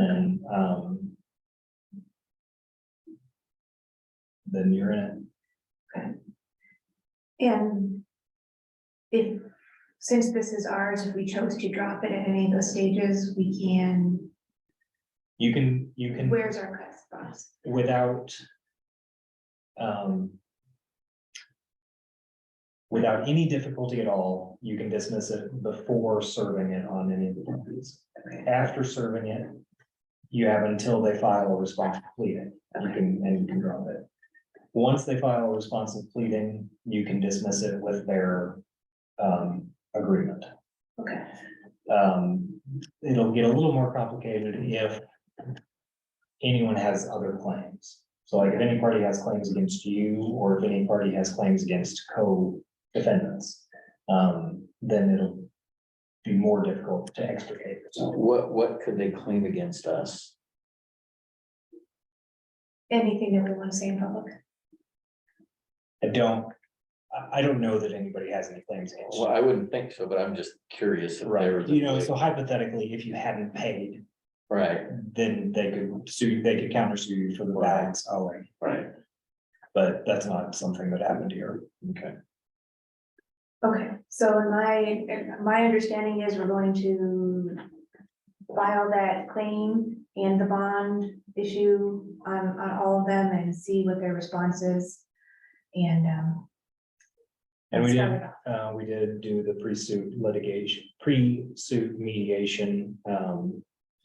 then you're in it. Okay. And if, since this is ours, if we chose to drop it at any of those stages, we can, You can, where's our cut spots? without without any difficulty at all, you can dismiss it before serving it on any of the parties. After serving it, you have until they file a responsive pleading, you can drop it. Once they file a responsive pleading, you can dismiss it with their agreement. Okay. It'll get a little more complicated if anyone has other claims. So like if any party has claims against you, or if any party has claims against co-defendants, then it'll be more difficult to extricate yourself. What could they claim against us? Anything that we want to say in public? I don't know that anybody has any claims against Well, you. I wouldn't think so, but I'm just curious. If they were Right, the you know, way- so hypothetically, if you hadn't paid, Right, then they could sue, they could counter sue you for the balance owing, right, but that's not something that happened here. okay. Okay, so my understanding is we're going to file that claim and the bond issue on all of them and see what their response is. And Sorry. we did do the pre-suit mediation.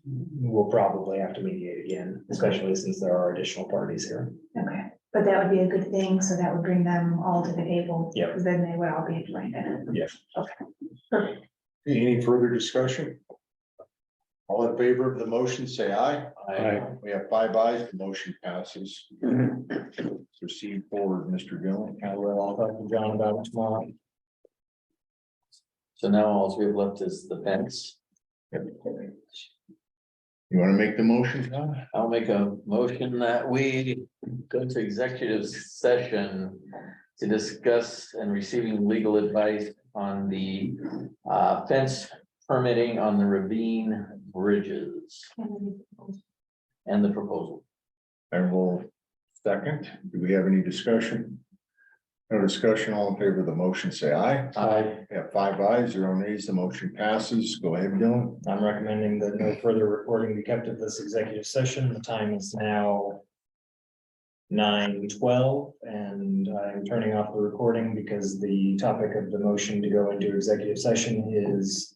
We'll probably have to mediate again, especially since there are additional parties here. Okay, but that would be a good thing, so that would bring them all to the table. Yep. Because then they would all be joined in. Yes. Perfect. Any further discussion? All in favor of the motion, say aye. Aye. We have 5 ayes, the motion passes. Proceed forward, Mr. Dillon. I will, I'll talk to John about it tomorrow. So now all we have left is the fence. You want to make the motion, John? I'll make a motion that we go to executive session to discuss and receiving legal advice on the fence permitting on the ravine bridges and the proposal. And we'll second. Do we have any discussion? No discussion. All in favor of the motion, say aye. Aye. We have 5 ayes, 0 nays. The motion passes. Go ahead, Dylan. I'm recommending that no further recording be kept of this executive session. The time is now 9:12, and I'm turning off the recording because the topic of the motion to go into executive session is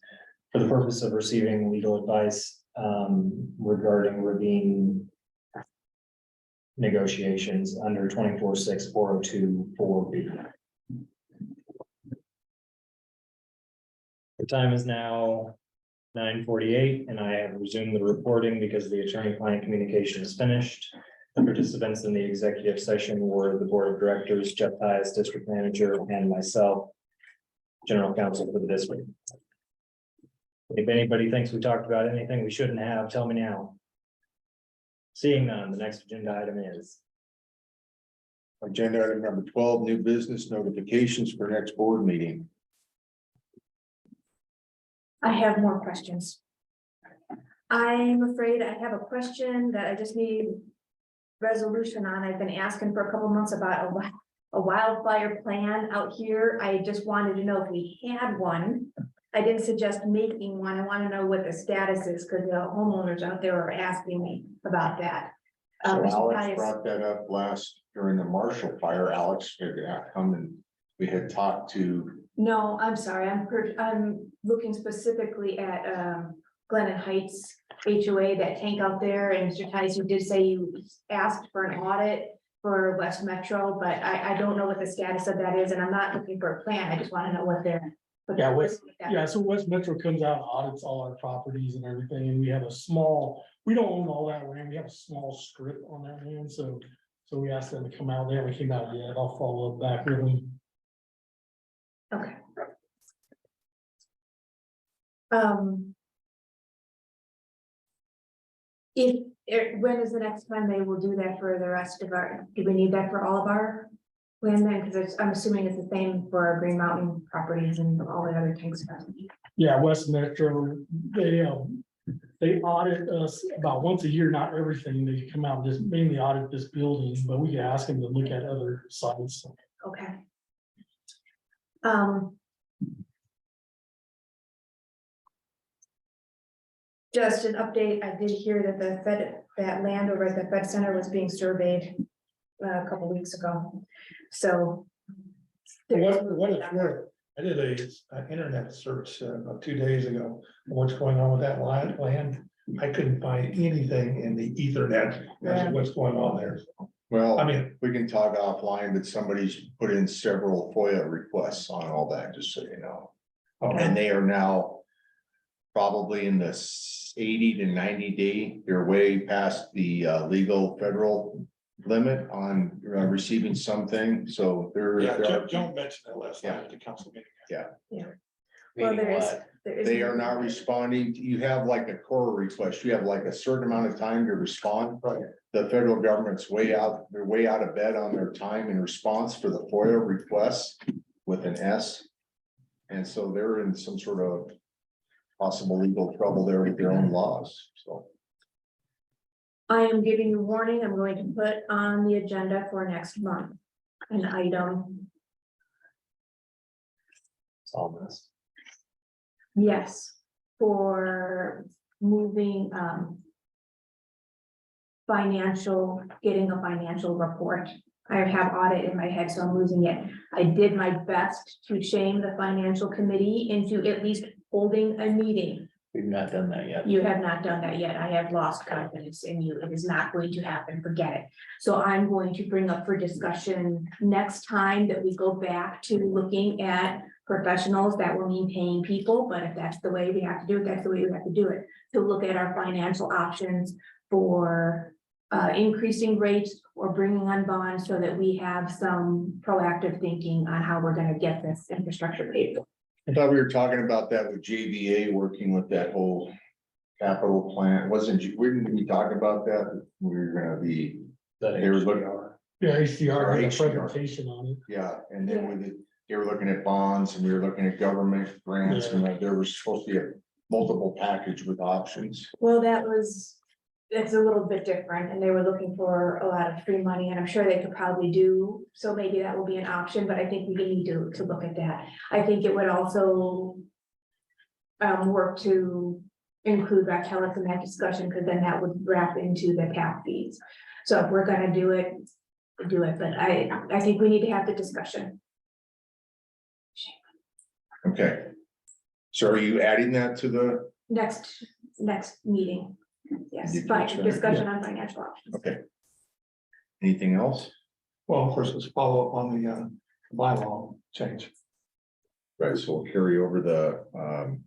for the purpose of receiving legal advice regarding ravine negotiations under 24-6-402-4B. The time is now 9:48, and I have resumed the recording because the attorney-client communication is finished. The participants in the executive session were the board of directors, Jeff Tyus, district manager, and myself, general counsel for the district. If anybody thinks we talked about anything we shouldn't have, tell me now. Seeing none, the next agenda item is. Agenda item number 12, new business notifications for next board meeting. I have more questions. I'm afraid I have a question that I just need resolution on. I've been asking for a couple months about a wildfire plan out here. I just wanted to know if we had one. I didn't suggest making one. I want to know what the status is because the homeowners out there are asking me about that. So Mr. Alex Pius- brought that up during the Marshall fire. Alex had come and we had talked to. No, I'm sorry. I'm looking specifically at Glennon Heights HOA, that tank out there. And Mr. Tice, you did say you asked for an audit for West Metro, but I don't know what the status of that is. And I'm not looking for a plan. I just want to know what they're. Yeah, so West Metro comes out and audits all our properties and everything, and we have we don't own all that land, we have a small strip on that land, so we asked them to come out. They haven't came out yet. I'll follow up back with them. Okay. When is the next time they will do that for the rest of do we need that for all of our land then? Because I'm assuming it's the same for our Green Mountain properties and all the other tanks. Yeah, West Metro, they audit us about once a year, not everything. They come out and just mainly audit this building, but we can ask them to look at other sites. Okay. Just an update, I did hear that that land over at the Fed Center was being surveyed a couple weeks ago, so. What it's worth, I did an internet search about 2 days ago, on what's going on with that land. I couldn't find anything in the ethernet as to what's going on there. Well, I mean, we can talk offline, but somebody's put in several FOIA requests on all that, just so you know. And they are now probably in the 80 to 90 day, they're way past the legal federal limit on receiving something, so they're. Joan mentioned that last night at the council meeting. Well, Meaning there is. They are not responding. You have like a core request. You have like a certain amount of time to respond. The federal government's they're way out of bed on their time in response for the FOIA requests with an S. And so they're in some sort of possible legal trouble there with their own laws, so. I am giving you warning, I'm going to put on the agenda for next month, an item. Solve this. Yes, for moving, getting a financial report I have audit in my head, so I'm losing it. I did my best to shame the financial committee into at least holding a meeting. We've not done that yet. You have not done that yet. I have lost confidence in you. It is not going to happen. Forget it. So I'm going to bring up for discussion next time that we go back to looking at professionals. That will mean paying people, but if that's the way we have to do it, that's the way we have to do it. To look at our financial options for increasing rates or bringing on bonds so that we have some proactive thinking on how we're gonna get this infrastructure paid for. I thought we were talking about that with JVA, working with that whole capital plan. Didn't we talk about that? We were gonna be, they were looking, Yeah, HDR had a HDR. presentation on it. yeah, and then with it, they were looking at bonds and we were looking at government grants and there was supposed to be a multiple package with options. Well, it's a little bit different and they were looking for a lot of free money and I'm sure they could probably do. So maybe that will be an option, but I think we need to look at that. I think it would also work to include Raquel in that discussion, because then that would wrap into the tap fees. So if we're gonna do it, do it, but I think we need to have the discussion. Okay. So are you adding that to the, Next meeting. Yes, You can fine, share it, discussion on financial options. okay. Anything else? Well, of course, let's follow up on the bylaw change. Right, so we'll carry over the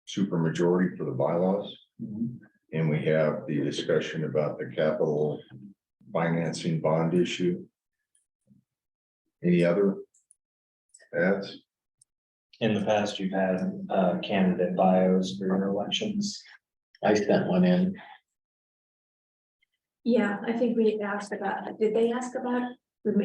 super majority for the bylaws. And we have the discussion about the capital financing bond issue. Any other ads? In the past, you've had candidate bios for your elections. I sent one in. Yeah, I think we asked about, did they ask about?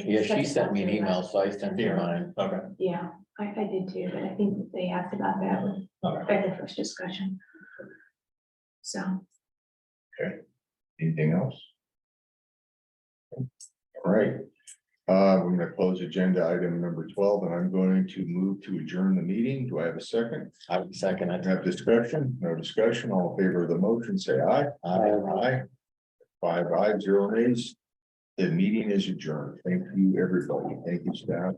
Yeah, she sent me an email, so I sent her mine. Okay. Yeah, I did too, but I think they asked about that at the first discussion. So, Anything else? All right. We're gonna close agenda item number 12, and I'm going to move to adjourn the meeting. Do I have a second? I would second it. Have discussion? No discussion. All in favor of the motion, say aye. Aye. 5 ayes, 0 nays. The meeting is adjourned. Thank you, everybody. Thank you, staff.